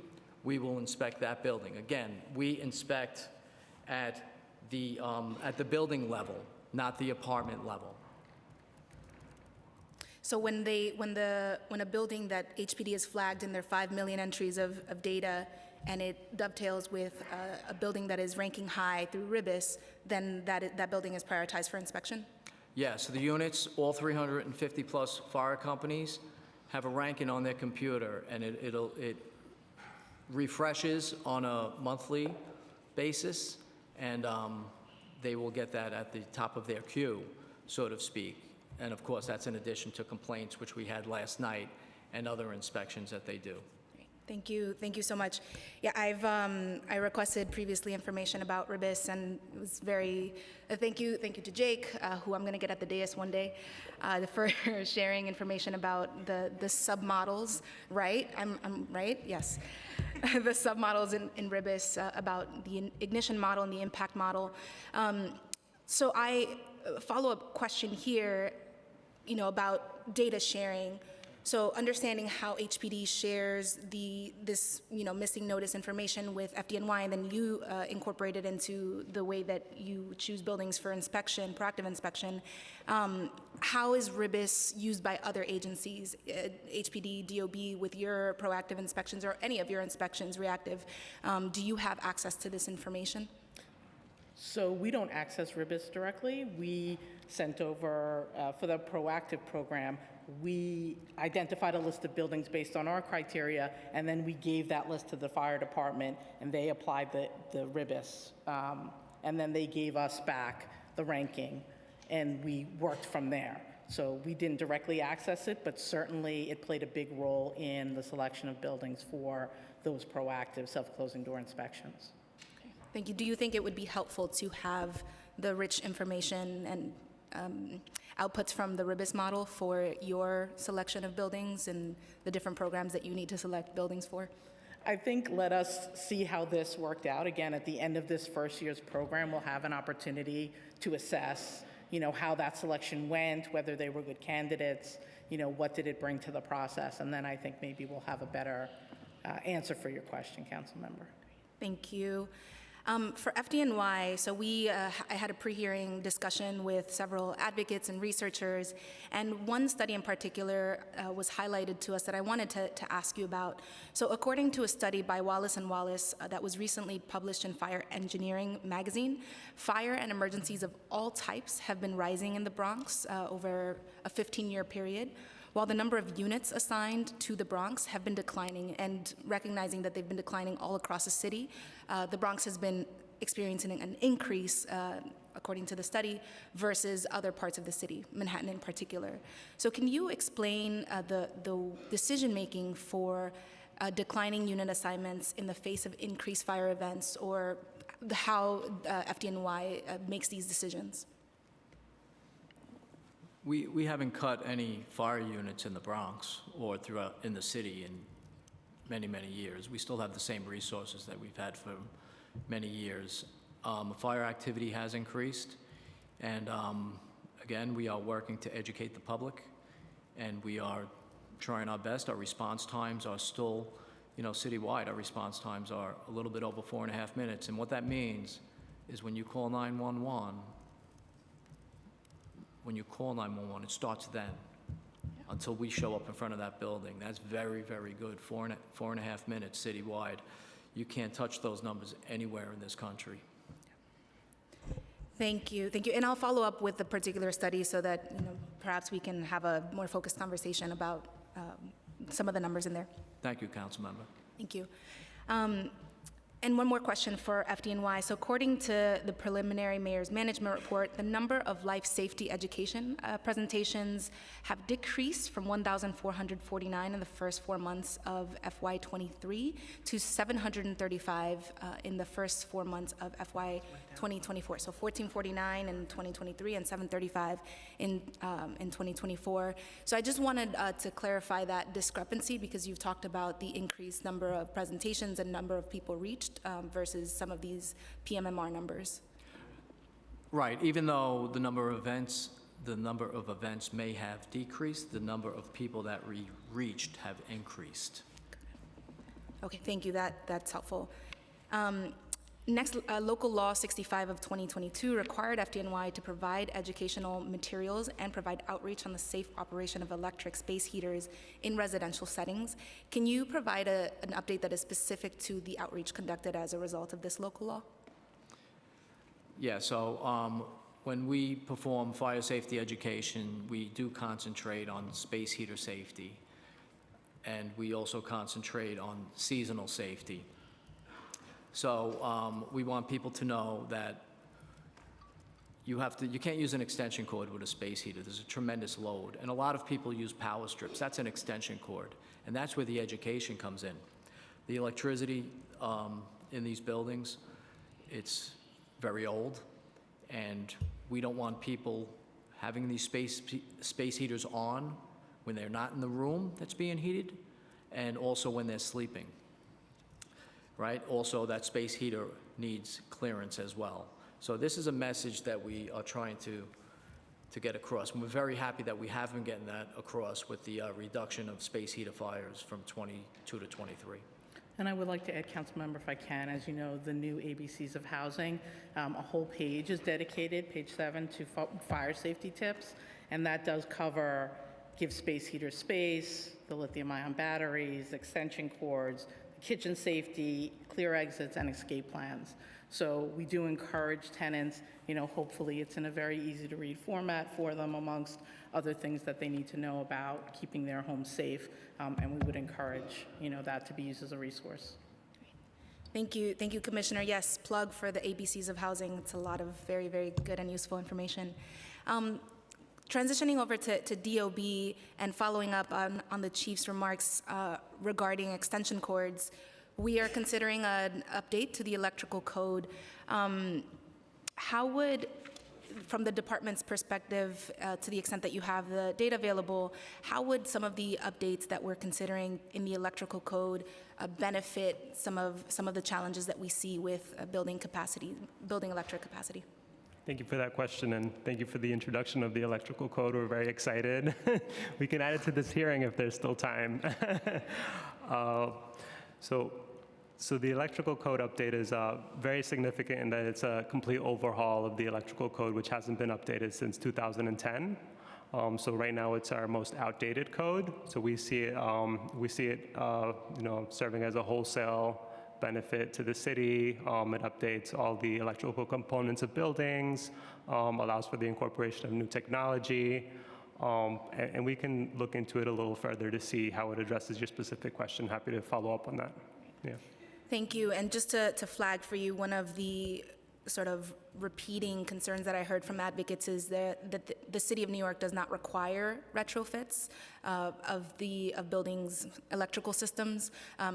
we will inspect that building. Again, we inspect at the building level, not the apartment level. So when a building that HPD has flagged in their 5 million entries of data, and it dovetails with a building that is ranking high through RIBIS, then that building is prioritized for inspection? Yeah, so the units, all 350+ fire companies, have a ranking on their computer, and it refreshes on a monthly basis, and they will get that at the top of their queue, so to speak. And of course, that's in addition to complaints, which we had last night, and other inspections that they do. Thank you so much. Yeah, I requested previously information about RIBIS, and it was very, thank you to Jake, who I'm gonna get at the dais one day, for sharing information about the submodels, right? I'm right, yes. The submodels in RIBIS about the ignition model and the impact model. So follow-up question here, about data sharing. So understanding how HPD shares this missing notice information with FDNY, and then you incorporate it into the way that you choose buildings for inspection, proactive inspection. How is RIBIS used by other agencies, HPD, DOB, with your proactive inspections or any of your inspections, reactive? Do you have access to this information? So we don't access RIBIS directly. We sent over, for the proactive program, we identified a list of buildings based on our criteria, and then we gave that list to the fire department, and they applied the RIBIS. And then they gave us back the ranking, and we worked from there. So we didn't directly access it, but certainly it played a big role in the selection of buildings for those proactive self-closing door inspections. Thank you. Do you think it would be helpful to have the rich information and outputs from the RIBIS model for your selection of buildings and the different programs that you need to select buildings for? I think let us see how this worked out. Again, at the end of this first year's program, we'll have an opportunity to assess, how that selection went, whether they were good candidates, what did it bring to the process, and then I think maybe we'll have a better answer for your question, Council Member. Thank you. For FDNY, so I had a pre-hearing discussion with several advocates and researchers, and one study in particular was highlighted to us that I wanted to ask you about. So according to a study by Wallace & Wallace that was recently published in Fire Engineering magazine, fire and emergencies of all types have been rising in the Bronx over a 15-year period, while the number of units assigned to the Bronx have been declining, and recognizing that they've been declining all across the city, the Bronx has been experiencing an increase, according to the study, versus other parts of the city, Manhattan in particular. So can you explain the decision-making for declining unit assignments in the face of increased fire events, or how FDNY makes these decisions? We haven't cut any fire units in the Bronx or throughout in the city in many, many years. We still have the same resources that we've had for many years. Fire activity has increased, and again, we are working to educate the public, and we are trying our best. Our response times are still, citywide, our response times are a little bit over 4.5 minutes, and what that means is when you call 911, it starts then until we show up in front of that building. That's very, very good. 4.5 minutes citywide. You can't touch those numbers anywhere in this country. Thank you, and I'll follow up with the particular study so that perhaps we can have a more focused conversation about some of the numbers in there. Thank you, Councilmember. Thank you. And one more question for FDNY. So according to the preliminary mayor's management report, the number of life safety education presentations have decreased from 1,449 in the first 4 months of FY23 to 735 in the first 4 months of FY 2024. So 1,449 in 2023 and 735 in 2024. So I just wanted to clarify that discrepancy because you've talked about the increased number of presentations and number of people reached versus some of these PMMR numbers. Right, even though the number of events may have decreased, the number of people that we reached have increased. Okay, thank you. That's helpful. Next, Local Law 65 of 2022 required FDNY to provide educational materials and provide outreach on the safe operation of electric space heaters in residential settings. Can you provide an update that is specific to the outreach conducted as a result of this local law? Yeah, so when we perform fire safety education, we do concentrate on space heater safety, and we also concentrate on seasonal safety. So we want people to know that you can't use an extension cord with a space heater. There's a tremendous load. And a lot of people use power strips. That's an extension cord. And that's where the education comes in. The electricity in these buildings, it's very old. And we don't want people having these space heaters on when they're not in the room that's being heated, and also when they're sleeping. Right? Also, that space heater needs clearance as well. So this is a message that we are trying to get across. And we're very happy that we have been getting that across with the reduction of space heater fires from 22 to 23. And I would like to add, Councilmember, if I can, as you know, the new ABCs of housing, a whole page is dedicated, page 7, to fire safety tips. And that does cover give space heaters space, the lithium-ion batteries, extension cords, kitchen safety, clear exits, and escape plans. So we do encourage tenants, hopefully it's in a very easy to read format for them amongst other things that they need to know about keeping their home safe. And we would encourage, that to be used as a resource. Thank you, Commissioner. Yes, plug for the ABCs of housing. It's a lot of very, very good and useful information. Transitioning over to DOB and following up on the Chief's remarks regarding extension cords, we are considering an update to the electrical code. How would, from the department's perspective, to the extent that you have the data available, how would some of the updates that we're considering in the electrical code benefit some of the challenges that we see with building electric capacity? Thank you for that question, and thank you for the introduction of the electrical code. We're very excited. We can add it to this hearing if there's still time. So the electrical code update is very significant in that it's a complete overhaul of the electrical code, which hasn't been updated since 2010. So right now it's our most outdated code. So we see it, serving as a wholesale benefit to the city. It updates all the electrical components of buildings, allows for the incorporation of new technology, and we can look into it a little further to see how it addresses your specific question. Happy to follow up on that. Yeah. Thank you. And just to flag for you, one of the sort of repeating concerns that I heard from advocates is that the City of New York does not require retrofits of buildings' electrical systems.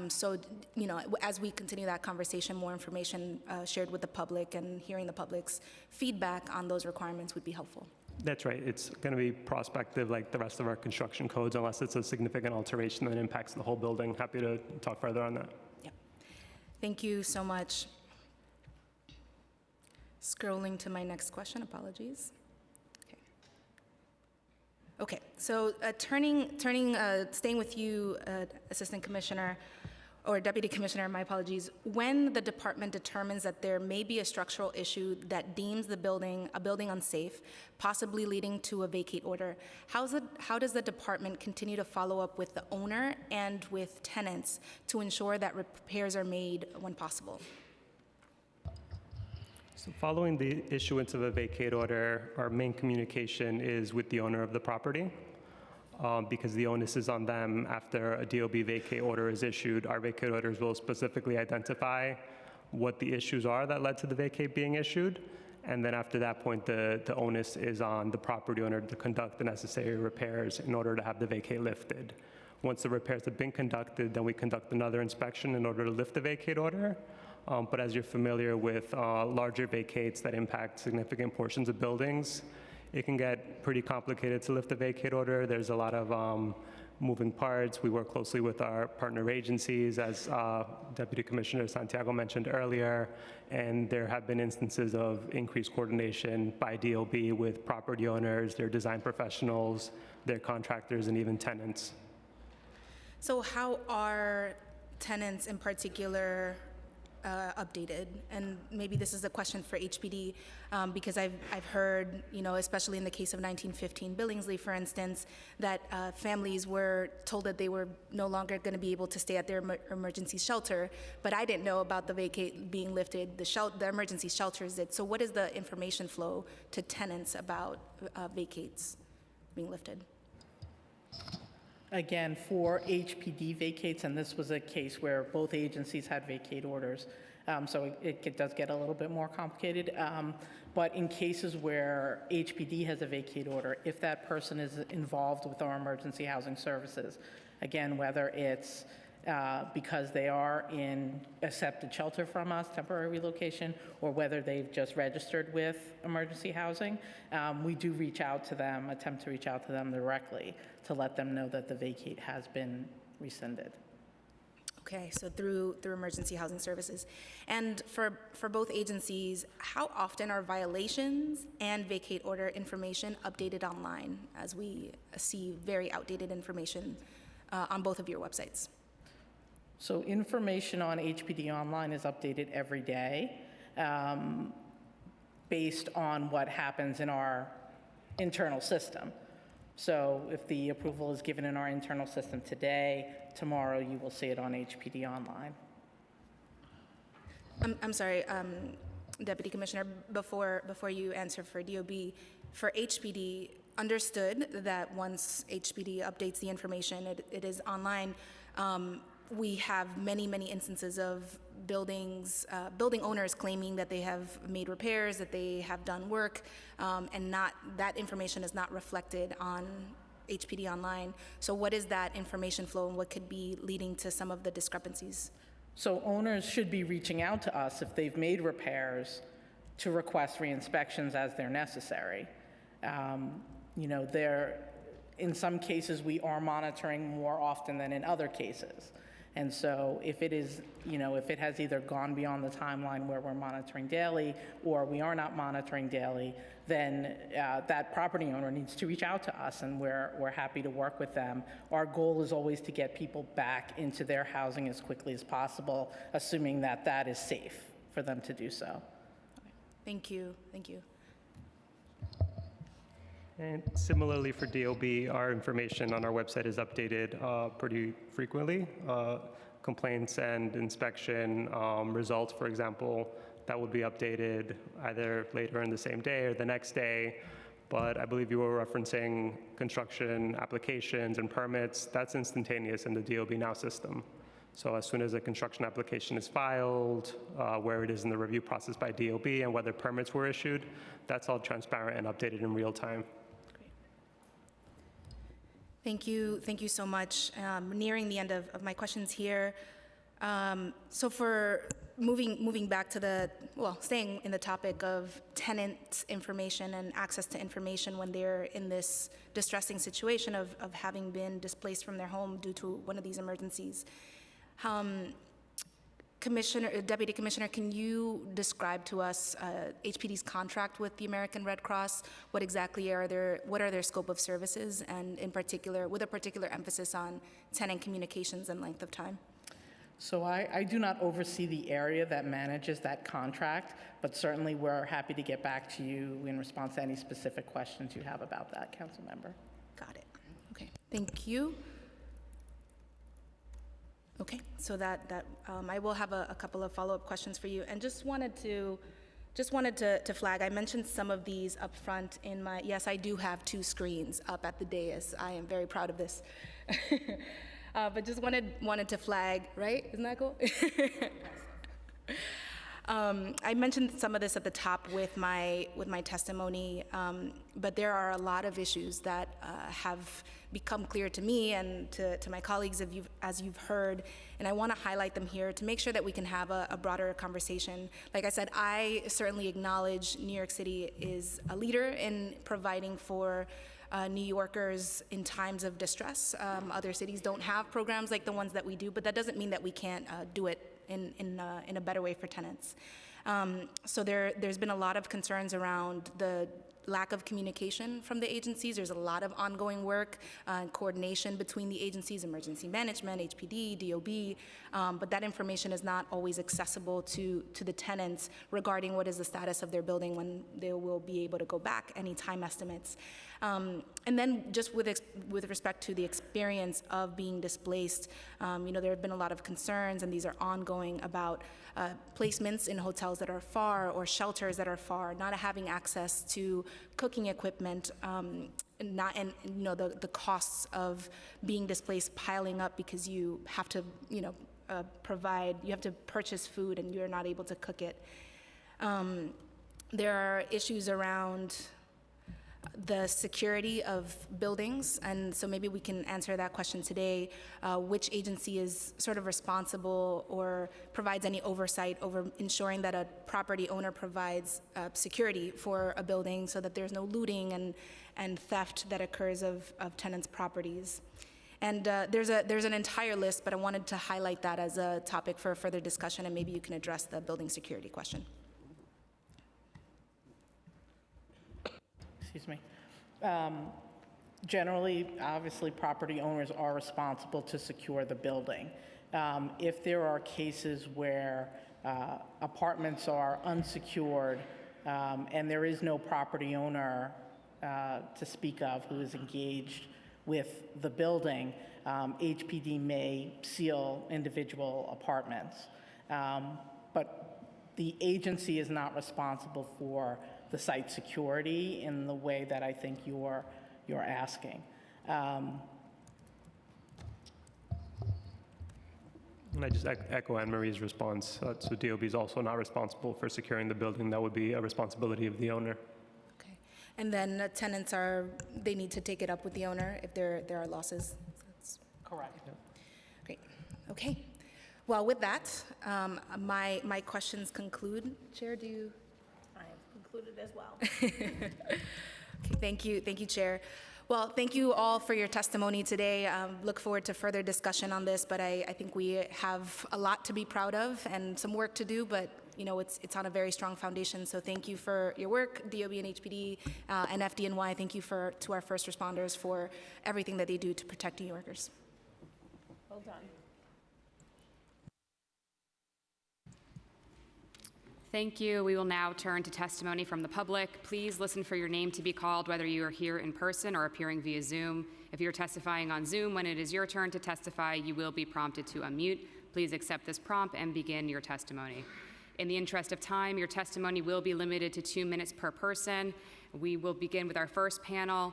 So, as we continue that conversation, more information shared with the public and hearing the public's feedback on those requirements would be helpful. That's right. It's going to be prospective like the rest of our construction codes, unless it's a significant alteration that impacts the whole building. Happy to talk further on that. Yep. Thank you so much. Scrolling to my next question, apologies. Okay, so staying with you, Assistant Commissioner, or Deputy Commissioner, my apologies. When the department determines that there may be a structural issue that deems a building unsafe, possibly leading to a vacate order, how does the department continue to follow up with the owner and with tenants to ensure that repairs are made when possible? So following the issuance of a vacate order, our main communication is with the owner of the property. Because the onus is on them after a DOB vacate order is issued. Our vacate orders will specifically identify what the issues are that led to the vacate being issued. And then after that point, the onus is on the property owner to conduct the necessary repairs in order to have the vacate lifted. Once the repairs have been conducted, then we conduct another inspection in order to lift the vacate order. But as you're familiar with larger vacates that impact significant portions of buildings, it can get pretty complicated to lift a vacate order. There's a lot of moving parts. We work closely with our partner agencies, as Deputy Commissioner Santiago mentioned earlier, and there have been instances of increased coordination by DOB with property owners, their design professionals, their contractors, and even tenants. So how are tenants in particular updated? And maybe this is a question for HPD, because I've heard, especially in the case of 1915 Billingsley, for instance, that families were told that they were no longer going to be able to stay at their emergency shelter, but I didn't know about the vacate being lifted. The emergency shelters did. So what is the information flow to tenants about vacates being lifted? Again, for HPD vacates, and this was a case where both agencies had vacate orders, so it does get a little bit more complicated. But in cases where HPD has a vacate order, if that person is involved with our emergency housing services, again, whether it's because they are in accepted shelter from us, temporary relocation, or whether they've just registered with emergency housing, we do reach out to them, attempt to reach out to them directly to let them know that the vacate has been rescinded. Okay, so through emergency housing services. And for both agencies, how often are violations and vacate order information updated online, as we see very outdated information on both of your websites? So information on HPD Online is updated every day based on what happens in our internal system. So if the approval is given in our internal system today, tomorrow you will see it on HPD Online. I'm sorry, Deputy Commissioner, before you answer for DOB, for HPD, understood that once HPD updates the information, it is online. We have many instances of building owners claiming that they have made repairs, that they have done work, and that information is not reflected on HPD Online. So what is that information flow, and what could be leading to some of the discrepancies? So owners should be reaching out to us if they've made repairs to request re-inspections as they're necessary. In some cases, we are monitoring more often than in other cases. And so if it is, if it has either gone beyond the timeline where we're monitoring daily or we are not monitoring daily, then that property owner needs to reach out to us, and we're happy to work with them. Our goal is always to get people back into their housing as quickly as possible, assuming that that is safe for them to do so. Okay. Thank you. And similarly for DOB, our information on our website is updated pretty frequently. Complaints and inspection results, for example, that would be updated either later in the same day or the next day. But I believe you were referencing construction applications and permits. That's instantaneous in the DOB Now system. So as soon as a construction application is filed, where it is in the review process by DOB, and whether permits were issued, that's all transparent and updated in real time. Thank you so much. Nearing the end of my questions here. So for moving back to staying in the topic of tenant information and access to information when they're in this distressing situation of having been displaced from their home due to one of these emergencies. Deputy Commissioner, can you describe to us HPD's contract with the American Red Cross? What exactly are their scope of services, and in particular, with a particular emphasis on tenant communications and length of time? So I do not oversee the area that manages that contract, but certainly we're happy to get back to you in response to any specific questions you have about that, Council Member. Got it. Okay, thank you. Okay, so that I will have a couple of follow-up questions for you, and just wanted to just wanted to flag, I mentioned some of these up front in my, yes, I do have 2 screens up at the dais. I am very proud of this. But just wanted to flag, right? Isn't that cool? I mentioned some of this at the top with my testimony, but there are a lot of issues that have become clear to me and to my colleagues as you've heard, and I want to highlight them here to make sure that we can have a broader conversation. Like I said, I certainly acknowledge New York City is a leader in providing for New Yorkers in times of distress. Other cities don't have programs like the ones that we do, but that doesn't mean that we can't do it in a better way for tenants. So there's been a lot of concerns around the lack of communication from the agencies. There's a lot of ongoing work and coordination between the agencies, emergency management, HPD, DOB, but that information is not always accessible to the tenants regarding what is the status of their building, when they will be able to go back, any time estimates. And then just with respect to the experience of being displaced, there have been a lot of concerns, and these are ongoing, about placements in hotels that are far or shelters that are far, not having access to cooking equipment, the costs of being displaced piling up because you have to, you have to purchase food and you're not able to cook it. There are issues around the security of buildings, and so maybe we can answer that question today. Which agency is sort of responsible or provides any oversight over ensuring that a property owner provides security for a building so that there's no looting and theft that occurs of tenants' properties? And there's an entire list, but I wanted to highlight that as a topic for further discussion, and maybe you can address the building security question. Excuse me. Generally, obviously, property owners are responsible to secure the building. If there are cases where apartments are unsecured and there is no property owner to speak of who is engaged with the building, HPD may seal individual apartments. But the agency is not responsible for the site security in the way that I think you're asking. And I just echo Anne-Marie's response. So DOB is also not responsible for securing the building. That would be a responsibility of the owner. Okay. And then tenants they need to take it up with the owner if there are losses. That's correct. Yeah. Great. Okay. Well, with that, my questions conclude. Chair, do you? Included as well. Okay, thank you, Chair. Well, thank you all for your testimony today. Look forward to further discussion on this, but I think we have a lot to be proud of and some work to do, but it's on a very strong foundation. So thank you for your work, DOB and HPD and FDNY. Thank you to our first responders for everything that they do to protect New Yorkers. Well done. Thank you. We will now turn to testimony from the public. Please listen for your name to be called, whether you are here in person or appearing via Zoom. If you're testifying on Zoom, when it is your turn to testify, you will be prompted to unmute. Please accept this prompt and begin your testimony. In the interest of time, your testimony will be limited to 2 minutes per person. We will begin with our first panel: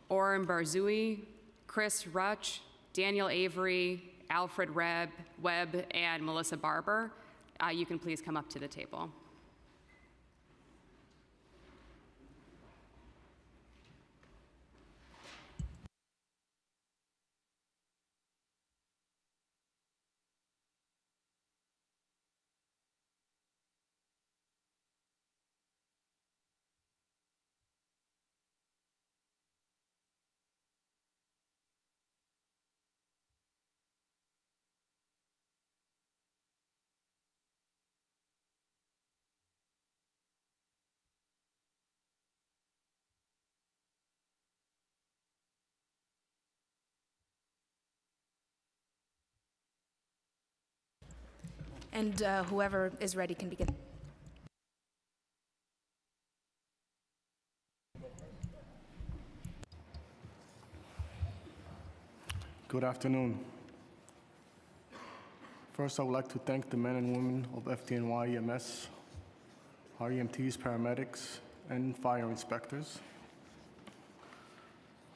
Oren Barzoui, Chris Rutch, Daniel Avery, Alfred Webb, and Melissa Barber. You can please come up to the table. And whoever is ready can begin. Good afternoon. First, I would like to thank the men and women of FDNY EMS our EMTs, paramedics, and fire inspectors.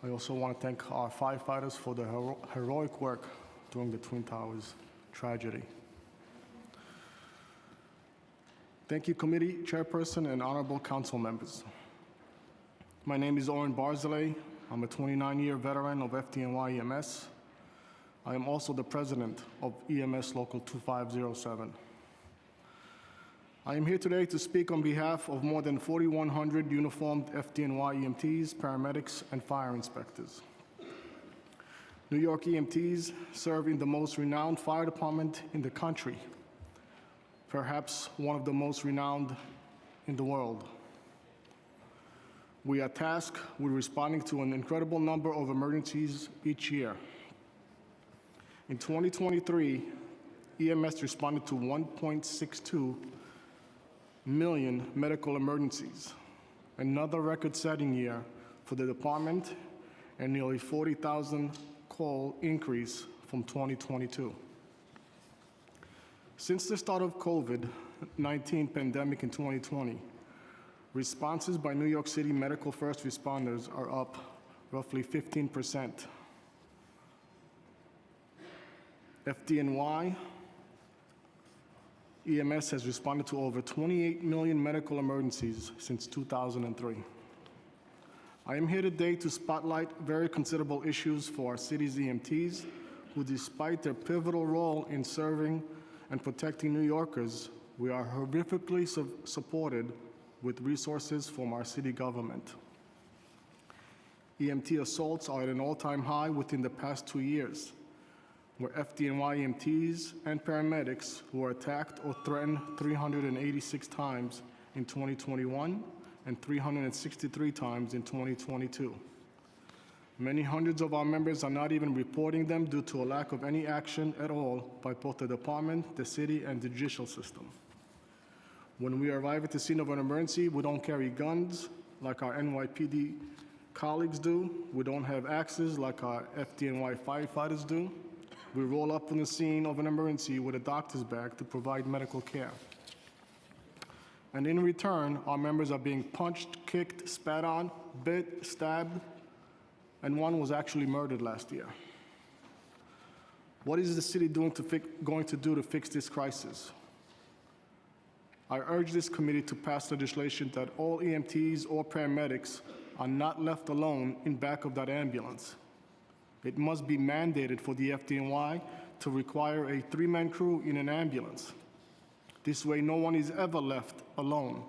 I also want to thank our firefighters for their heroic work during the Twin Towers tragedy. Thank you, committee chairperson and honorable council members. My name is Oren Barzilay. I'm a 29-year veteran of FDNY EMS. I am also the president of EMS Local 2507. I am here today to speak on behalf of more than 4,100 uniformed FDNY EMTs, paramedics, and fire inspectors. New York EMTs serve in the most renowned fire department in the country, perhaps one of the most renowned in the world. We are tasked with responding to an incredible number of emergencies each year. In 2023, EMS responded to 1.62 million medical emergencies, another record-setting year for the department and nearly 40,000 call increase from 2022. Since the start of COVID-19 pandemic in 2020, responses by New York City medical first responders are up roughly 15%. FDNY EMS has responded to over 28 million medical emergencies since 2003. I am here today to spotlight very considerable issues for our city's EMTs, who, despite their pivotal role in serving and protecting New Yorkers, we are horrifically supported with resources from our city government. EMT assaults are at an all-time high within the past 2 years, where FDNY EMTs and paramedics were attacked or threatened 386 times in 2021 and 363 times in 2022. Many hundreds of our members are not even reporting them due to a lack of any action at all by both the department, the city, and the judicial system. When we arrive at the scene of an emergency, we don't carry guns like our NYPD colleagues do. We don't have axes like our FDNY firefighters do. We roll up on the scene of an emergency with a doctor's bag to provide medical care. And in return, our members are being punched, kicked, spat on, bit, stabbed, and one was actually murdered last year. What is the city going to do to fix this crisis? I urge this committee to pass legislation that all EMTs or paramedics are not left alone in back of that ambulance. It must be mandated for the FDNY to require a 3-man crew in an ambulance. This way, no one is ever left alone.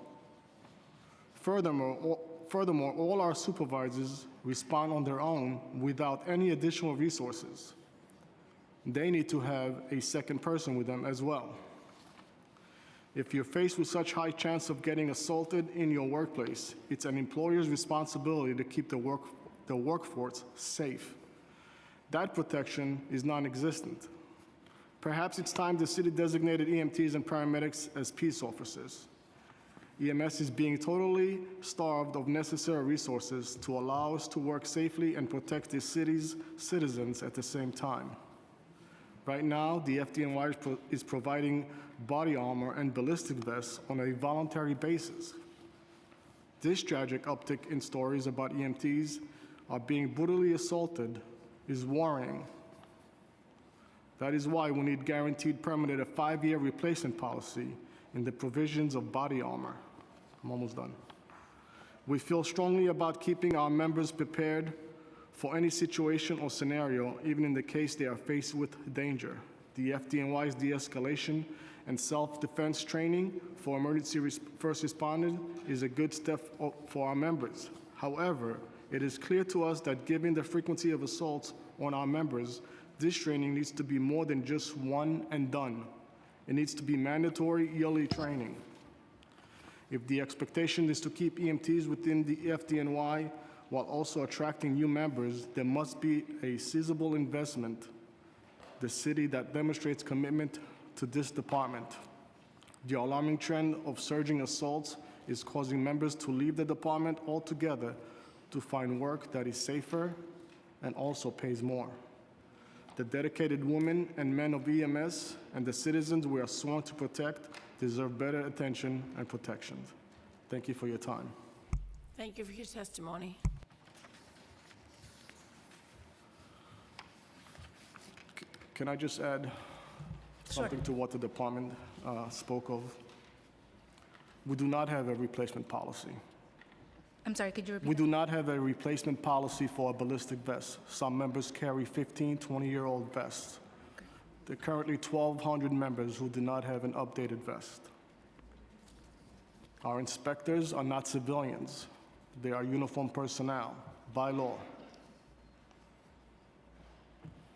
Furthermore, all our supervisors respond on their own without any additional resources. They need to have a second person with them as well. If you're faced with such high chance of getting assaulted in your workplace, it's an employer's responsibility to keep the workforce safe. That protection is non-existent. Perhaps it's time the city designated EMTs and paramedics as peace officers. EMS is being totally starved of necessary resources to allow us to work safely and protect the city's citizens at the same time. Right now, the FDNY is providing body armor and ballistic vests on a voluntary basis. This tragic uptick in stories about EMTs are being brutally assaulted is worrying. That is why we need guaranteed permanent a 5-year replacement policy in the provisions of body armor. I'm almost done. We feel strongly about keeping our members prepared for any situation or scenario, even in the case they are faced with danger. The FDNY's de-escalation and self-defense training for emergency first responders is a good step for our members. However, it is clear to us that given the frequency of assaults on our members, this training needs to be more than just one and done. It needs to be mandatory yearly training. If the expectation is to keep EMTs within the FDNY while also attracting new members, there must be a sizable investment, the city that demonstrates commitment to this department. The alarming trend of surging assaults is causing members to leave the department altogether to find work that is safer and also pays more. The dedicated women and men of EMS and the citizens we are sworn to protect deserve better attention and protection. Thank you for your time. Thank you for your testimony. Can I just add something to what the department spoke of? We do not have a replacement policy. I'm sorry, could you repeat? We do not have a replacement policy for a ballistic vest. Some members carry 15, 20-year-old vests. There are currently 1,200 members who do not have an updated vest. Our inspectors are not civilians. They are uniformed personnel by law.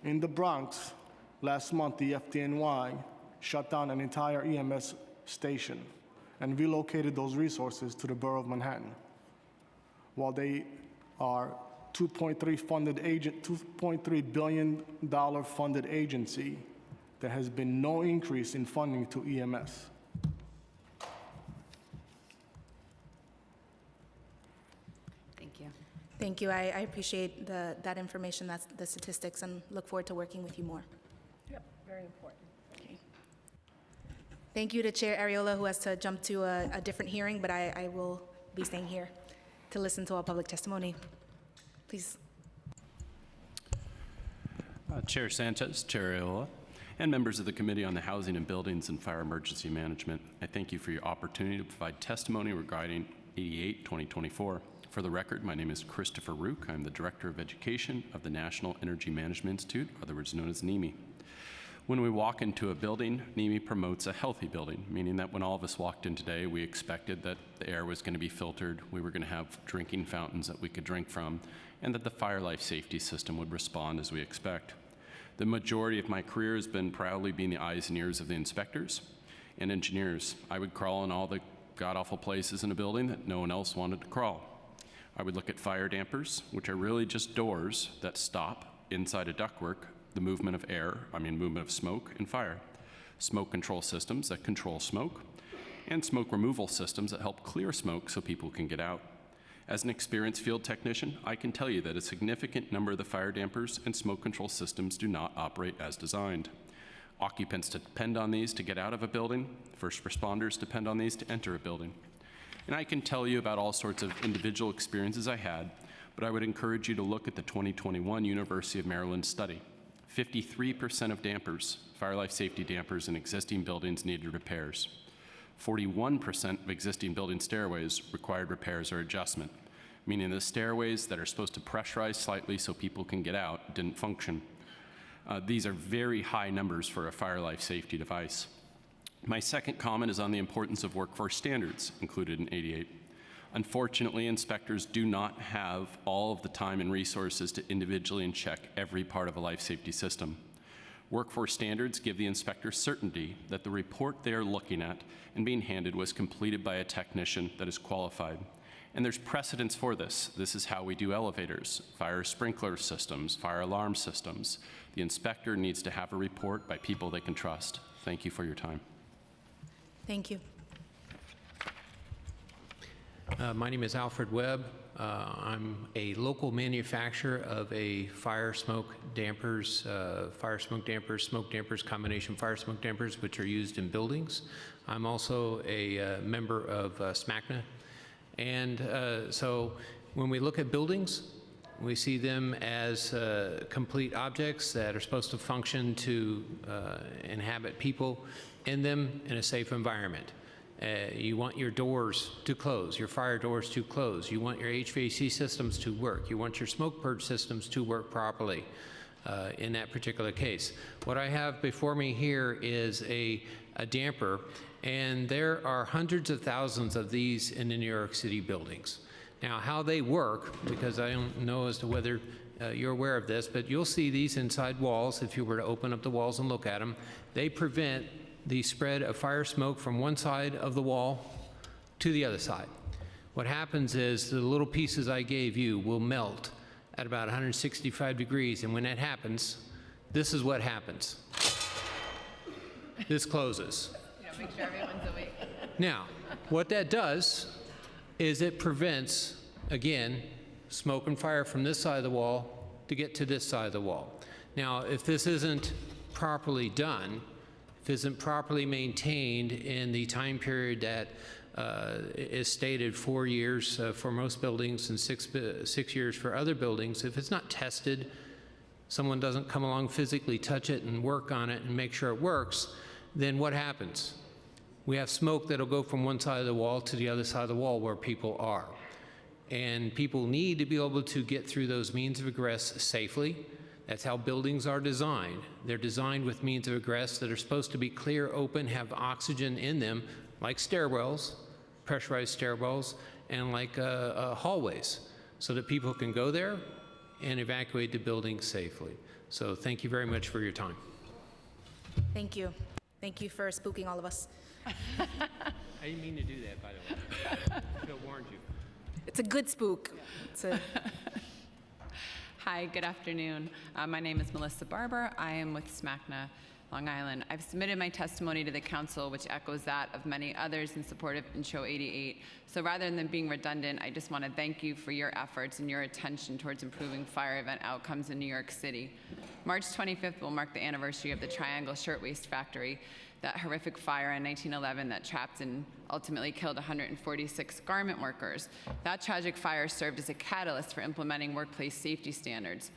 In the Bronx, last month, the FDNY shut down an entire EMS station and relocated those resources to the borough of Manhattan. While they are $2.3 billion funded agency, there has been no increase in funding to EMS. Thank you. Thank you. I appreciate that information, that's the statistics, and look forward to working with you more. Yep, very important. Okay. Thank you to Chair Ariola, who has to jump to a different hearing, but I will be staying here to listen to all public testimony. Please. Chair Sanchez, Chair Ariola, and members of the Committee on the Housing and Buildings and Fire Emergency Management, I thank you for your opportunity to provide testimony regarding 88-2024. For the record, my name is Christopher Rook. I'm the Director of Education of the National Energy Management Institute, otherwise known as NEMI. When we walk into a building, NEMI promotes a healthy building, meaning that when all of us walked in today, we expected that the air was going to be filtered, we were going to have drinking fountains that we could drink from, and that the fire life safety system would respond as we expect. The majority of my career has been proudly being the eyes and ears of the inspectors and engineers. I would crawl in all the god-awful places in a building that no one else wanted to crawl. I would look at fire dampers, which are really just doors that stop inside a ductwork the movement of air, movement of smoke and fire. Smoke control systems that control smoke, and smoke removal systems that help clear smoke so people can get out. As an experienced field technician, I can tell you that a significant number of the fire dampers and smoke control systems do not operate as designed. Occupants depend on these to get out of a building. First responders depend on these to enter a building. And I can tell you about all sorts of individual experiences I had, but I would encourage you to look at the 2021 University of Maryland study. 53% of dampers, fire life safety dampers in existing buildings needed repairs. 41% of existing building stairways required repairs or adjustment, meaning the stairways that are supposed to pressurize slightly so people can get out didn't function. These are very high numbers for a fire life safety device. My second comment is on the importance of workforce standards included in 88. Unfortunately, inspectors do not have all of the time and resources to individually check every part of a life safety system. Workforce standards give the inspector certainty that the report they are looking at and being handed was completed by a technician that is qualified. And there's precedence for this. This is how we do elevators, fire sprinkler systems, fire alarm systems. The inspector needs to have a report by people they can trust. Thank you for your time. Thank you. My name is Alfred Webb. I'm a local manufacturer of a smoke dampers, combination fire smoke dampers, which are used in buildings. I'm also a member of SMACNA. And so when we look at buildings, we see them as complete objects that are supposed to function to inhabit people in them in a safe environment. You want your doors to close, your fire doors to close. You want your HVAC systems to work. You want your smoke purge systems to work properly in that particular case. What I have before me here is a damper, and there are hundreds of thousands of these in the New York City buildings. Now, how they work, because I don't know as to whether you're aware of this, but you'll see these inside walls if you were to open up the walls and look at them. They prevent the spread of fire smoke from one side of the wall to the other side. What happens is the little pieces I gave you will melt at about 165 degrees, and when that happens, this is what happens. This closes. Make sure everyone's awake. Now, what that does is it prevents, again, smoke and fire from this side of the wall to get to this side of the wall. Now, if this isn't properly done, if it isn't properly maintained in the time period that is stated 4 years for most buildings and 6 years for other buildings. If it's not tested, someone doesn't come along, physically touch it and work on it and make sure it works, then what happens? We have smoke that'll go from one side of the wall to the other side of the wall where people are. And people need to be able to get through those means of egress safely. That's how buildings are designed. They're designed with means of egress that are supposed to be clear, open, have oxygen in them, like stairwells, pressurized stairwells, and like hallways, so that people can go there and evacuate the building safely. So thank you very much for your time. Thank you. Thank you for spooking all of us. I didn't mean to do that, by the way. Phil warned you. It's a good spook. It's a Hi, good afternoon. My name is Melissa Barber. I am with SMACNA Long Island. I've submitted my testimony to the council, which echoes that of many others in support of Intro 88. So rather than being redundant, I just want to thank you for your efforts and your attention towards improving fire event outcomes in New York City. March 25th will mark the anniversary of the Triangle Shirtwaist Factory, that horrific fire in 1911 that trapped and ultimately killed 146 garment workers. That tragic fire served as a catalyst for implementing workplace safety standards.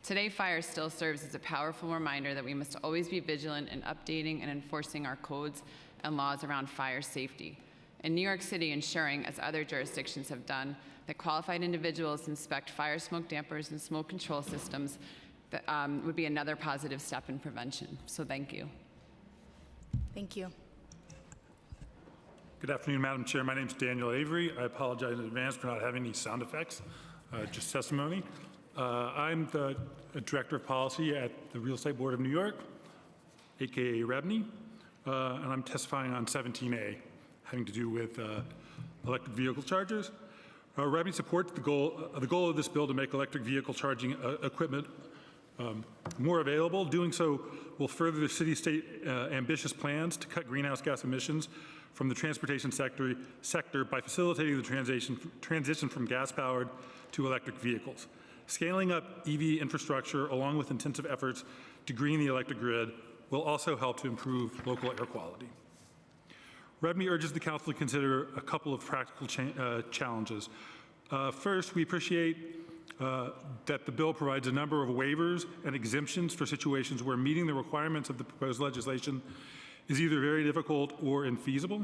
Today, fire still serves as a powerful reminder that we must always be vigilant in updating and enforcing our codes and laws around fire safety. In New York City, ensuring, as other jurisdictions have done, that qualified individuals inspect fire smoke dampers and smoke control systems that, would be another positive step in prevention. So thank you. Thank you. Good afternoon, Madam Chair. My name is Daniel Avery. I apologize in advance for not having any sound effects, just testimony. I'm the Director of Policy at the Real Estate Board of New York, aka REBNY, and I'm testifying on 17A, having to do with electric vehicle chargers. REBNY supports the goal of this bill to make electric vehicle charging equipment more available. Doing so will further the city-state ambitious plans to cut greenhouse gas emissions from the transportation sector by facilitating the transition from gas-powered to electric vehicles. Scaling up EV infrastructure along with intensive efforts to green the electric grid will also help to improve local air quality. REBNY urges the Council to consider a couple of practical challenges. First, we appreciate that the bill provides a number of waivers and exemptions for situations where meeting the requirements of the proposed legislation is either very difficult or infeasible.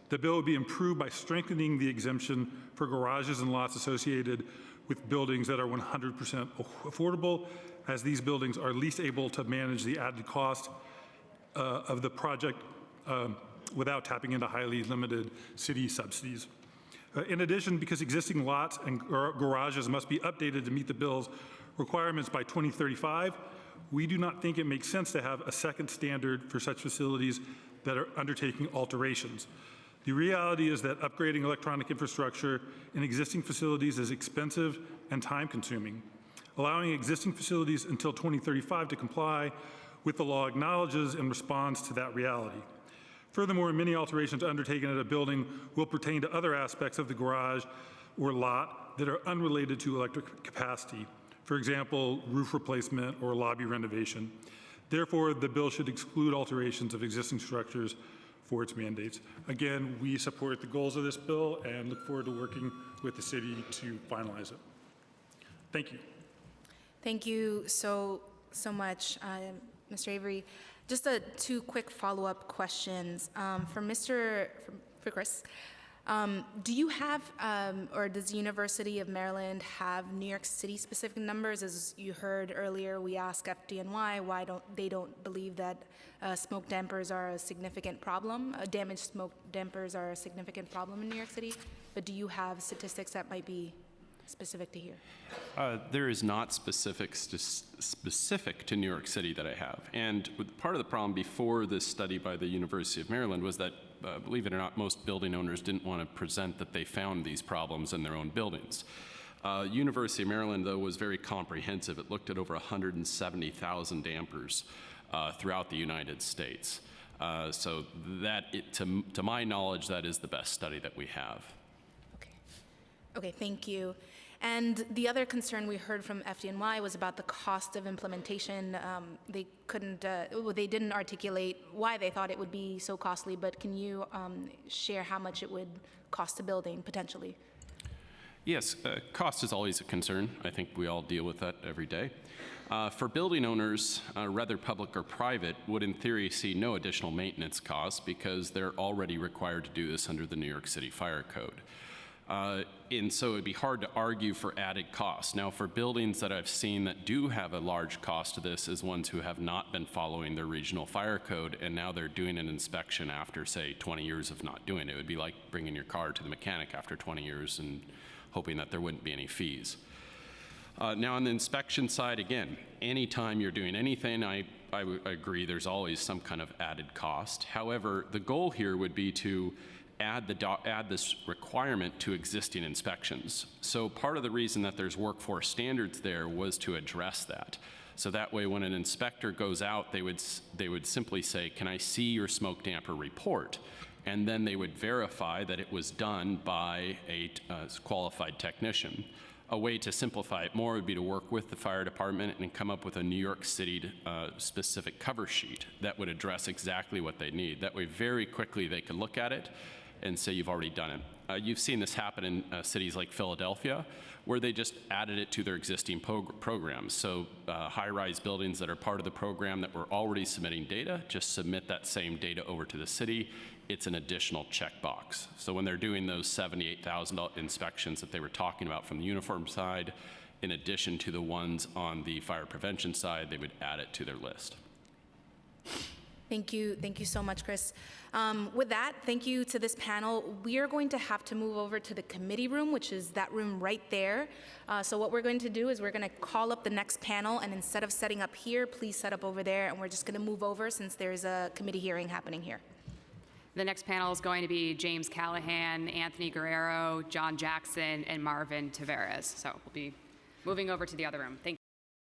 The bill would be improved by strengthening the exemption for garages and lots associated with buildings that are 100% affordable, as these buildings are least able to manage the added cost of the project without tapping into highly limited city subsidies. In addition, because existing lots and garages must be updated to meet the bill's requirements by 2035, we do not think it makes sense to have a second standard for such facilities that are undertaking alterations. The reality is that upgrading electronic infrastructure in existing facilities is expensive and time-consuming. Allowing existing facilities until 2035 to comply with the law acknowledges and responds to that reality. Furthermore, many alterations undertaken at a building will pertain to other aspects of the garage or lot that are unrelated to electric capacity. For example, roof replacement or lobby renovation. Therefore, the bill should exclude alterations of existing structures for its mandates. Again, we support the goals of this bill and look forward to working with the city to finalize it. Thank you. Thank you so much, Mr. Avery. Just two quick follow-up questions. For Chris. Do you have, or does the University of Maryland have New York City specific numbers? As you heard earlier, we asked FDNY why they don't believe that smoke dampers are a significant problem. Damaged smoke dampers are a significant problem in New York City. But do you have statistics that might be specific to here? There is not specific to New York City that I have. And part of the problem before this study by the University of Maryland was that, believe it or not, most building owners didn't want to present that they found these problems in their own buildings. University of Maryland, though, was very comprehensive. It looked at over 170,000 dampers throughout the United States. So that, to my knowledge, that is the best study that we have. Okay, thank you. And the other concern we heard from FDNY was about the cost of implementation. They didn't articulate why they thought it would be so costly, but can you share how much it would cost a building potentially? Yes, cost is always a concern. I think we all deal with that every day. For building owners, whether public or private, would in theory see no additional maintenance costs because they're already required to do this under the New York City Fire Code. And so it'd be hard to argue for added costs. Now, for buildings that I've seen that do have a large cost to this is ones who have not been following their regional fire code, and now they're doing an inspection after, say, 20 years of not doing it. It would be like bringing your car to the mechanic after 20 years and hoping that there wouldn't be any fees. Now, on the inspection side, again, anytime you're doing anything, I agree there's always some kind of added cost. However, the goal here would be to add this requirement to existing inspections. So part of the reason that there's workforce standards there was to address that. So that way, when an inspector goes out, they would simply say, "Can I see your smoke damper report?" And then they would verify that it was done by a qualified technician. A way to simplify it more would be to work with the fire department and come up with a New York City specific cover sheet that would address exactly what they need. That way, very quickly, they could look at it and say, "You've already done it." You've seen this happen in cities like Philadelphia, where they just added it to their existing programs. So high-rise buildings that are part of the program that were already submitting data, just submit that same data over to the city. It's an additional checkbox. So when they're doing those $78,000 inspections that they were talking about from the uniform side, in addition to the ones on the fire prevention side, they would add it to their list. Thank you so much, Chris. With that, thank you to this panel. We are going to have to move over to the committee room, which is that room right there. So what we're going to do is we're going to call up the next panel, and instead of setting up here, please set up over there, and we're just going to move over since there's a committee hearing happening here. The next panel is going to be James Callahan, Anthony Guerrero, John Jackson, and Marvin Tavares. So we'll be moving over to the other room. Thank you.